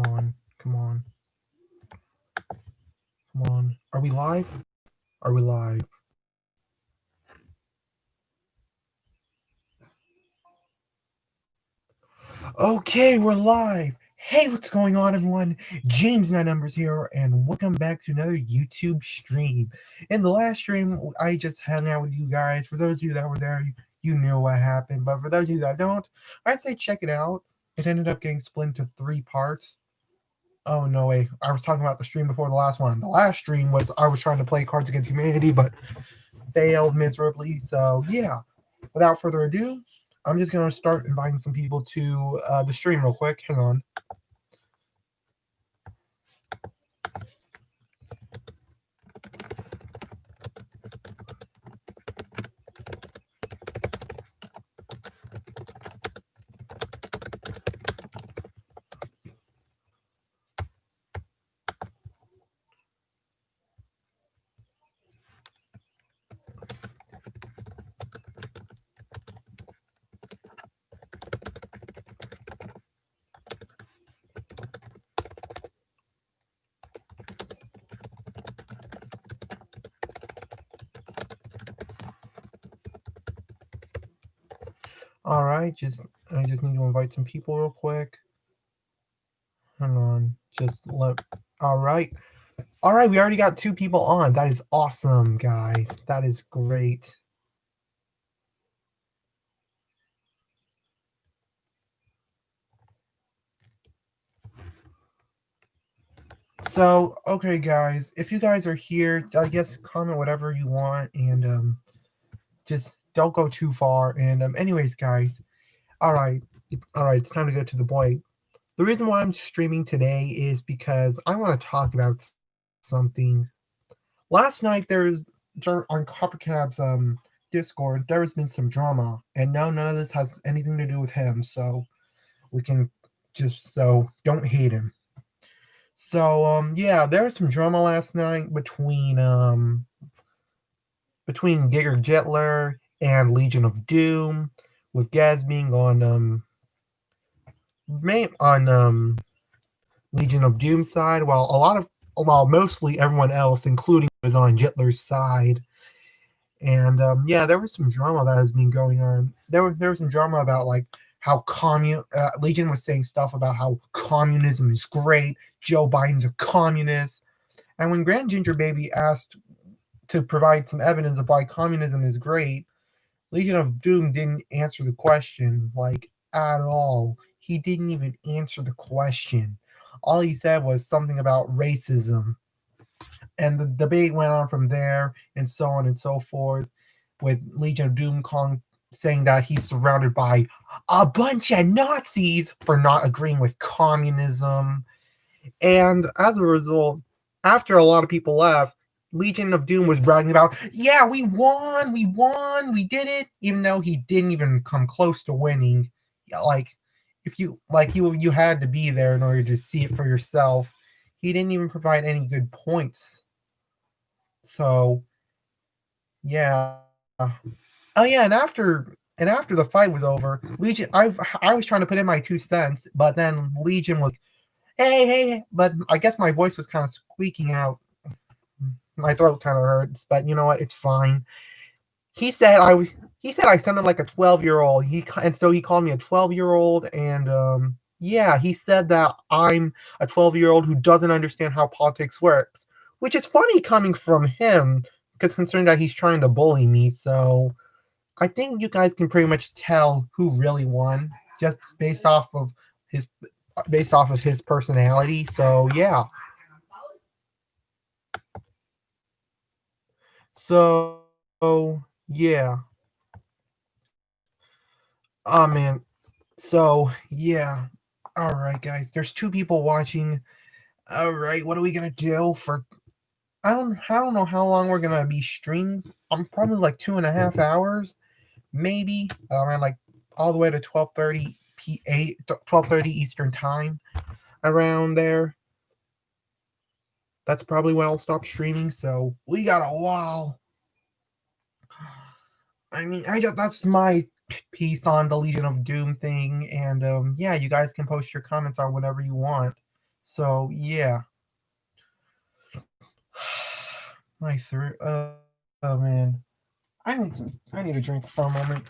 on, come on, come on. Are we live? Are we live? Okay, we're live. Hey, what's going on, everyone? James Nine Numbers here, and welcome back to another YouTube stream. In the last stream, I just hung out with you guys. For those of you that were there, you knew what happened. But for those of you that don't, I'd say check it out. It ended up getting split into 3 parts. Oh no way! I was talking about the stream before the last one. The last stream was I was trying to play Cards Against Humanity, but failed miserably. So yeah, without further ado, I'm just gonna start inviting some people to the stream real quick. Hang on. All right, I just need to invite some people real quick. Hang on, All right, we already got 2 people on. That is awesome, guys. That is great. So, okay, guys, if you guys are here, I guess comment whatever you want, and just don't go too far. And anyways, guys, all right, it's time to go to the point. The reason why I'm streaming today is because I want to talk about something. Last night on Coppercab's Discord, there's been some drama, and no, none of this has anything to do with him. So we can don't hate him. So yeah, there was some drama last night between Giger Jetler and Legion of Doom, with Gaz being on Legion of Doom side, while mostly everyone else, including was on Jetler's side. And yeah, there was some drama that has been going on. There was some drama about like how Legion was saying stuff about how communism is great. Joe Biden's a communist. And when Grand Ginger Baby asked to provide some evidence of why communism is great, Legion of Doom didn't answer the question like at all. He didn't even answer the question. All he said was something about racism. And the debate went on from there, and so on and so forth, with Legion of Doom saying that he's surrounded by a bunch of Nazis for not agreeing with communism. And as a result, after a lot of people left, Legion of Doom was bragging about, yeah, we won, we did it, even though he didn't even come close to winning. Like, if you had to be there in order to see it for yourself. He didn't even provide any good points. So, yeah. Oh yeah, and after the fight was over, Legion, I was trying to put in my 2 cents, but then Legion was, hey, but I guess my voice was kind of squeaking out. My throat kind of hurts, but you know what? It's fine. He said I sounded like a 12-year-old. So he called me a 12-year-old, and yeah, he said that I'm a 12-year-old who doesn't understand how politics works, which is funny coming from him, because considering that he's trying to bully me. So I think you guys can pretty much tell who really won just his based off of his personality. So yeah. So yeah. Oh man. So yeah. All right, guys. There's 2 people watching. All right. What are we gonna do for? I don't know how long we're gonna be streaming. I'm probably like 2.5 hours, maybe around like all the way to 12:30 12:30 Eastern time, around there. That's probably when I'll stop streaming. So we got a while. I mean, that's my piece on the Legion of Doom thing, and yeah, you guys can post your comments on whatever you want. So yeah, my throat. Oh man, I need a drink for a moment.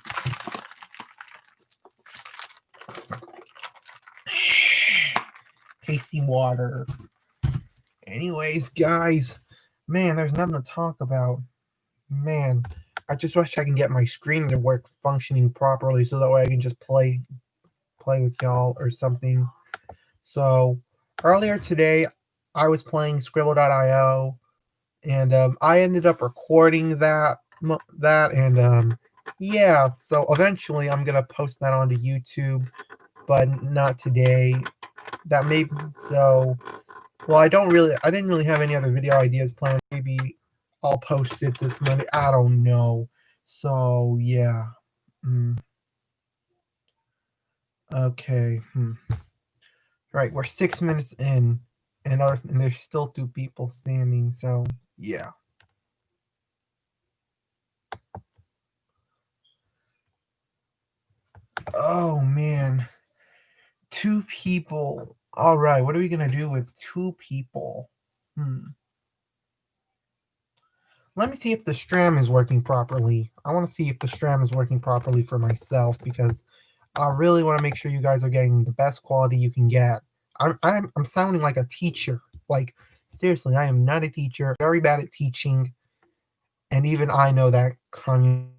Hasty water. Anyways, guys, man, there's nothing to talk about. Man, I just wish I can get my screen to work functioning properly so that way I can just play with y'all or something. So earlier today, I was playing Scribble.io, and I ended up recording that, and yeah. So eventually, I'm gonna post that onto YouTube, but not today. That may so. Well, I didn't really have any other video ideas planned. Maybe I'll post it this Monday. I don't know. So yeah. Mm, okay. Right, we're 6 minutes in, and there's still two people standing. So yeah. Oh man, two people. All right, what are we gonna do with two people? Let me see if the Stram is working properly. I want to see if the Stram is working properly for myself because I really want to make sure you guys are getting the best quality you can get. I'm sounding like a teacher. Like seriously, I am not a teacher. Very bad at teaching, and even I know that communism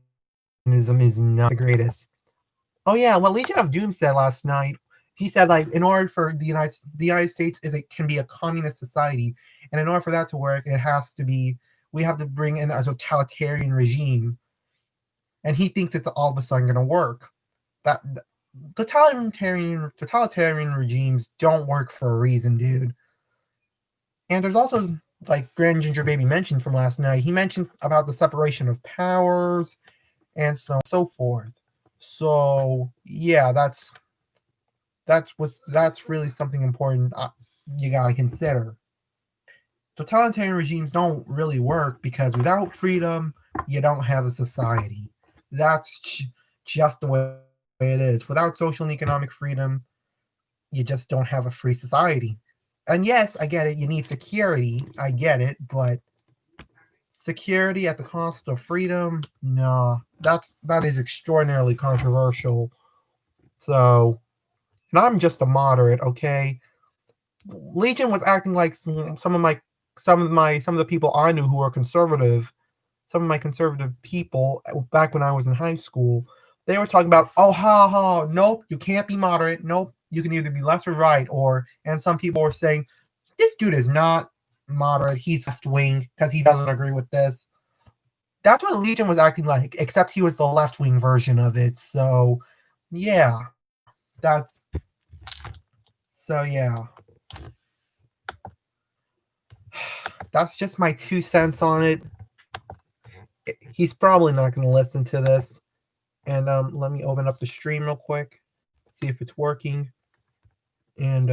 is not the greatest. Oh yeah, what Legion of Doom said last night. He said like in order for the United States can be a communist society, and in order for that to work, it has to be we have to bring in a totalitarian regime, and he thinks it's all of a sudden going to work. That totalitarian regimes don't work for a reason, dude. And there's also like Grand Ginger Baby mentioned from last night. He mentioned about the separation of powers and so forth. So yeah, that's really something important you gotta consider. Totalitarian regimes don't really work because without freedom, you don't have a society. That's just the way it is. Without social and economic freedom, you just don't have a free society. And yes, I get it. You need security. I get it, but security at the cost of freedom, nah, that is extraordinarily controversial. So, and I'm just a moderate, okay? Legion was acting like some of the people I knew who were conservative, some of my conservative people back when I was in high school. They were talking about, oh ha ha, nope, you can't be moderate, nope, you can either be left or right, or and some people were saying this dude is not moderate, he's left wing because he doesn't agree with this. That's what Legion was acting like, except he was the left wing version of it. So yeah, that's so yeah. That's just my 2 cents on it. He's probably not going to listen to this. And let me open up the stream real quick, see if it's working. And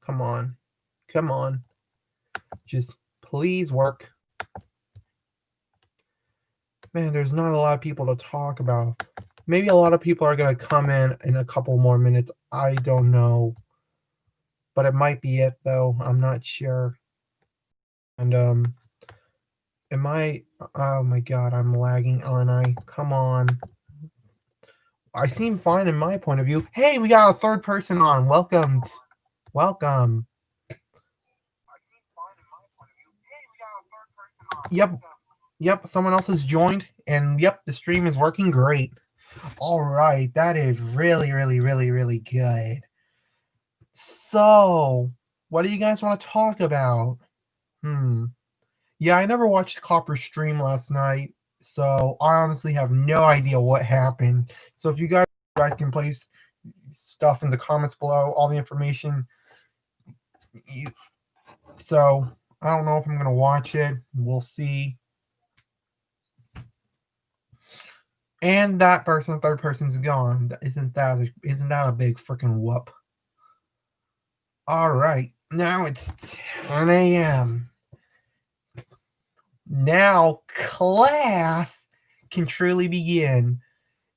come on, come on, just please work. Man, there's not a lot of people to talk about. Maybe a lot of people are going to come in a couple more minutes. I don't know. But it might be it, though. I'm not sure. And am I? Oh my god, I'm lagging, aren't I? Come on. I seem fine in my point of view. Hey, we got a third person on. Welcome. Welcome. Yep. Yep. Someone else has joined. And yep, the stream is working great. All right. That is really, really, really, really good. So, what do you guys want to talk about? Yeah, I never watched Copper's stream last night, so I honestly have no idea what happened. So if you guys can place stuff in the comments below, all the information. So I don't know if I'm gonna watch it. We'll see. And that person, third person's gone. Isn't that a big freaking whoop? All right, now it's 10 a.m. Now class can truly begin.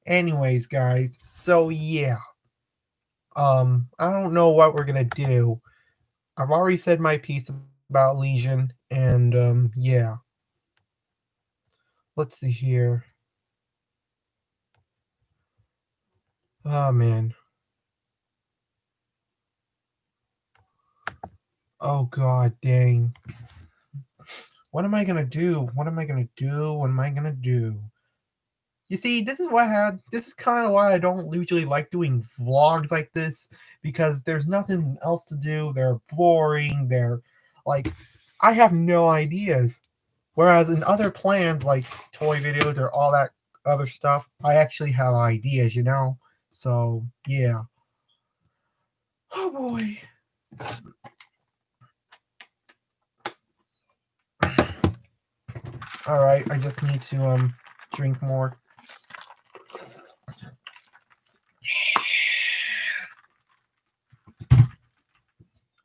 Anyways, guys, so yeah. I don't know what we're gonna do. I've already said my piece about Legion, and yeah. Let's see here. Oh man. Oh god dang. What am I gonna do? What am I gonna do? What am I gonna do? You see, this is what I had. This is kind of why I don't usually like doing vlogs like this, because there's nothing else to do. They're boring. They're like, I have no ideas. Whereas in other plans like toy videos or all that other stuff, I actually have ideas, you know? So, yeah. Oh boy. All right, I just need to drink more.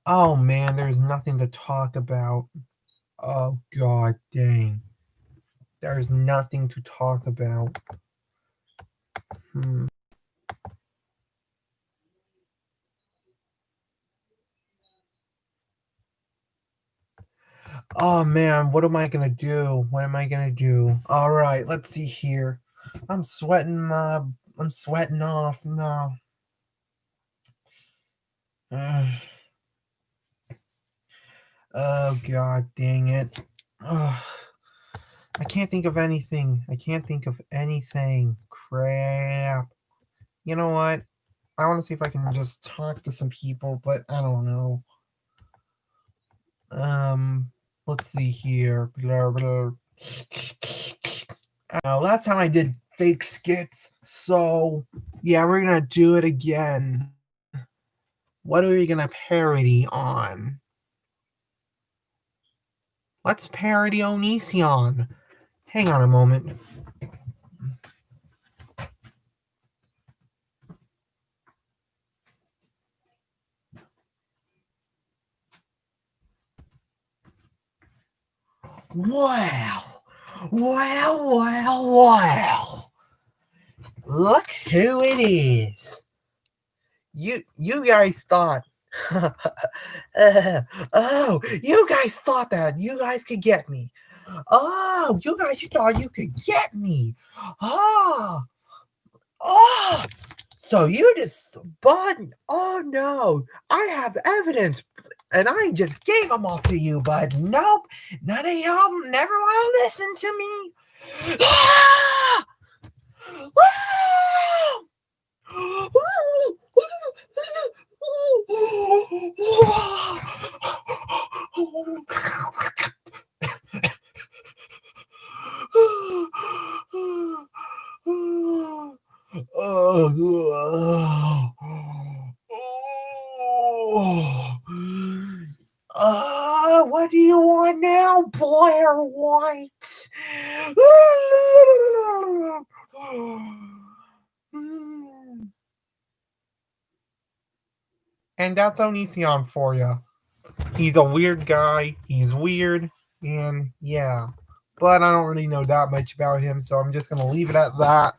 Oh man, there's nothing to talk about. Oh god dang. There's nothing to talk about. Hmm. Oh man, what am I gonna do? What am I gonna do? All right, let's see here. I'm sweating. I'm sweating off. No. Ugh. Oh god dang it. Ugh. I can't think of anything. I can't think of anything. Crap. You know what? I want to see if I can just talk to some people, but I don't know. Let's see here. Blah, blah. Last time I did fake skits, so yeah, we're gonna do it again. What are we gonna parody on? Let's parody Onision. Hang on a moment. Wow. Wow, wow, wow. Look who it is. You guys thought oh, you guys thought that you guys could get me. Oh, you guys you thought you could get me. Oh, oh. So you just but oh no, I have evidence and I just gave them all to you, but nope, none of y'all never want to listen to me. Ah! What do you want now, Blair White? And that's Onision for you. He's a weird guy. He's weird, and yeah. But I don't really know that much about him, so I'm just gonna leave it at that.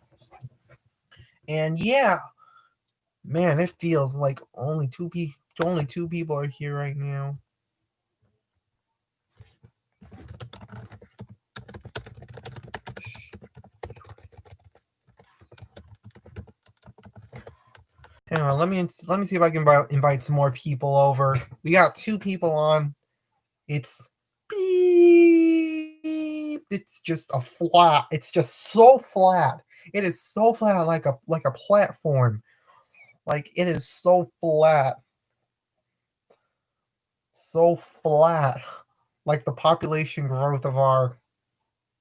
And yeah, man, it feels like only two people are here right now. Hang on, let me see if I can invite some more people over. We got two people on. It's beep. It's just a flat. It's just so flat. It is so flat, like a platform. Like it is so flat. So flat. Like the population growth of our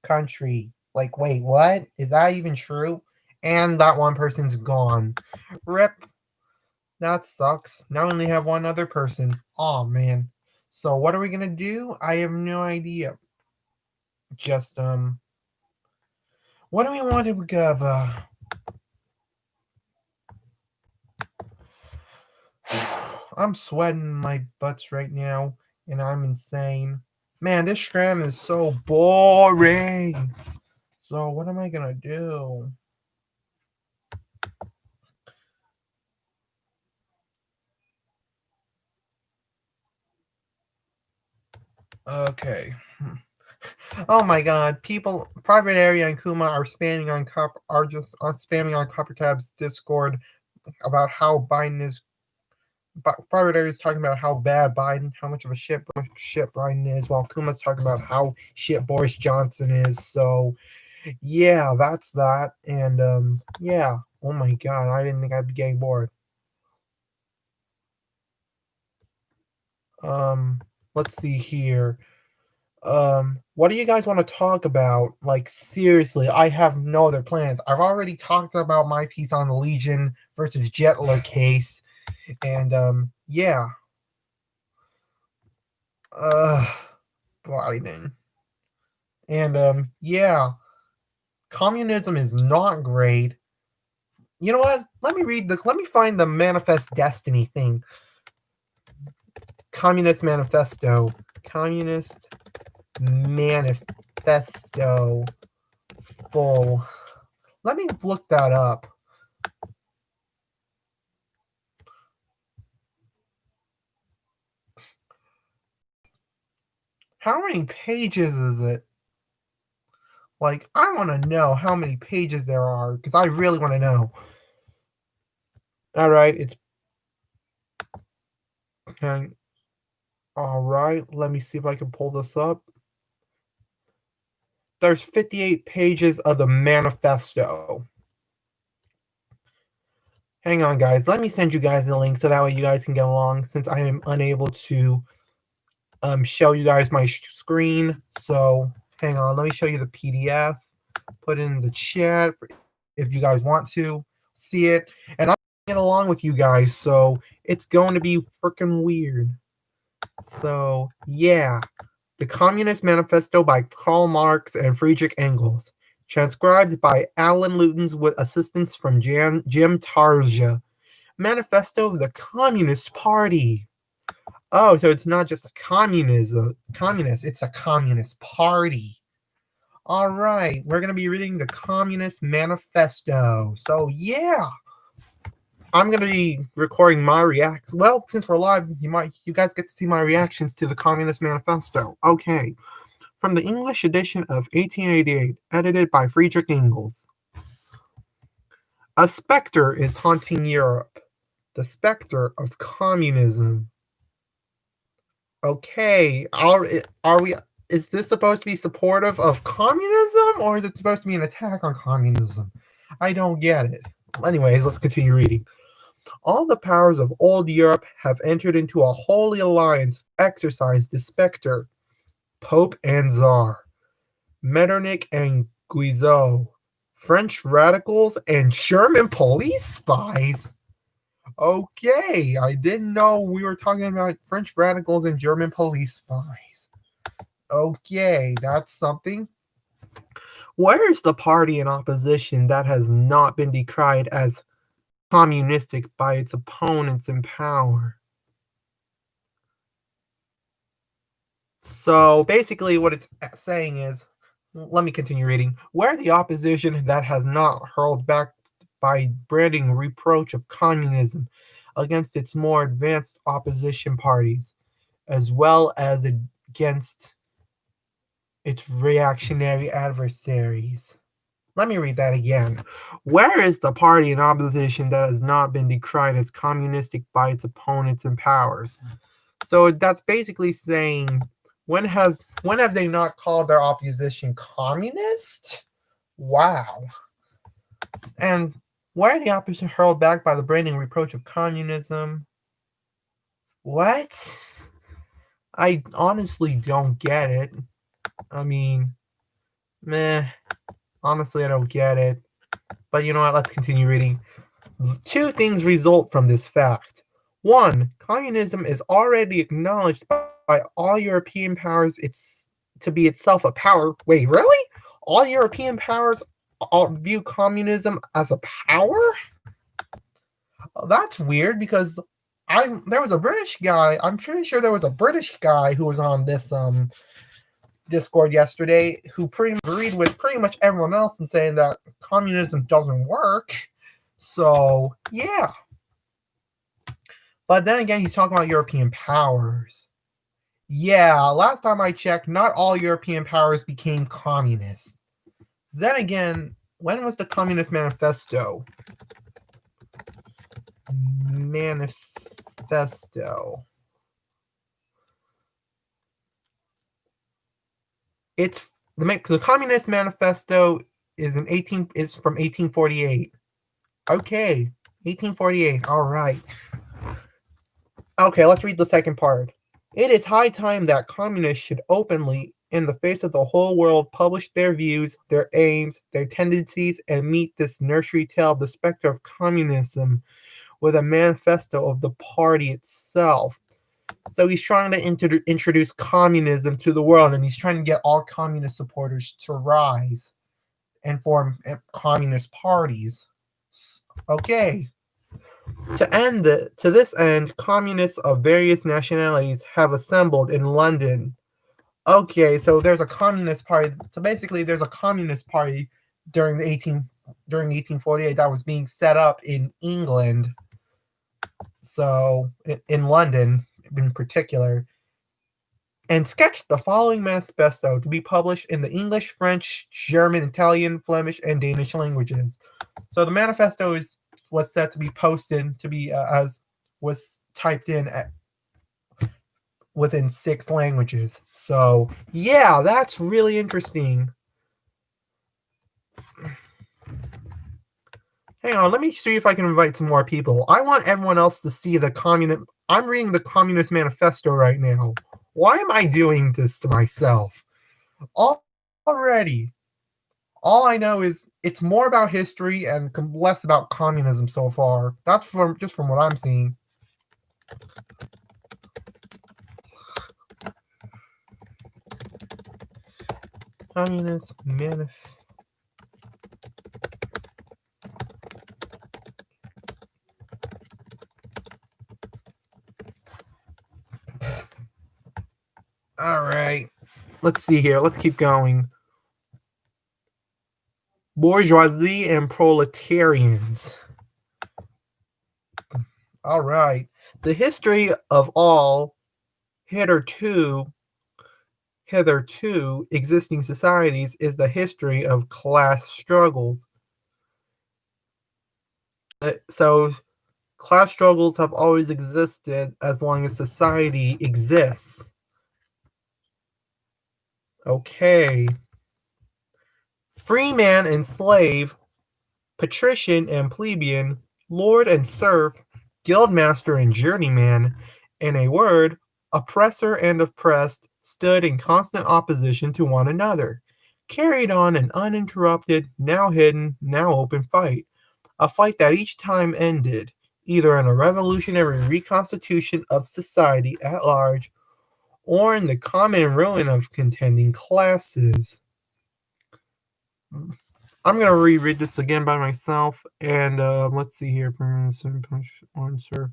country. Like, wait, what? Is that even true? And that one person's gone. Rip. That sucks. Now we only have one other person. Oh man. So what are we gonna do? I have no idea. Just what do we want to give? I'm sweating my butts right now, and I'm insane. Man, this stream is so boring. So what am I gonna do? Okay. Oh my God! People, Private Area and Kuma are spamming on Copper Cab's Discord about how Biden is. Private Area is talking about how bad Biden, how much of a shit Biden is, while Kuma's talking about how shit Boris Johnson is. So yeah, that's that. And yeah. Oh my God! I didn't think I'd be getting bored. Um, let's see here. What do you guys want to talk about? Like, seriously, I have no other plans. I've already talked about my piece on the Legion versus Jetler case, and yeah. Uh, Biden. And yeah, communism is not great. You know what? Let me find the Manifest Destiny thing. Communist Manifesto. Communist Manifesto full. Let me look that up. How many pages is it? Like, I want to know how many pages there are because I really want to know. All right, it's okay. All right. Let me see if I can pull this up. There's 58 pages of the manifesto. Hang on, guys. Let me send you guys the link so that way you guys can get along since I am unable to show you guys my screen. So hang on. Let me show you the PDF. Put it in the chat if you guys want to see it. And I'm get along with you guys, so it's going to be freaking weird. So yeah. The Communist Manifesto by Karl Marx and Friedrich Engels. Transcribed by Alan Lutens with assistance from Jim Tarja. Manifesto of the Communist Party. Oh, so it's not just a communist, it's a communist party. All right, we're going to be reading the Communist Manifesto. So, yeah. I'm going to be recording my reactions. Well, since we're live, you guys get to see my reactions to the Communist Manifesto. Okay. From the English edition of 1888, edited by Friedrich Engels. A specter is haunting Europe. The specter of communism. Okay, are we? Is this supposed to be supportive of communism, or is it supposed to be an attack on communism? I don't get it. Anyways, let's continue reading. All the powers of old Europe have entered into a holy alliance, exercised the specter, Pope and Tsar, Metternich and Guizot, French radicals and German police spies. Okay, I didn't know we were talking about French radicals and German police spies. Okay, that's something. Where is the party in opposition that has not been decried as communistic by its opponents in power? So basically, what it's saying is, let me continue reading. Where the opposition that has not hurled back by branding reproach of communism against its more advanced opposition parties, as well as against its reactionary adversaries. Let me read that again. Where is the party in opposition that has not been decried as communistic by its opponents and powers? So that's basically saying, when have they not called their opposition communist? Wow. And why are the opposition hurled back by the branding reproach of communism? What? I honestly don't get it. I mean, meh. Honestly, I don't get it. But you know what? Let's continue reading. Two things result from this fact. One, communism is already acknowledged by all European powers to be itself a power. Wait, really? All European powers view communism as a power? That's weird because there was a British guy. I'm pretty sure there was a British guy who was on this Discord yesterday who pretty agreed with pretty much everyone else in saying that communism doesn't work. So yeah. But then again, he's talking about European powers. Yeah, last time I checked, not all European powers became communist. Then again, when was the Communist Manifesto? Manifesto. It's the Communist Manifesto is from 1848. Okay, 1848. All right. Okay, let's read the second part. It is high time that communists should openly, in the face of the whole world, publish their views, their aims, their tendencies, and meet this nursery tale of the specter of communism with a manifesto of the party itself. So he's trying to introduce communism to the world, and he's trying to get all communist supporters to rise and form communist parties. Okay. To this end, communists of various nationalities have assembled in London. Okay, so there's a communist party. So basically, there's a communist party during 1848 that was being set up in England. So in London, in particular, and sketched the following manifesto to be published in the English, French, German, Italian, Flemish, and Danish languages. So the manifesto was set to be posted to be as was typed in within 6 languages. So yeah, that's really interesting. Hang on, let me see if I can invite some more people. I want everyone else to see the communist. I'm reading the Communist Manifesto right now. Why am I doing this to myself? Already, all I know is it's more about history and less about communism so far. That's from what I'm seeing. Communist Manifesto. All right. Let's see here. Let's keep going. Bourgeoisie and proletarians. All right. The history of all hitherto existing societies is the history of class struggles. So class struggles have always existed as long as society exists. Okay. Free man and slave, patrician and plebeian, lord and serf, guildmaster and journeyman, in a word, oppressor and oppressed, stood in constant opposition to one another, carried on an uninterrupted, now hidden, now open fight, a fight that each time ended either in a revolutionary reconstitution of society at large or in the common ruin of contending classes. I'm going to reread this again by myself, and let's see here. Answer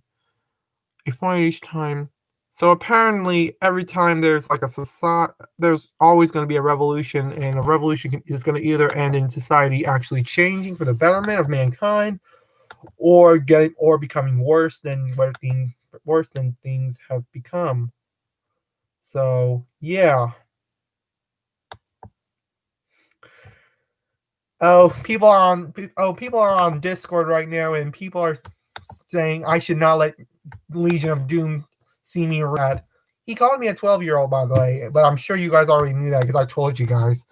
a point each time. So apparently, every time there's like a society, there's always going to be a revolution, and a revolution is going to either end in society actually changing for the betterment of mankind, or becoming worse than things have become. So yeah. People are on Discord right now, and people are saying I should not let Legion of Doom see me rad. He called me a 12-year-old, by the way, but I'm sure you guys already knew that because I told you guys.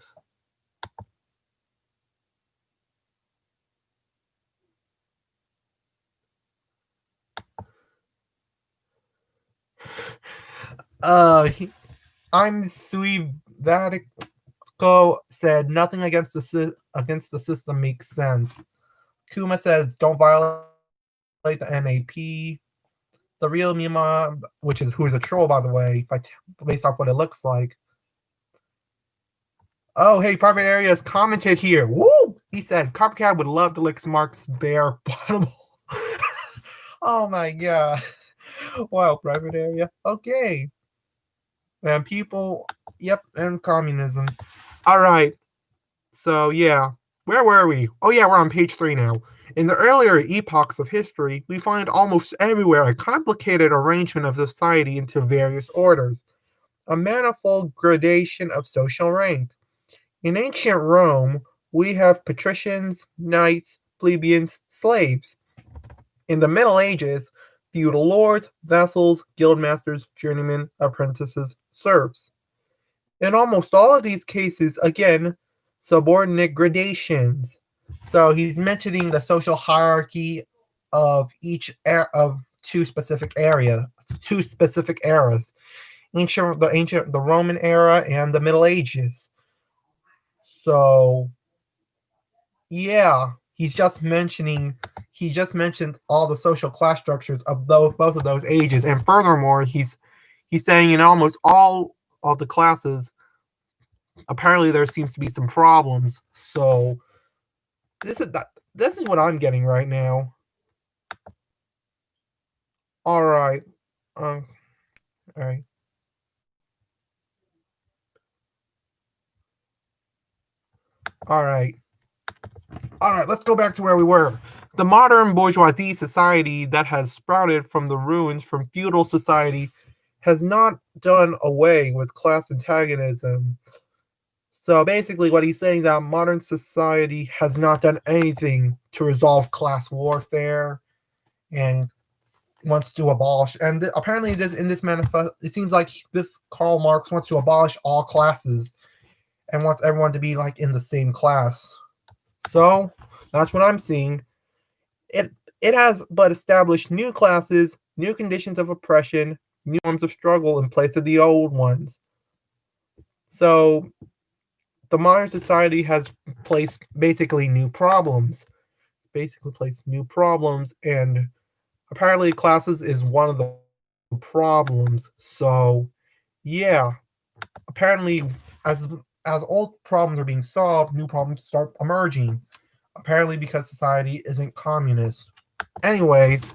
I'm Sui Vatico said nothing against the system makes sense. Kuma says don't violate the NAP. The real Mima, who is a troll, by the way, based off what it looks like. Oh, hey, Private Area has commented here. Woo! He said, Copycat would love to lick Mark's bare bottom. Oh my god. Wow, Private Area. Okay. And people, yep, and communism. All right. So, yeah. Where were we? Oh, yeah, we're on page 3 now. In the earlier epochs of history, we find almost everywhere a complicated arrangement of society into various orders. a manifold gradation of social rank. In ancient Rome, we have patricians, knights, plebeians, slaves. In the Middle Ages, feudal lords, vassals, guildmasters, journeymen, apprentices, serfs. In almost all of these cases, again, subordinate gradations. So he's mentioning the social hierarchy of of two specific eras, the Roman era and the Middle Ages. So yeah, he just mentioned all the social class structures of both of those ages, and furthermore, he's saying in almost all of the classes, apparently there seems to be some problems. So this is what I'm getting right now. All right, all right, all right, all right. Let's go back to where we were. The modern bourgeoisie society that has sprouted from the ruins from feudal society has not done away with class antagonism. So basically, what he's saying that modern society has not done anything to resolve class warfare and wants to abolish. And apparently, this in this manifest, it seems like this Karl Marx wants to abolish all classes and wants everyone to be like in the same class. So that's what I'm seeing. It it has but established new classes, new conditions of oppression, new forms of struggle in place of the old ones. So the modern society has placed basically new problems. Basically placed new problems, and apparently classes is one of the problems. So yeah, apparently as old problems are being solved, new problems start emerging. Apparently because society isn't communist. Anyways,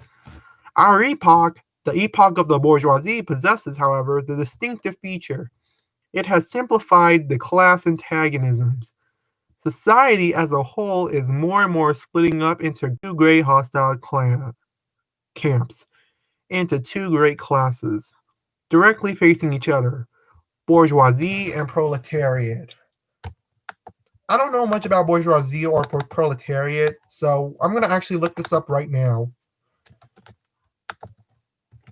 our epoch, the epoch of the bourgeoisie, possesses, however, the distinctive feature. It has simplified the class antagonisms. Society as a whole is more and more splitting up into two great hostile camps, into two great classes, directly facing each other, bourgeoisie and proletariat. I don't know much about bourgeoisie or proletariat, so I'm going to actually look this up right now.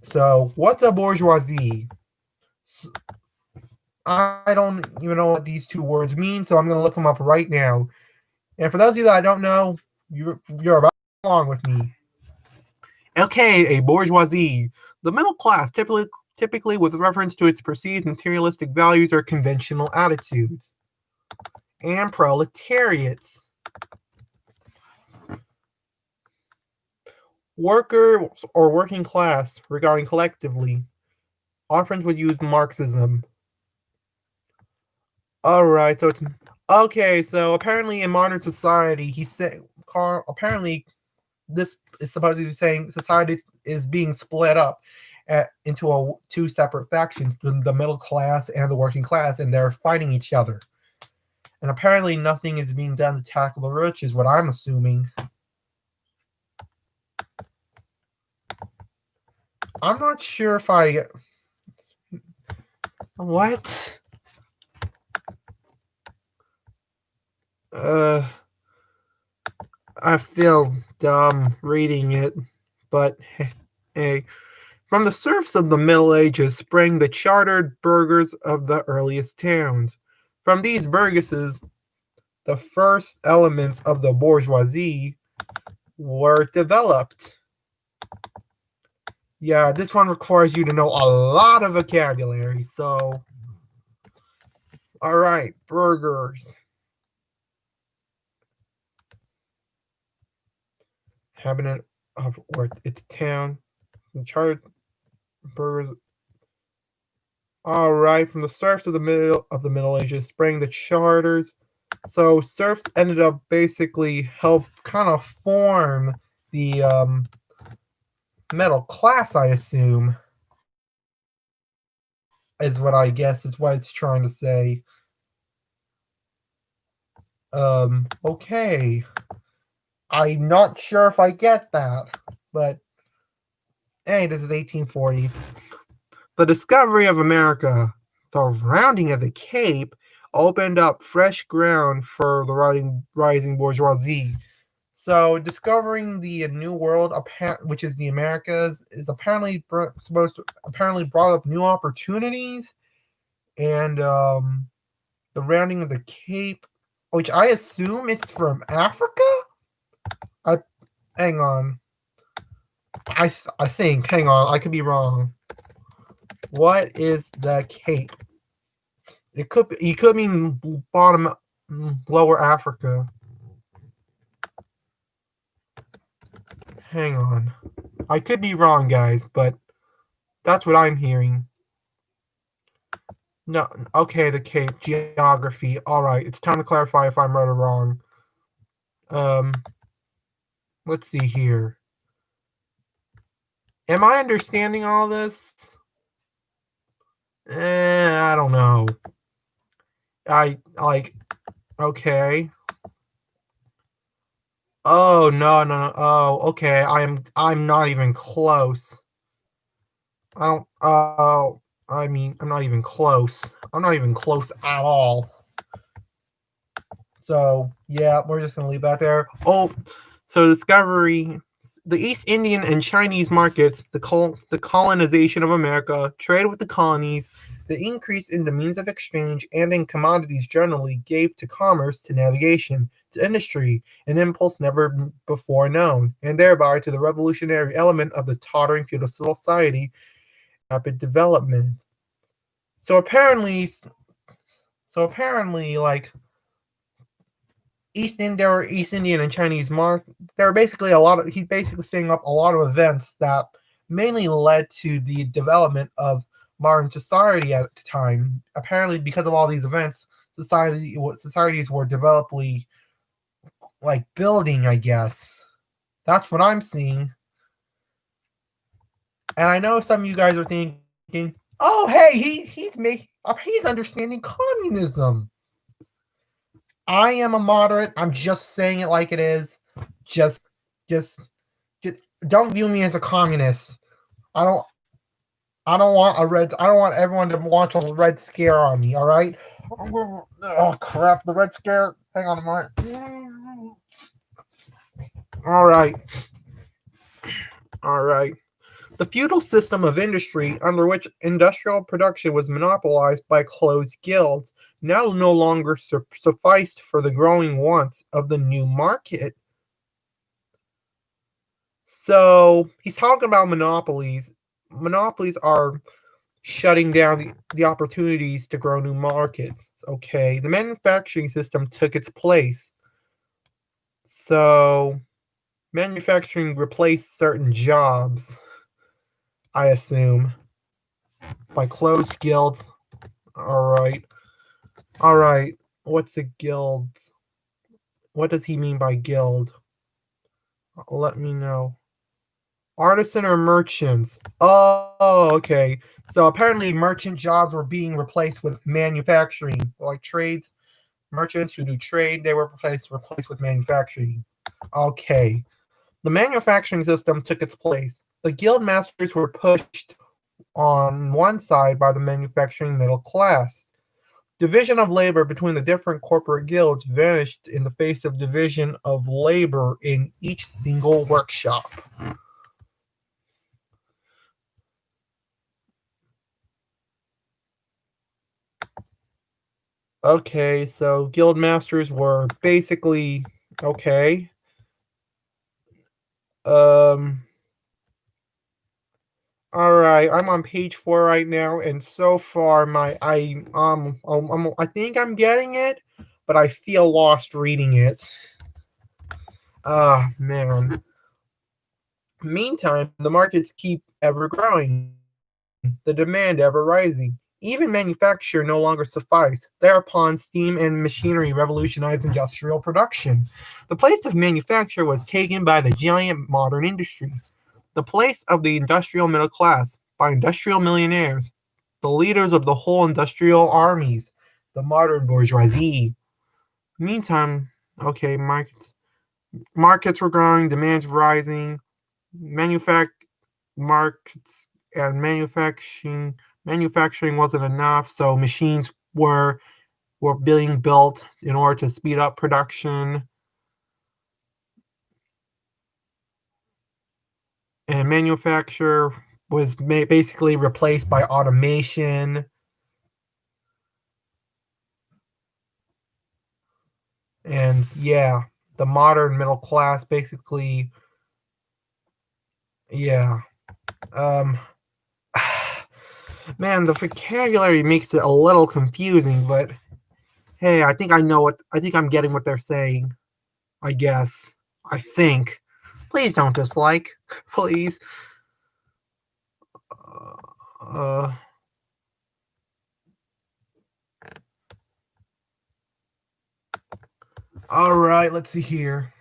So, what's a bourgeoisie? I don't even know what these two words mean, so I'm going to look them up right now. And for those of you that I don't know, you're about along with me. Okay, a bourgeoisie, the middle class, typically with reference to its perceived materialistic values or conventional attitudes. And proletariats, worker or working class, regarding collectively. Often would use Marxism. All right, so it's okay. So apparently, in modern society, he said, Carl. Apparently, this is supposed to be saying society is being split up into two separate factions: the middle class and the working class, and they're fighting each other. And apparently, nothing is being done to tackle the rich, is what I'm assuming. I'm not sure if I. What? I feel dumb reading it, but hey. From the serfs of the Middle Ages sprang the chartered burghers of the earliest towns. From these burgesses, the first elements of the bourgeoisie were developed. Yeah, this one requires you to know a lot of vocabulary, so. Alright, burghers. Inhabitant of or its town. The chartered burghers. All right, from the serfs of the Middle Ages sprang the charters. So serfs ended up basically help kind of form the middle class, I assume, is what I guess is what it's trying to say. Okay. I'm not sure if I get that, but hey, this is 1840s. The discovery of America. the rounding of the Cape opened up fresh ground for the rising bourgeoisie. So, discovering the New World, which is the Americas, is supposed to apparently brought up new opportunities, and the rounding of the Cape, which I assume it's from Africa. I hang on. I think. Hang on. I could be wrong. What is the Cape? It could mean bottom, lower Africa. Hang on. I could be wrong, guys, but that's what I'm hearing. No, okay, the Cape geography. All right, it's time to clarify if I'm right or wrong. Let's see here. Am I understanding all this? I don't know. Okay. Oh no. Oh, okay. I'm not even close. I don't. I mean, I'm not even close. I'm not even close at all. So yeah, we're just gonna leave that there. Oh, so discovery. The East Indian and Chinese markets, the colonization of America, trade with the colonies, the increase in the means of exchange and in commodities generally gave to commerce, to navigation, to industry, an impulse never before known, and thereby to the revolutionary element of the tottering feudal society, rapid development. So apparently, like East Indian and Chinese mark, there are basically he's basically setting up a lot of events that mainly led to the development of modern society at the time. Apparently, because of all these events, societies were developing, like building, I guess. That's what I'm seeing. And I know some of you guys are thinking, "Oh, hey, he's understanding communism." I am a moderate. I'm just saying it like it is. Just, just don't view me as a communist. I don't. I don't want a red. I don't want everyone to launch a red scare on me. All right. Oh crap! The red scare. Hang on a minute. All right. All right. The feudal system of industry, under which industrial production was monopolized by closed guilds, now no longer sufficed for the growing wants of the new market. So he's talking about monopolies. Monopolies are shutting down the opportunities to grow new markets. Okay, the manufacturing system took its place. So manufacturing replaced certain jobs, I assume, by closed guilds. All right. What's a guild? What does he mean by guild? Let me know. Artisan or merchants? Oh, okay. So apparently merchant jobs were being replaced with manufacturing, like trades. Merchants who do trade, they were replaced with manufacturing. Okay. The manufacturing system took its place. The guild masters were pushed on one side by the manufacturing middle class. Division of labor between the different corporate guilds vanished in the face of division of labor in each single workshop. Okay, so guild masters were basically okay. All right, I'm on page 4 right now, and so far I think I'm getting it, but I feel lost reading it. Ah, man. Meantime, the markets keep ever growing, the demand ever rising. Even manufacture no longer suffice. Thereupon, steam and machinery revolutionized industrial production. The place of manufacture was taken by the giant modern industry. The place of the industrial middle class by industrial millionaires, the leaders of the whole industrial armies, the modern bourgeoisie. Meantime, okay, markets were growing, demands rising, markets and manufacturing manufacturing wasn't enough, so machines were being built in order to speed up production. And manufacture was basically replaced by automation. And yeah, the modern middle class basically, yeah. Um, man, the vocabulary makes it a little confusing, but hey, I think I'm getting what they're saying. I guess. I think. Please don't dislike. Please. Uh, all right, let's see here.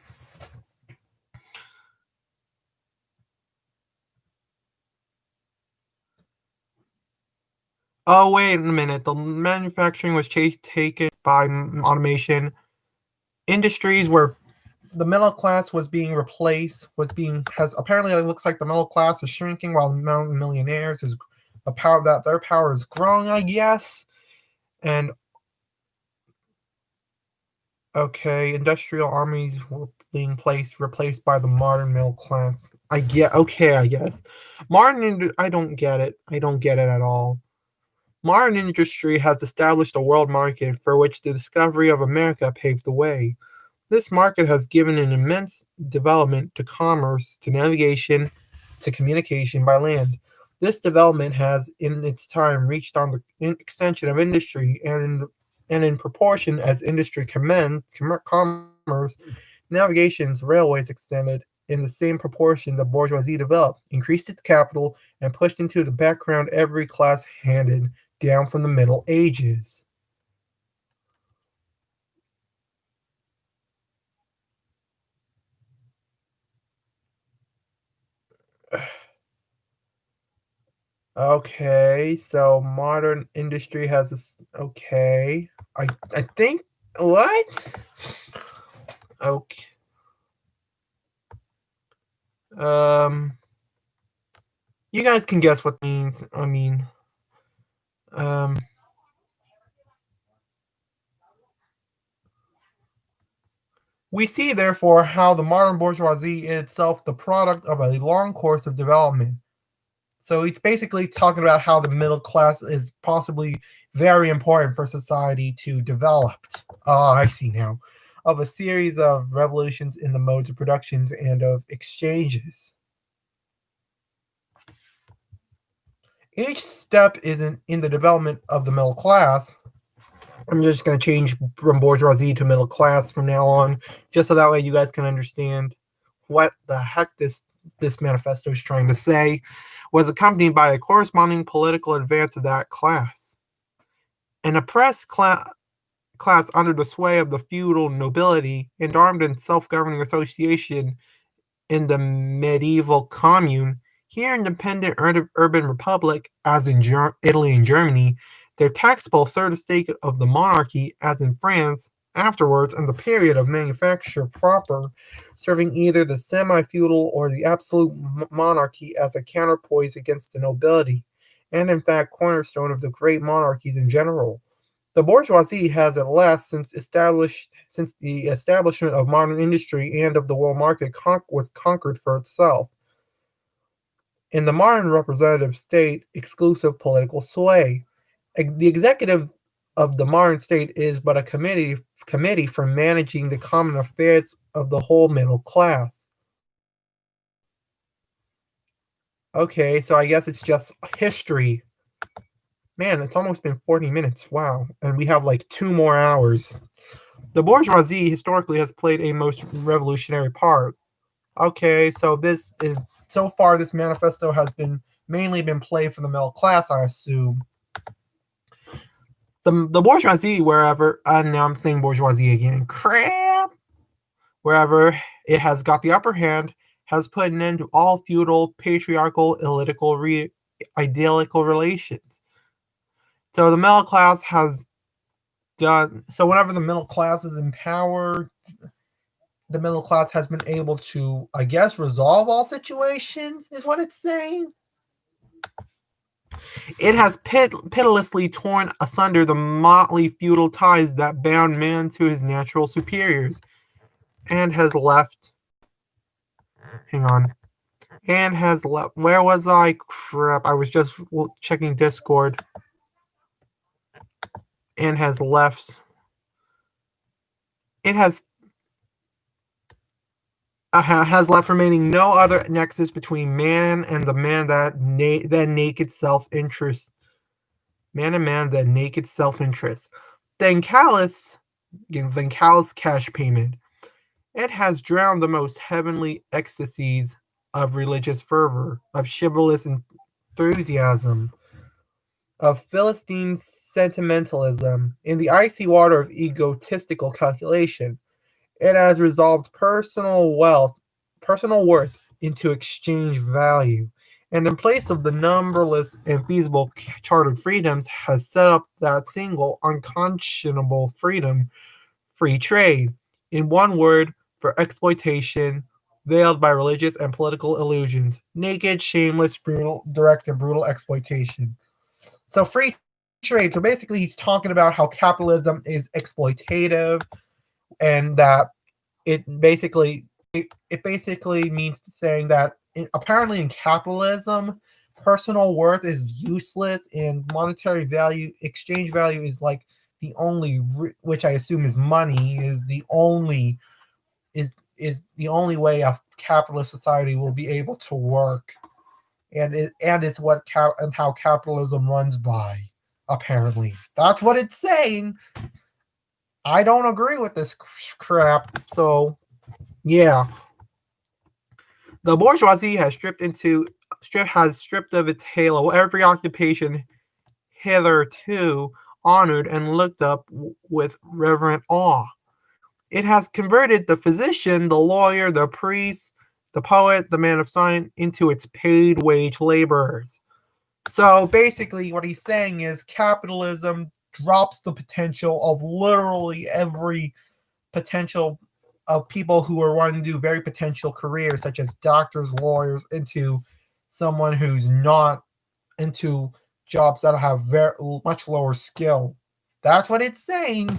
Oh, wait a minute. The manufacturing was taken by automation. Industries where the middle class was being replaced, has apparently it looks like the middle class is shrinking while the millionaires is the power that their power is growing, I guess. And okay, industrial armies were being replaced by the modern middle class. I guess. I don't get it. I don't get it at all. Modern industry has established a world market for which the discovery of America paved the way. This market has given an immense development to commerce, to navigation, to communication by land. This development has, in its time, reached on the extension of industry, and in proportion as industry commerce, navigations, railways extended, in the same proportion the bourgeoisie developed, increased its capital, and pushed into the background every class handed down from the Middle Ages. Okay, so modern industry has this. Okay, I think what? Okay, um, you guys can guess what it means. I mean, um, we see therefore how the modern bourgeoisie is itself the product of a long course of development. So it's basically talking about how the middle class is possibly very important for society to develop. Ah, I see now. Of a series of revolutions in the modes of productions and of exchanges. Each step is in the development of the middle class. I'm just going to change from bourgeoisie to middle class from now on, just so that way you guys can understand what the heck this manifesto is trying to say, was accompanied by a corresponding political advance of that class. An oppressed class under the sway of the feudal nobility and armed and self-governing association in the medieval commune, here independent urban republic, as in Italy and Germany, their taxable third estate of the monarchy, as in France, afterwards, and the period of manufacture proper, serving either the semi-feudal or the absolute monarchy as a counterpoise against the nobility, and in fact cornerstone of the great monarchies in general. The bourgeoisie has at last, since the establishment of modern industry and of the world market, was conquered for itself. In the modern representative state, exclusive political sway. The executive of the modern state is but a committee for managing the common affairs of the whole middle class. Okay, so I guess it's just history. Man, it's almost been 40 minutes. Wow. And we have like 2 more hours. The bourgeoisie historically has played a most revolutionary part. Okay, so so far this manifesto has been mainly been played for the middle class, I assume. The bourgeoisie, wherever, and now I'm saying bourgeoisie again, crap, wherever it has got the upper hand, has put an end to all feudal, patriarchal, idealical relations. So the middle class has done so. Whenever the middle class is in power, the middle class has been able to, I guess, resolve all situations, is what it's saying. It has pitilessly torn asunder the motley feudal ties that bound man to his natural superiors, and has left. Hang on. And has left. Where was I? Crap. I was just checking Discord. And has left. It has left remaining no other nexus between man and the man that naked self-interest. Man and man, that naked self-interest. Then callous cash payment. It has drowned the most heavenly ecstasies of religious fervor, of chivalrous enthusiasm, of Philistine sentimentalism, in the icy water of egotistical calculation. It has resolved personal worth into exchange value, and in place of the numberless and feasible chartered freedoms, has set up that single unconscionable freedom, free trade. In one word, for exploitation, veiled by religious and political illusions. Naked, shameless, brutal, direct, and brutal exploitation. So free trade. So basically, he's talking about how capitalism is exploitative, and that it basically means saying that apparently in capitalism, personal worth is useless, and monetary value, exchange value, is like the only, which I assume is money, is the only the only way a capitalist society will be able to work, and it's what and how capitalism runs by. Apparently, that's what it's saying. I don't agree with this crap. So, yeah, the bourgeoisie has stripped of its halo every occupation hitherto honored and looked up with reverent awe. It has converted the physician, the lawyer, the priest, the poet, the man of science into its paid wage laborers. So basically, what he's saying is capitalism drops the potential of literally every potential of people who are wanting to do very potential careers, such as doctors, lawyers, into someone who's not into jobs that have very much lower skill. That's what it's saying.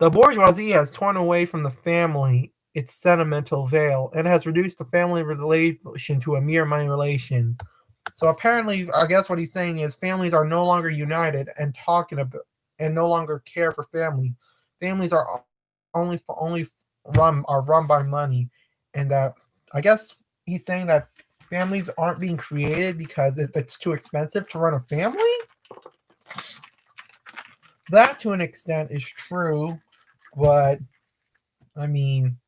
The bourgeoisie has torn away from the family its sentimental veil, and has reduced the family relation to a mere money relation. So apparently, I guess what he's saying is families are no longer united and talking about, and no longer care for family. Families are only run by money, and that, I guess he's saying that families aren't being created because it's too expensive to run a family. That, to an extent, is true, but I mean,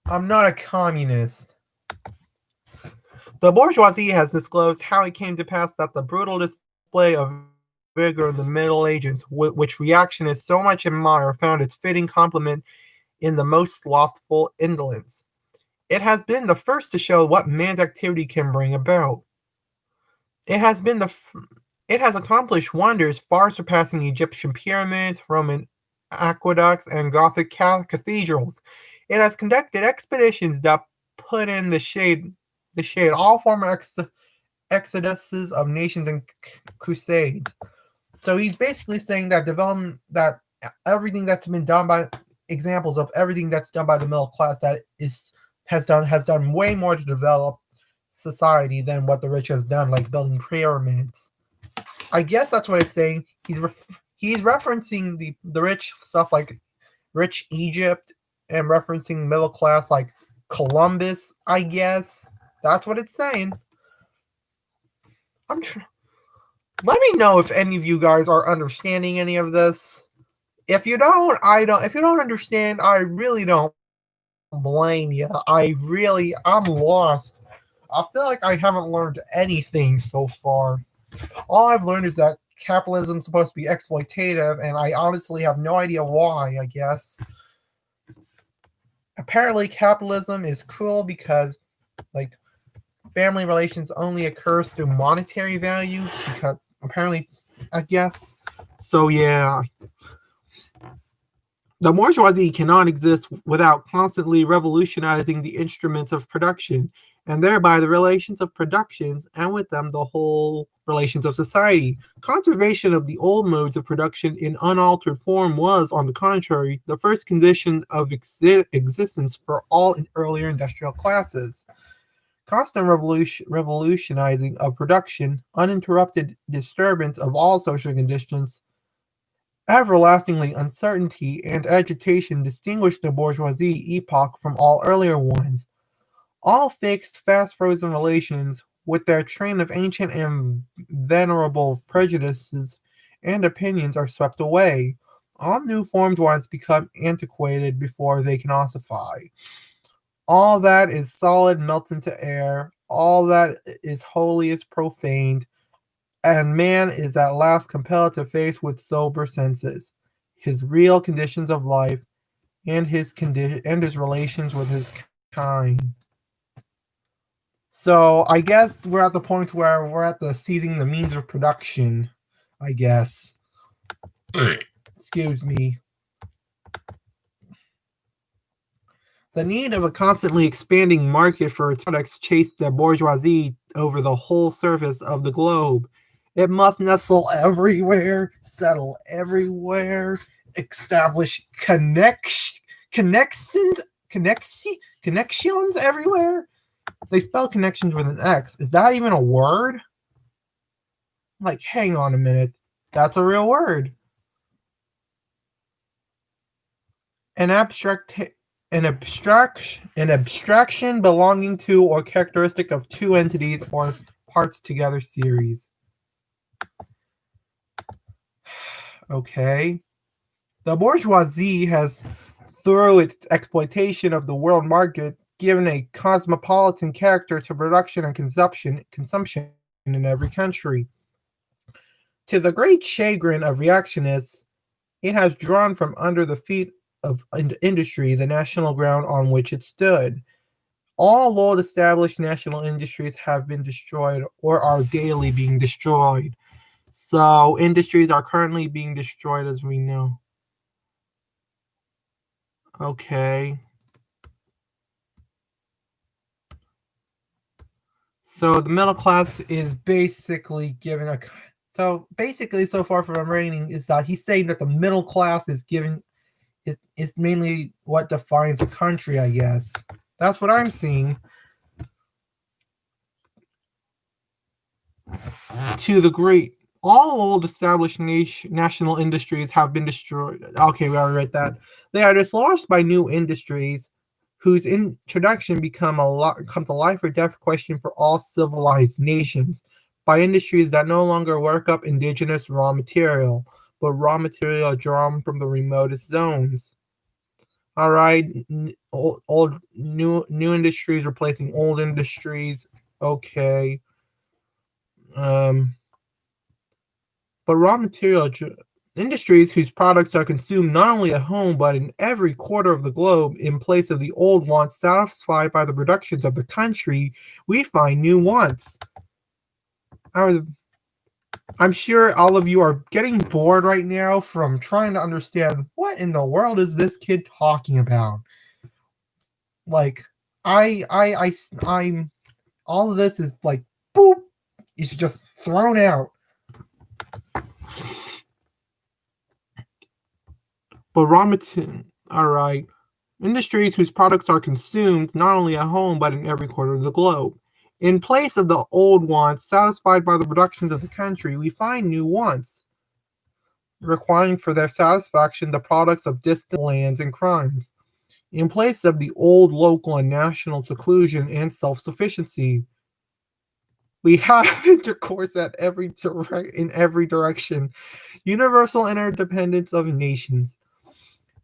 I'm not a communist. The bourgeoisie has disclosed how it came to pass that the brutal display of vigor in the Middle Ages, which reactionists so much admire, found its fitting complement in the most slothful indolence. It has been the first to show what man's activity can bring about. It has accomplished wonders far surpassing Egyptian pyramids, Roman aqueducts, and Gothic cathedrals. It has conducted expeditions that put in the shade all former exoduses of nations and crusades. So he's basically saying that everything that's been done by examples of everything that's done by the middle class has done way more to develop society than what the rich has done, like building pyramids. I guess that's what it's saying. He's referencing the rich stuff like rich Egypt, and referencing middle class like Columbus. I guess that's what it's saying. Let me know if any of you guys are understanding any of this. If you don't, If you don't understand, I really don't blame you. I'm lost. I feel like I haven't learned anything so far. All I've learned is that capitalism is supposed to be exploitative, and I honestly have no idea why, I guess. Apparently, capitalism is cruel because, like, family relations only occurs through monetary value, because apparently, I guess. So, yeah. The bourgeoisie cannot exist without constantly revolutionizing the instruments of production, and thereby the relations of productions, and with them the whole relations of society. Conservation of the old modes of production in unaltered form was, on the contrary, the first condition of existence for all earlier industrial classes. Constant revolutionizing of production, uninterrupted disturbance of all social conditions, everlastingly uncertainty and agitation distinguish the bourgeoisie epoch from all earlier ones. All fixed, fast frozen relations, with their train of ancient and venerable prejudices and opinions, are swept away. All new forms once become antiquated before they can ossify. All that is solid melts into air. All that is holy is profaned, and man is at last compelled to face with sober senses his real conditions of life and his relations with his kind. So I guess we're at the point where we're at the seizing the means of production. I guess. Excuse me. The need of a constantly expanding market for its products chased the bourgeoisie over the whole surface of the globe. It must nestle everywhere, settle everywhere, establish connections, connections everywhere. They spell connections with an X. Is that even a word? Like, hang on a minute. That's a real word. An abstract an abstraction belonging to or characteristic of two entities or parts together series. Okay. The bourgeoisie has, through its exploitation of the world market, given a cosmopolitan character to production and consumption in every country. To the great chagrin of reactionists, it has drawn from under the feet of industry the national ground on which it stood. All old established national industries have been destroyed or are daily being destroyed. So industries are currently being destroyed as we know. Okay. So the middle class is basically given a. So basically, so far from reigning is that he's saying that the middle class is given is mainly what defines a country. I guess that's what I'm seeing. To the great, all old established national industries have been destroyed. Okay, we already read that. They are dislodged by new industries, whose introduction becomes a life or death question for all civilized nations. By industries that no longer work up indigenous raw material, but raw material drawn from the remotest zones. All right, old new industries replacing old industries. Okay. Um, but raw material industries whose products are consumed not only at home but in every quarter of the globe, in place of the old wants satisfied by the productions of the country, we find new wants. I'm sure all of you are getting bored right now from trying to understand what in the world is this kid talking about. Like, I'm all of this is like boop, it's just thrown out. But raw material, all right. Industries whose products are consumed not only at home but in every quarter of the globe. In place of the old wants satisfied by the productions of the country, we find new wants, requiring for their satisfaction the products of distant lands and crimes. In place of the old local and national seclusion and self sufficiency, we have intercourse in every direction, universal interdependence of nations.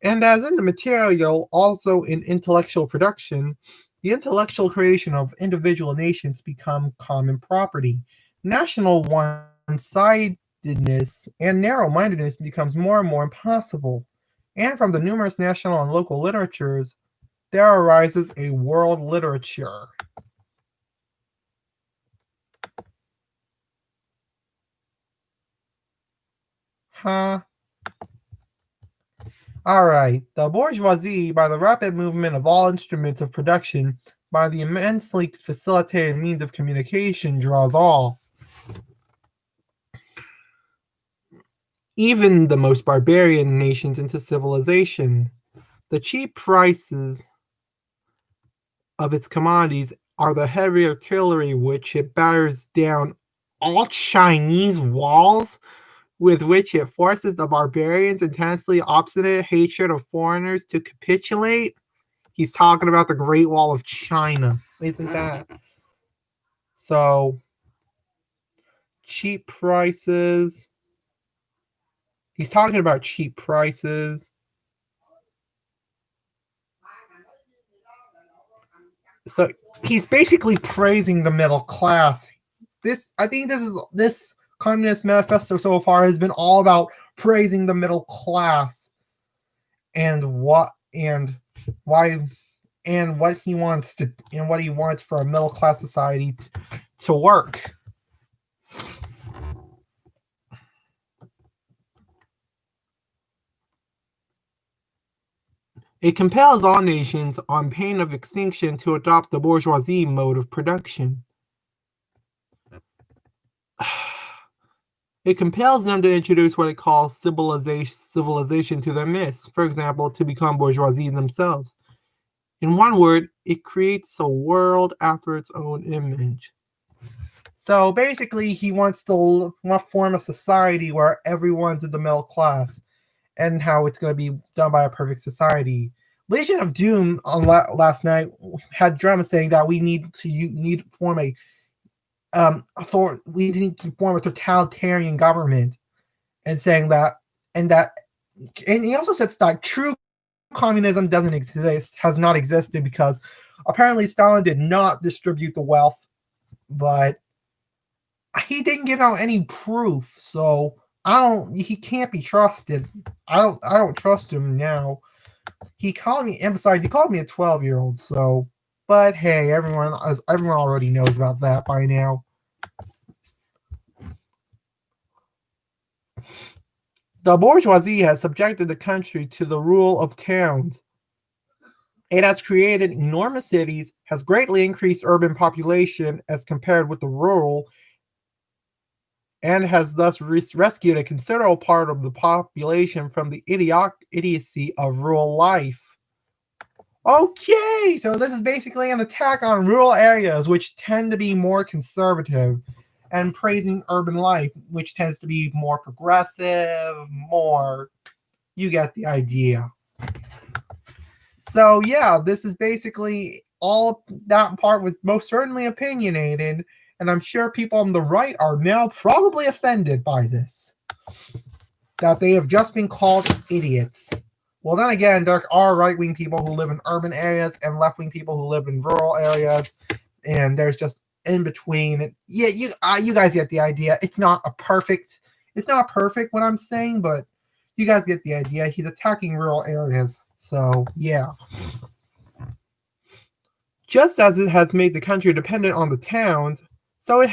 And as in the material, also in intellectual production, the intellectual creation of individual nations become common property. National one-sidedness and narrow-mindedness becomes more and more impossible. And from the numerous national and local literatures, there arises a world literature. Huh? All right. The bourgeoisie, by the rapid movement of all instruments of production, by the immensely facilitated means of communication, draws all, even the most barbarian nations, into civilization. The cheap prices of its commodities are the heavy artillery which it batters down all Chinese walls, with which it forces the barbarians' intensely obstinate hatred of foreigners to capitulate. He's talking about the Great Wall of China. Isn't that? So, cheap prices. He's talking about cheap prices. So, he's basically praising the middle class. I think this Communist Manifesto so far has been all about praising the middle class and why and what he wants for a middle class society to work. It compels all nations, on pain of extinction, to adopt the bourgeoisie mode of production. It compels them to introduce what it calls civilization to their midst, for example, to become bourgeoisie themselves. In one word, it creates a world after its own image. So basically, he wants to form a society where everyone's in the middle class, and how it's going to be done by a perfect society. Legion of Doom on last night had drama saying that we need to form a we need to form a totalitarian government, and saying that and he also says that true communism doesn't exist, has not existed, because apparently Stalin did not distribute the wealth, but he didn't give out any proof, so he can't be trusted. I don't trust him now. He called me a 12-year-old, so but hey, everyone already knows about that by now. The bourgeoisie has subjected the country to the rule of towns. It has created enormous cities, has greatly increased urban population as compared with the rural, and has thus rescued a considerable part of the population from the idiocy of rural life. Okay, so this is basically an attack on rural areas, which tend to be more conservative, and praising urban life, which tends to be more progressive, you get the idea. So yeah, this is basically all. That part was most certainly opinionated, and I'm sure people on the right are now probably offended by this, that they have just been called idiots. Well, then again, there are right-wing people who live in urban areas and left-wing people who live in rural areas, and there's just in between. Yeah, you guys get the idea. It's not perfect what I'm saying, but you guys get the idea. He's attacking rural areas, so yeah. Just as it has made the country dependent on the towns, so it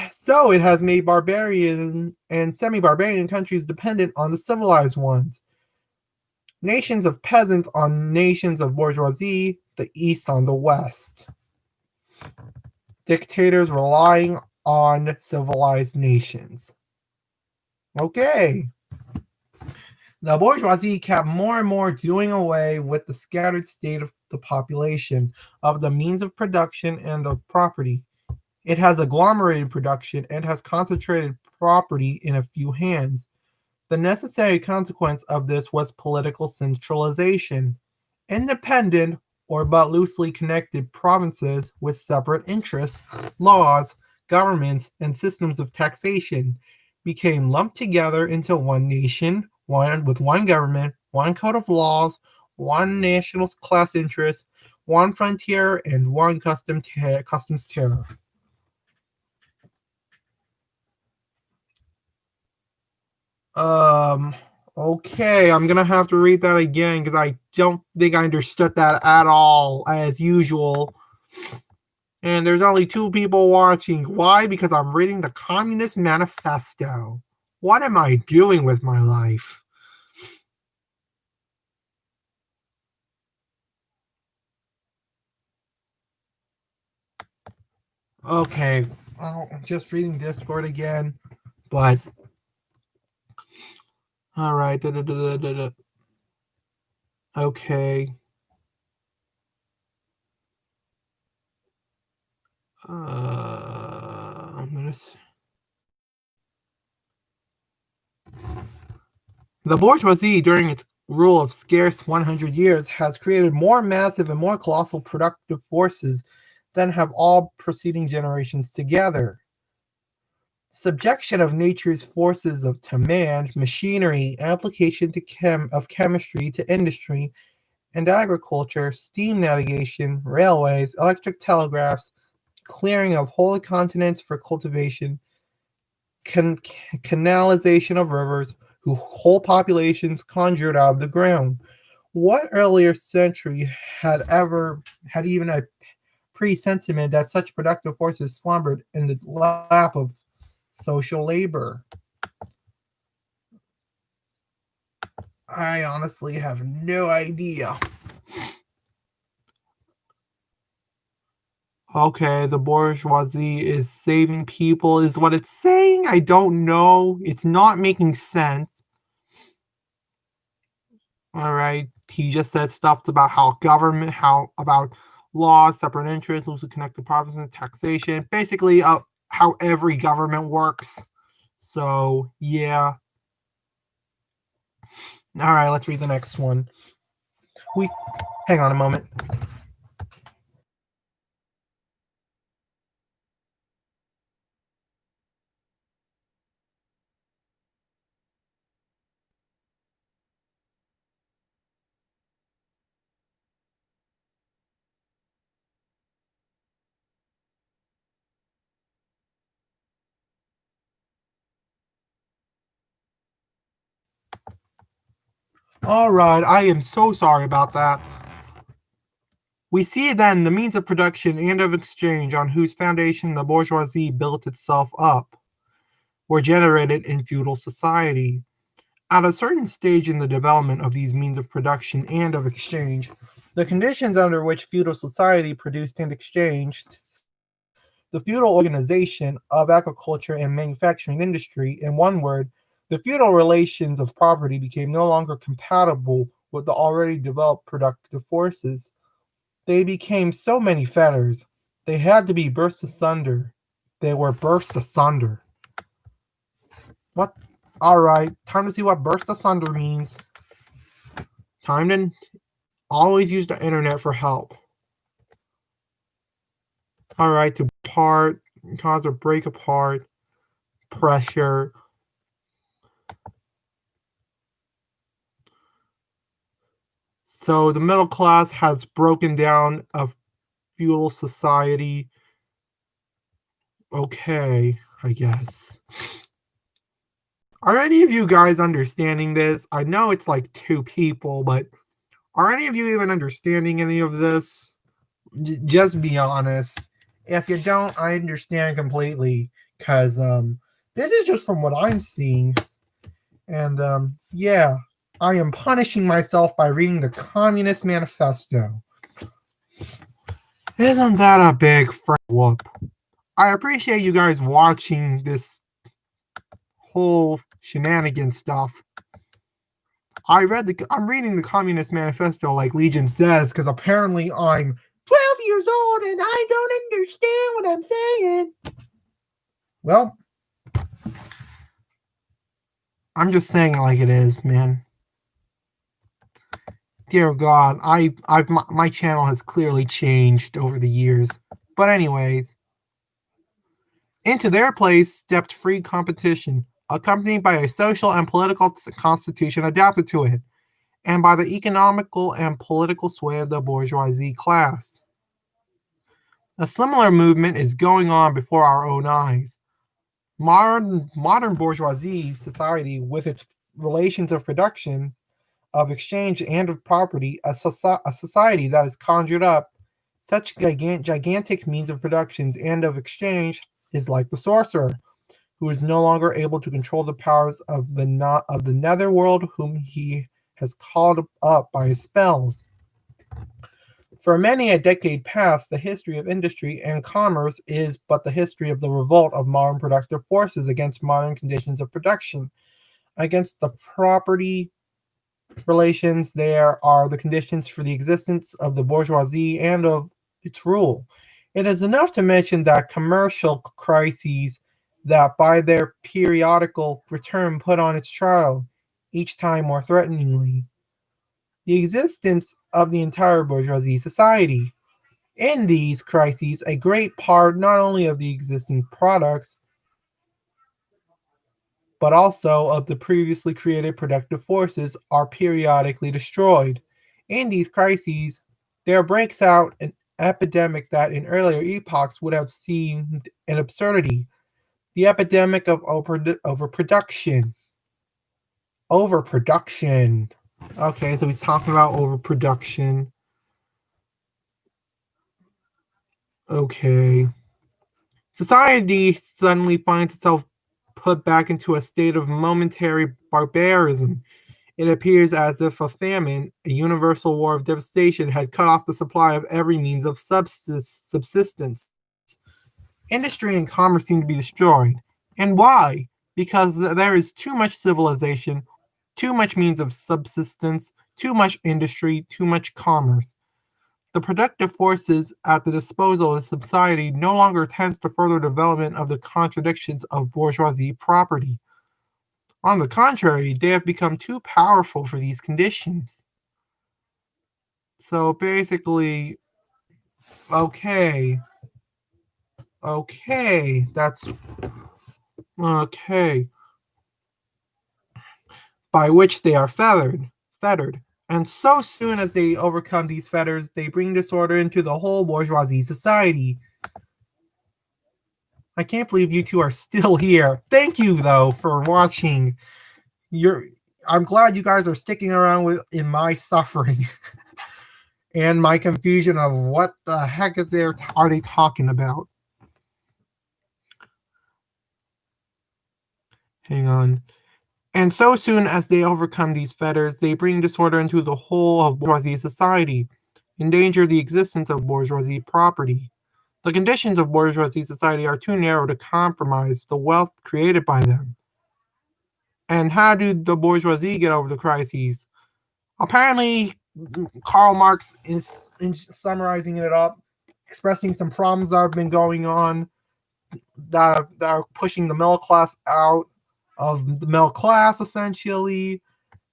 has made barbarian and semi-barbarian countries dependent on the civilized ones. Nations of peasants on nations of bourgeoisie, the East on the West. Dictators relying on civilized nations. Okay. The bourgeoisie kept more and more doing away with the scattered state of the population, of the means of production, and of property. It has agglomerated production and has concentrated property in a few hands. The necessary consequence of this was political centralization. Independent, or but loosely connected provinces with separate interests, laws, governments, and systems of taxation became lumped together into one nation, with one government, one code of laws, one national class interest, one frontier, and one customs tariff. Okay, I'm gonna have to read that again because I don't think I understood that at all, as usual. And there's only 2 people watching. Why? Because I'm reading the Communist Manifesto. What am I doing with my life? Okay, I'm just reading Discord again, but all right. Okay. I'm gonna. The bourgeoisie, during its rule of scarce 100 years, has created more massive and more colossal productive forces than have all preceding generations together. Subjection of nature's forces to man, machinery, application of chemistry to industry and agriculture, steam navigation, railways, electric telegraphs, clearing of whole continents for cultivation, can- canalization of rivers, whole populations conjured out of the ground. What earlier century had even a presentiment that such productive forces slumbered in the lap of social labor? I honestly have no idea. Okay, the bourgeoisie is saving people, is what it's saying. I don't know. It's not making sense. All right. He just says stuff about how about laws, separate interests, loosely connected provinces, taxation, basically how every government works. So, yeah. All right, let's read the next one. We hang on a moment. All right, I am so sorry about that. We see then the means of production and of exchange on whose foundation the bourgeoisie built itself up were generated in feudal society. At a certain stage in the development of these means of production and of exchange, the conditions under which feudal society produced and exchanged, the feudal organization of agriculture and manufacturing industry, in one word, the feudal relations of property became no longer compatible with the already developed productive forces. They became so many fetters, they had to be burst asunder. They were burst asunder. What? Alright, time to see what burst asunder means. Time to always use the internet for help. Alright, to part, cause or break apart, pressure. So the middle class has broken down a feudal society. Okay, I guess. Are any of you guys understanding this? I know it's like two people, but are any of you even understanding any of this? Just be honest. If you don't, I understand completely. Cause this is just from what I'm seeing. And yeah, I am punishing myself by reading the Communist Manifesto. Isn't that a big whoop? I appreciate you guys watching this whole shenanigan stuff. I'm reading the Communist Manifesto like Legion says, because apparently I'm 12 years old and I don't understand what I'm saying. Well, I'm just saying it like it is, man. Dear God, my channel has clearly changed over the years. But anyways, into their place stepped free competition, accompanied by a social and political constitution adapted to it, and by the economical and political sway of the bourgeoisie class. A similar movement is going on before our own eyes. Modern bourgeoisie society, with its relations of production, of exchange, and of property, a society that has conjured up such gigantic means of productions and of exchange, is like the sorcerer, who is no longer able to control the powers of the nether world, whom he has called up by his spells. For many a decade past, the history of industry and commerce is but the history of the revolt of modern productive forces against modern conditions of production, against the property relations. There are the conditions for the existence of the bourgeoisie and of its rule. It is enough to mention that commercial crises that by their periodical return put on its trial, each time more threateningly, the existence of the entire bourgeoisie society. In these crises, a great part not only of the existing products, but also of the previously created productive forces are periodically destroyed. In these crises, there breaks out an epidemic that in earlier epochs would have seemed an absurdity, the epidemic of overproduction. Overproduction. Okay, so he's talking about overproduction. Okay. Society suddenly finds itself put back into a state of momentary barbarism. It appears as if a famine, a universal war of devastation, had cut off the supply of every means of subsistence. Industry and commerce seem to be destroyed. And why? Because there is too much civilization, too much means of subsistence, too much industry, too much commerce. The productive forces at the disposal of society no longer tends to further development of the contradictions of bourgeoisie property. On the contrary, they have become too powerful for these conditions. So basically, okay, that's okay. By which they are fettered. And so soon as they overcome these fetters, they bring disorder into the whole bourgeoisie society. I can't believe you two are still here. Thank you, though, for watching. I'm glad you guys are sticking around in my suffering and my confusion of what the heck are they talking about. Hang on. And so soon as they overcome these fetters, they bring disorder into the whole of bourgeoisie society, endanger the existence of bourgeoisie property. The conditions of bourgeoisie society are too narrow to compromise the wealth created by them. And how do the bourgeoisie get over the crises? Apparently, Karl Marx is summarizing it up, expressing some problems that have been going on that are pushing the middle class out of the middle class, essentially.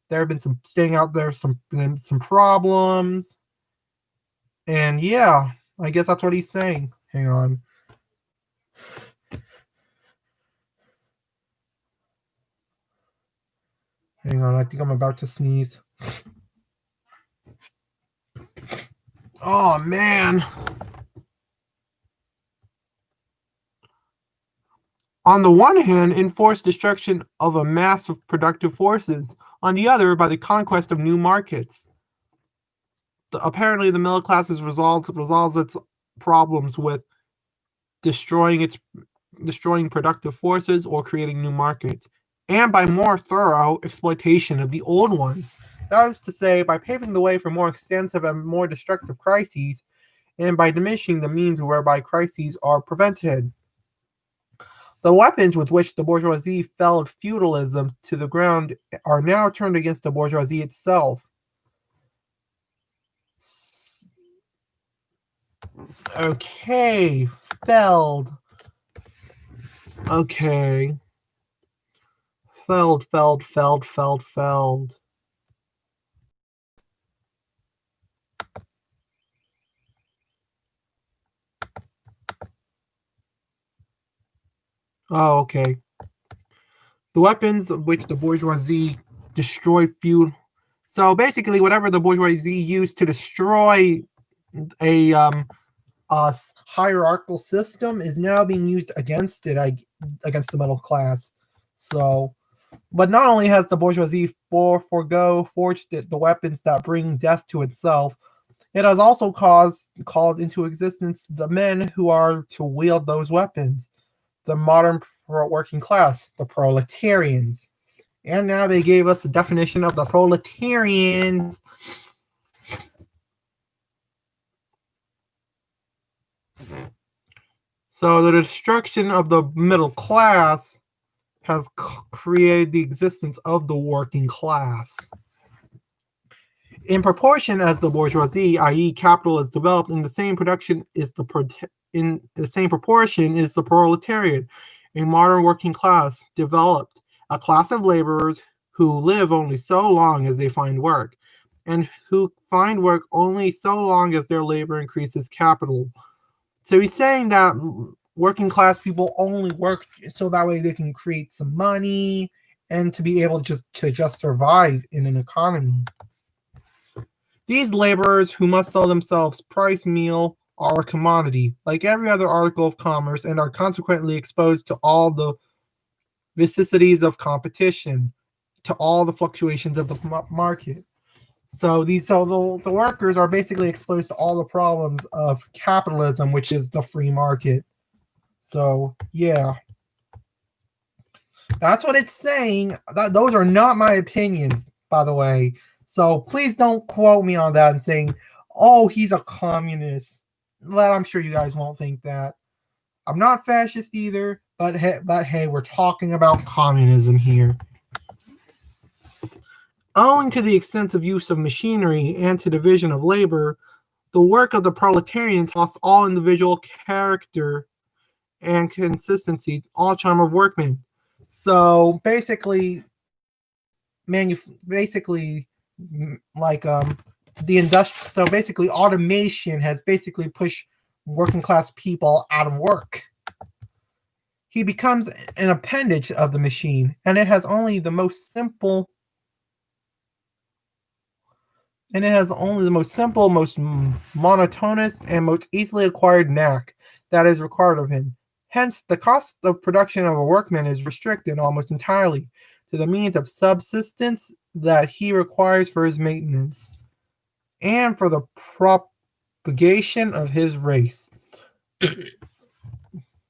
There have been some problems. And yeah, I guess that's what he's saying. Hang on. Hang on, I think I'm about to sneeze. Oh, man. On the one hand, enforced destruction of a mass of productive forces. On the other, by the conquest of new markets. Apparently, the middle class has resolves its problems with destroying productive forces or creating new markets, and by more thorough exploitation of the old ones. That is to say, by paving the way for more extensive and more destructive crises, and by diminishing the means whereby crises are prevented. The weapons with which the bourgeoisie felled feudalism to the ground are now turned against the bourgeoisie itself. Okay, felled. Okay. Felled. Oh, okay. The weapons which the bourgeoisie destroy feud. So basically, whatever the bourgeoisie used to destroy a hierarchical system is now being used against it, against the middle class. So, but not only has the bourgeoisie forged the weapons that bring death to itself, it has also called into existence the men who are to wield those weapons, the modern working class, the proletarians. And now they gave us a definition of the proletarians. So the destruction of the middle class has created the existence of the working class. In proportion as the bourgeoisie, i.e., capital, is developed, in the same proportion is the proletariat, a modern working class, developed, a class of laborers who live only so long as they find work, and who find work only so long as their labor increases capital. So he's saying that working class people only work so that way they can create some money and to be able to just survive in an economy. These laborers who must sell themselves price meal are a commodity, like every other article of commerce, and are consequently exposed to all the vicissitudes of competition, to all the fluctuations of the market. So the workers are basically exposed to all the problems of capitalism, which is the free market. So yeah, that's what it's saying. Those are not my opinions, by the way. So please don't quote me on that and saying, "Oh, he's a communist." Well, I'm sure you guys won't think that. I'm not fascist either, but hey, we're talking about communism here. Owing to the extensive use of machinery and to division of labor, the work of the proletarians lost all individual character and consistency, all charm of workmen. So basically, like the industrial. So basically, automation has basically pushed working class people out of work. He becomes an appendage of the machine, and it has only the most simple. Most monotonous, and most easily acquired knack that is required of him. Hence, the cost of production of a workman is restricted almost entirely to the means of subsistence that he requires for his maintenance and for the propagation of his race.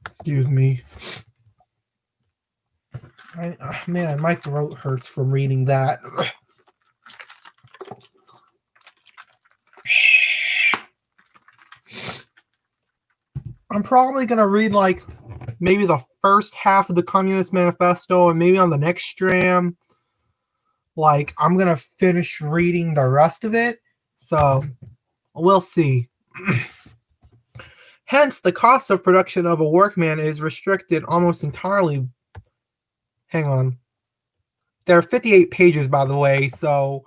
Excuse me. Man, my throat hurts from reading that. I'm probably going to read like maybe the first half of the Communist Manifesto, and maybe on the next stream, like I'm going to finish reading the rest of it. So we'll see. Hence, the cost of production of a workman is restricted almost entirely. Hang on. There are 58 pages, by the way, so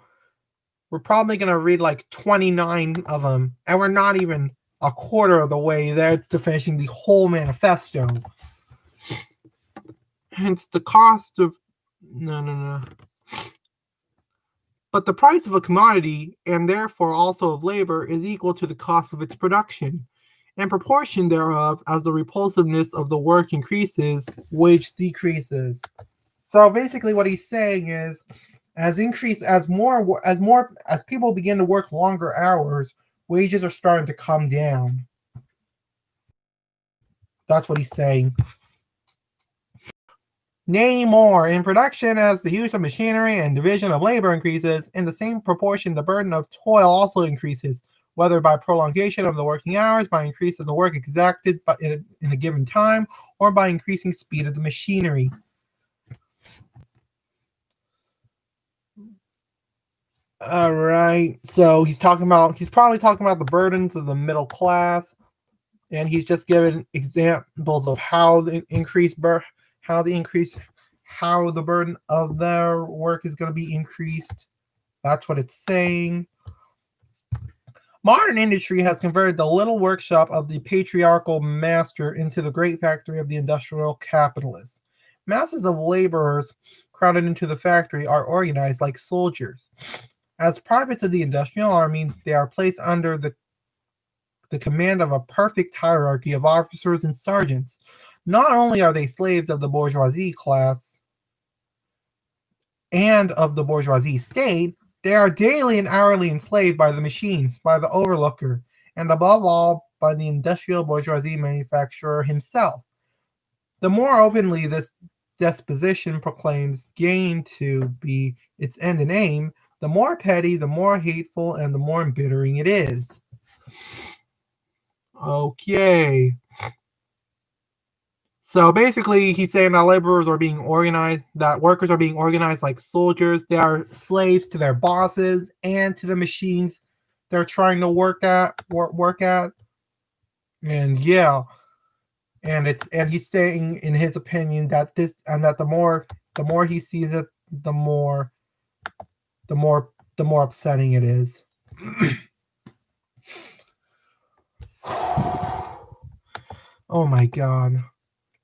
we're probably going to read like 29 of them, and we're not even a quarter of the way there to finishing the whole manifesto. Hence, the cost of... No. But the price of a commodity, and therefore also of labor, is equal to the cost of its production. In proportion thereof, as the repulsiveness of the work increases, wage decreases. So basically what he's saying is, as people begin to work longer hours, wages are starting to come down. That's what he's saying. Nay, more, in production, as the use of machinery and division of labor increases, in the same proportion the burden of toil also increases, whether by prolongation of the working hours, by increase of the work exacted in a given time, or by increasing speed of the machinery. All right, so he's probably talking about the burdens of the middle class, and he's just given examples of how the burden of their work is going to be increased. That's what it's saying. Modern industry has converted the little workshop of the patriarchal master into the great factory of the industrial capitalist. Masses of laborers crowded into the factory are organized like soldiers. As privates of the industrial army, they are placed under the command of a perfect hierarchy of officers and sergeants. Not only are they slaves of the bourgeoisie class and of the bourgeoisie state, they are daily and hourly enslaved by the machines, by the overlooker, and above all, by the industrial bourgeoisie manufacturer himself. The more openly this disposition proclaims gain to be its end and aim, the more petty, the more hateful, and the more embittering it is. Okay. So basically, he's saying that laborers are being organized, that workers are being organized like soldiers. They are slaves to their bosses and to the machines they're trying to work at. And yeah, and he's saying in his opinion that this and that the more he sees it, the more the more upsetting it is. Oh my god.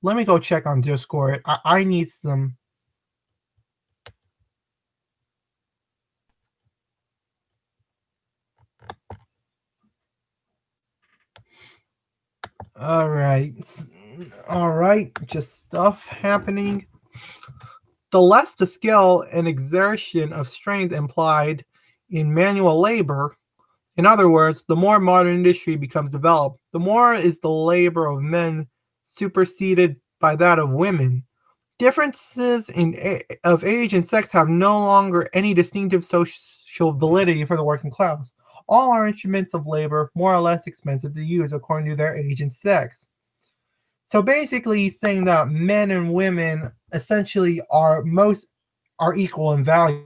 Let me go check on Discord. I need some. All right. All right. Just stuff happening. The less the skill and exertion of strength implied in manual labor, in other words, the more modern industry becomes developed, the more is the labor of men superseded by that of women. Differences of age and sex have no longer any distinctive social validity for the working class. All are instruments of labor, more or less expensive to use according to their age and sex. So basically, he's saying that men and women essentially are equal in value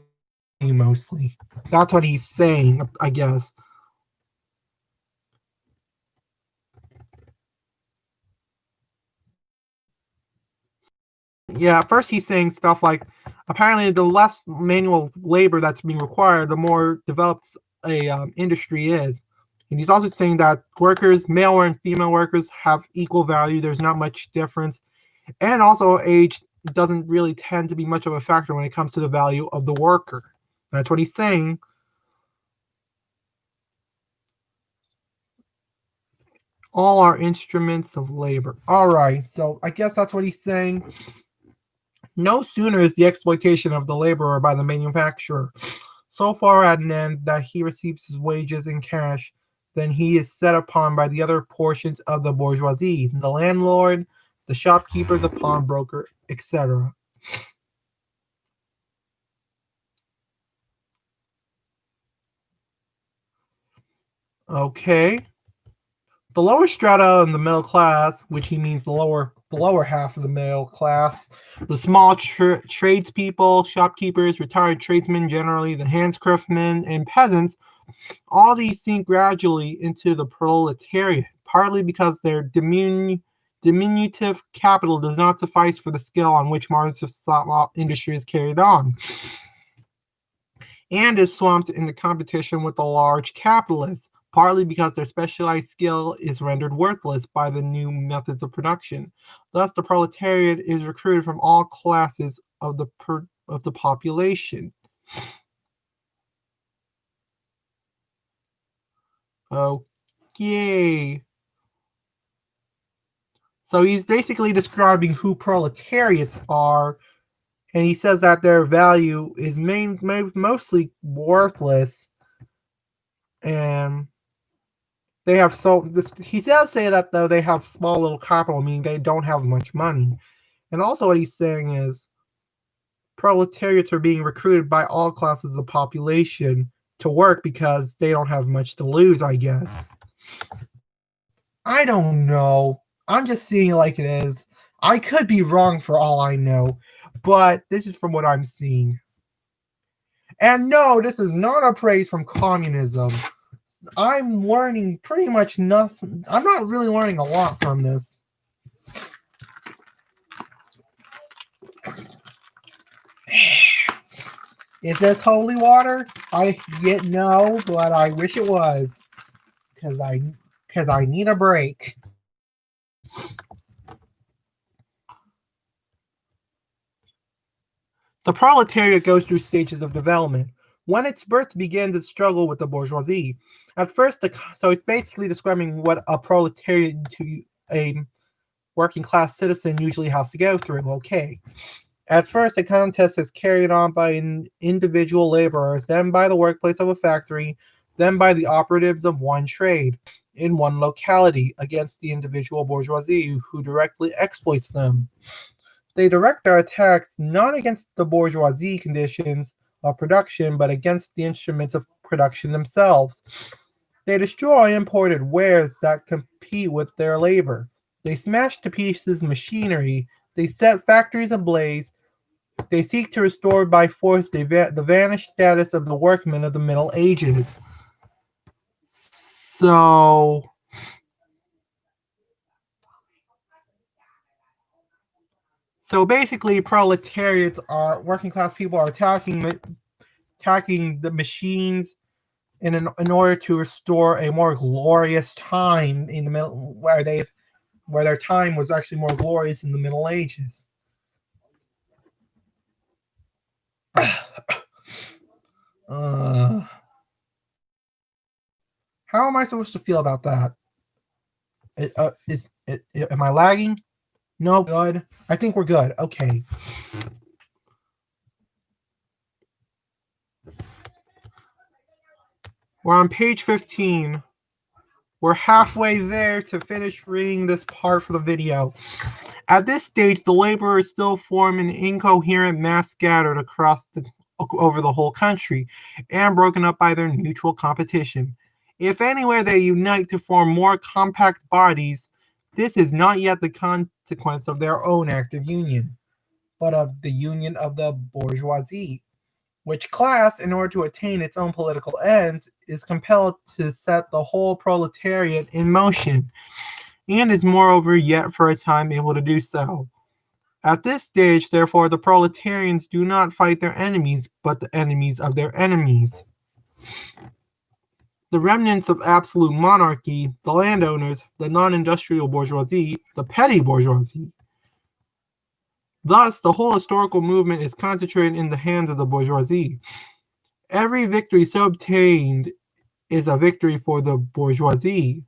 mostly. That's what he's saying, I guess. Yeah, at first he's saying stuff like apparently the less manual labor that's being required, the more developed a industry is. And he's also saying that workers, male and female workers, have equal value. There's not much difference. And also, age doesn't really tend to be much of a factor when it comes to the value of the worker. That's what he's saying. All are instruments of labor. All right, so I guess that's what he's saying. No sooner is the exploitation of the laborer by the manufacturer so far at an end that he receives his wages in cash than he is set upon by the other portions of the bourgeoisie, the landlord, the shopkeeper, the pawnbroker, etc. Okay. The lower strata in the middle class, which he means the lower half of the middle class, the small tradespeople, shopkeepers, retired tradesmen generally, the handicraftsmen, and peasants, all these sink gradually into the proletariat, partly because their diminutive capital does not suffice for the scale on which modern industry is carried on, and is swamped in the competition with the large capitalists, partly because their specialized skill is rendered worthless by the new methods of production. Thus, the proletariat is recruited from all classes of the population. Okay. So he's basically describing who proletariats are, and he says that their value is mostly worthless, and they have he does say that though they have small little capital, meaning they don't have much money. And also what he's saying is proletariats are being recruited by all classes of the population to work because they don't have much to lose, I guess. I don't know. I'm just seeing it like it is. I could be wrong for all I know, but this is from what I'm seeing. And no, this is not a praise from communism. I'm learning pretty much nothing. I'm not really learning a lot from this. Is this holy water? I get no, but I wish it was, because I need a break. The proletariat goes through stages of development. When its birth begins its struggle with the bourgeoisie. At first, so it's basically describing what a proletariat to a working class citizen usually has to go through. Okay. At first, a contest is carried on by individual laborers, then by the workplace of a factory, then by the operatives of one trade in one locality against the individual bourgeoisie who directly exploits them. They direct their attacks not against the bourgeoisie conditions of production, but against the instruments of production themselves. They destroy imported wares that compete with their labor. They smash to pieces machinery. They set factories ablaze. They seek to restore by force the vanished status of the workmen of the Middle Ages. So basically, proletariats are working class people are attacking the machines in order to restore a more glorious time in the middle, where their time was actually more glorious in the Middle Ages. How am I supposed to feel about that? Am I lagging? No, good. I think we're good. Okay. We're on page 15. We're halfway there to finish reading this part for the video. At this stage, the laborers still form an incoherent mass scattered over the whole country and broken up by their mutual competition. If anywhere they unite to form more compact bodies, this is not yet the consequence of their own active union, but of the union of the bourgeoisie, which class, in order to attain its own political ends, is compelled to set the whole proletariat in motion, and is moreover yet for a time able to do so. At this stage, therefore, the proletarians do not fight their enemies, but the enemies of their enemies. The remnants of absolute monarchy, the landowners, the non-industrial bourgeoisie, the petty bourgeoisie. Thus, the whole historical movement is concentrated in the hands of the bourgeoisie. Every victory so obtained is a victory for the bourgeoisie.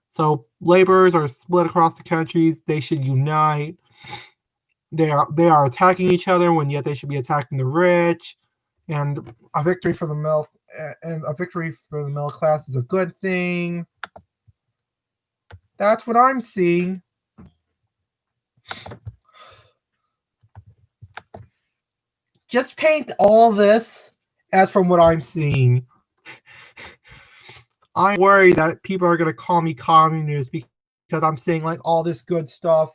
So laborers are split across the countries. They should unite. They are attacking each other when yet they should be attacking the rich. And a victory for the middle class is a good thing. That's what I'm seeing. Just paint all this as from what I'm seeing. I'm worried that people are going to call me communist because I'm saying like all this good stuff.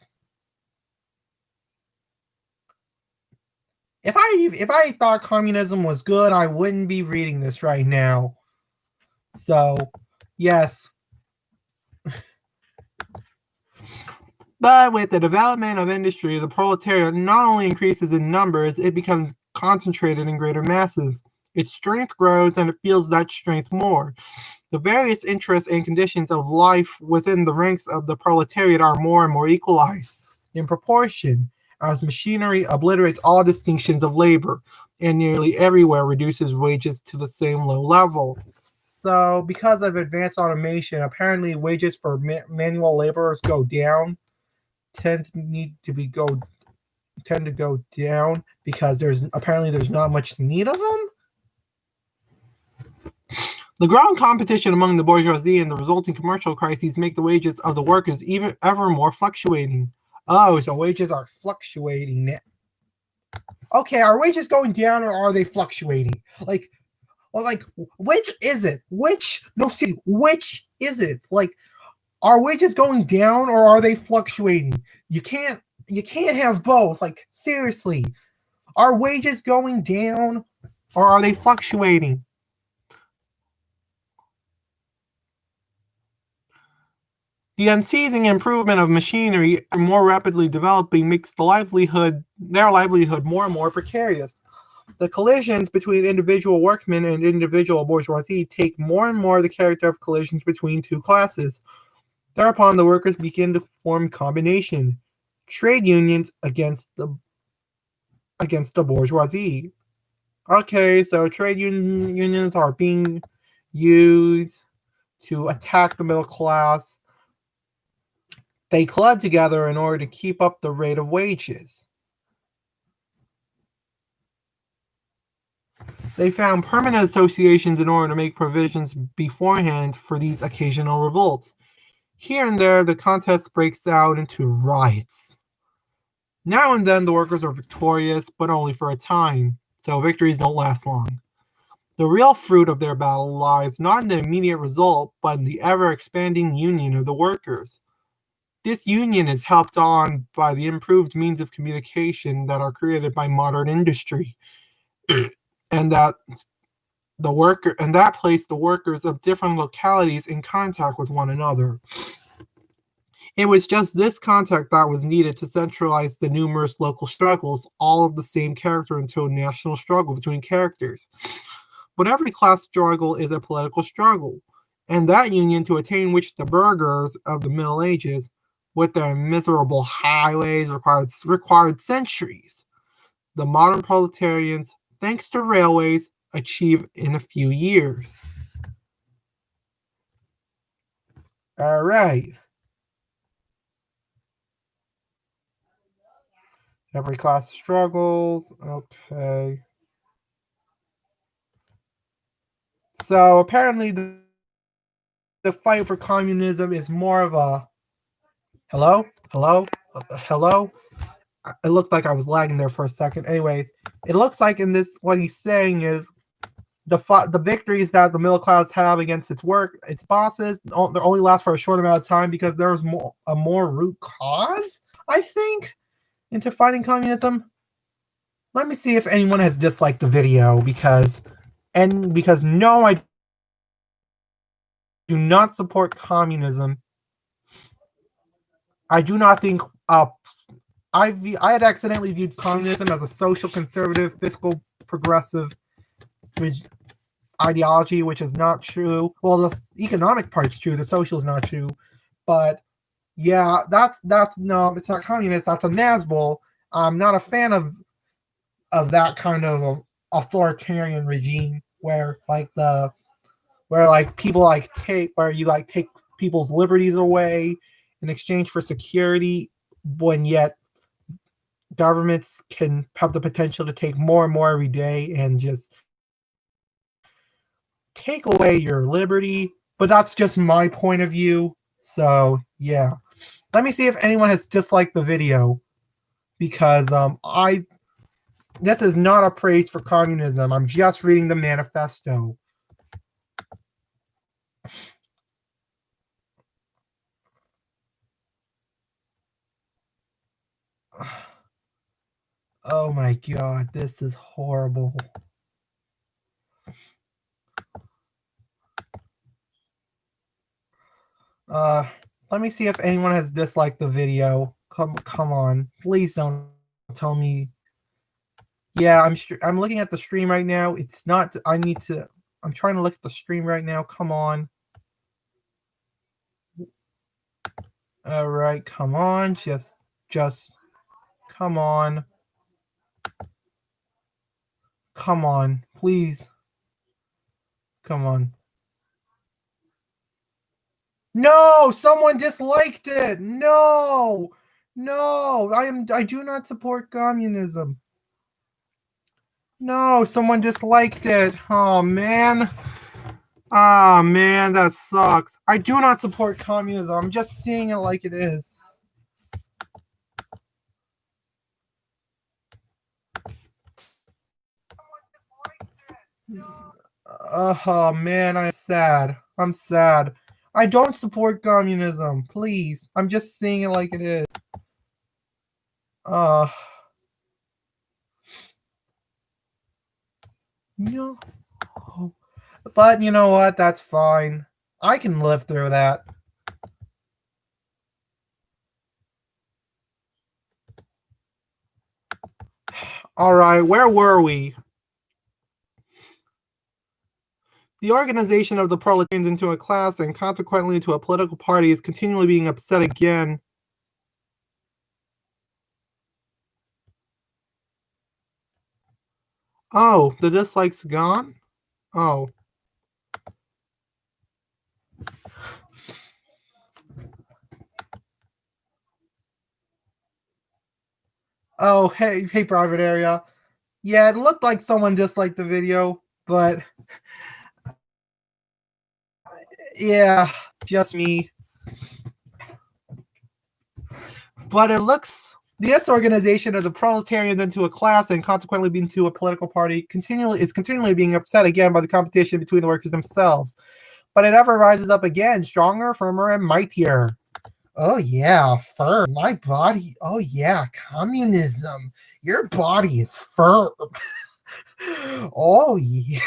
If I thought communism was good, I wouldn't be reading this right now. So, yes. But with the development of industry, the proletariat not only increases in numbers, it becomes concentrated in greater masses. Its strength grows and it feels that strength more. The various interests and conditions of life within the ranks of the proletariat are more and more equalized in proportion as machinery obliterates all distinctions of labor and nearly everywhere reduces wages to the same low level. So because of advanced automation, apparently wages for manual laborers go down, tend to go down because there's not much need of them. The growing competition among the bourgeoisie and the resulting commercial crises make the wages of the workers ever more fluctuating. Oh, so wages are fluctuating now. Okay, are wages going down or are they fluctuating? Like, which is it? Which is it? Like, are wages going down or are they fluctuating? You can't have both. Like, seriously, are wages going down or are they fluctuating? The unceasing improvement of machinery more rapidly developing makes their livelihood more and more precarious. The collisions between individual workmen and individual bourgeoisie take more and more the character of collisions between two classes. Thereupon, the workers begin to form combination trade unions against the bourgeoisie. Okay, so trade unions are being used to attack the middle class. They club together in order to keep up the rate of wages. They found permanent associations in order to make provisions beforehand for these occasional revolts. Here and there, the contest breaks out into riots. Now and then, the workers are victorious, but only for a time, so victories don't last long. The real fruit of their battle lies not in the immediate result, but in the ever-expanding union of the workers. This union is helped on by the improved means of communication that are created by modern industry, and that place the workers of different localities in contact with one another. It was just this contact that was needed to centralize the numerous local struggles, all of the same character, into a national struggle between characters. But every class struggle is a political struggle, and that union to attain which the burghers of the Middle Ages, with their miserable highways, required centuries. The modern proletarians, thanks to railways, achieve in a few years. All right. Every class struggles. Okay. So apparently the fight for communism is more of a hello? Hello? It looked like I was lagging there for a second. Anyways, it looks like in this what he's saying is the victories that the middle class have against its bosses, they only last for a short amount of time because there's a more root cause, I think, into fighting communism. Let me see if anyone has disliked the video because no, I do not support communism. I do not think I had accidentally viewed communism as a social conservative, fiscal progressive ideology, which is not true. Well, the economic part's true, the social is not true. But yeah, that's no, it's not communist. That's a Nazgul. I'm not a fan of that kind of authoritarian regime where people take people's liberties away in exchange for security, when yet governments can have the potential to take more and more every day and just take away your liberty. But that's just my point of view. So yeah, let me see if anyone has disliked the video because this is not a praise for communism. I'm just reading the manifesto. Oh my god, this is horrible. Let me see if anyone has disliked the video. Come on, please don't tell me. Yeah, I'm looking at the stream right now. It's not. I'm trying to look at the stream right now. Come on. All right, come on. Just come on. Come on, please. Come on. No, someone disliked it. No. I do not support communism. No, someone disliked it. Oh man. Ah man, that sucks. I do not support communism. I'm just seeing it like it is. Oh man, I'm sad. I don't support communism. Please. I'm just seeing it like it is. No. But you know what? That's fine. I can live through that. All right, where were we? The organization of the proletarians into a class and consequently into a political party is continually being upset again. Oh, the dislikes gone? Oh. Oh, hey, private area. Yeah, it looked like someone disliked the video, but yeah, just me. But it looks disorganization of the proletarians into a class and consequently into a political party is continually being upset again by the competition between the workers themselves. But it ever rises up again, stronger, firmer, and mightier. Oh yeah, firm. My body. Oh yeah, communism. Your body is firm. Oh yeah.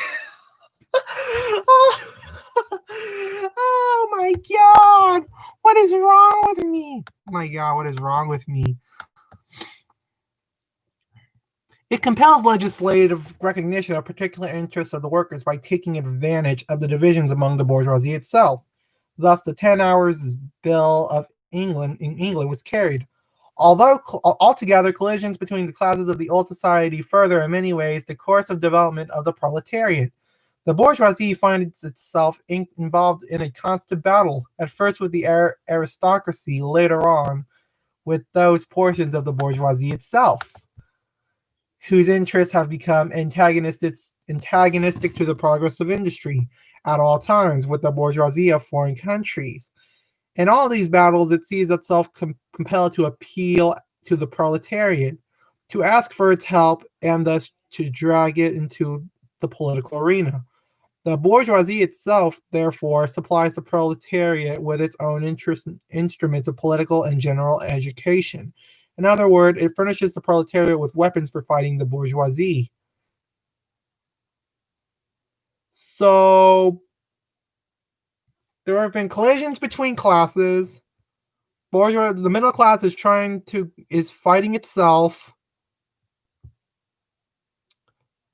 Oh my god. What is wrong with me? Oh my god, what is wrong with me? It compels legislative recognition of particular interests of the workers by taking advantage of the divisions among the bourgeoisie itself. Thus, the 10 Hours Bill of England in England was carried. Although altogether collisions between the classes of the old society further in many ways the course of development of the proletariat. The bourgeoisie finds itself involved in a constant battle, at first with the aristocracy, later on with those portions of the bourgeoisie itself, whose interests have become antagonistic to the progress of industry at all times with the bourgeoisie of foreign countries. In all these battles, it sees itself compelled to appeal to the proletariat, to ask for its help, and thus to drag it into the political arena. The bourgeoisie itself, therefore, supplies the proletariat with its own instruments of political and general education. In other words, it furnishes the proletariat with weapons for fighting the bourgeoisie. So, there have been collisions between classes. The middle class is fighting itself.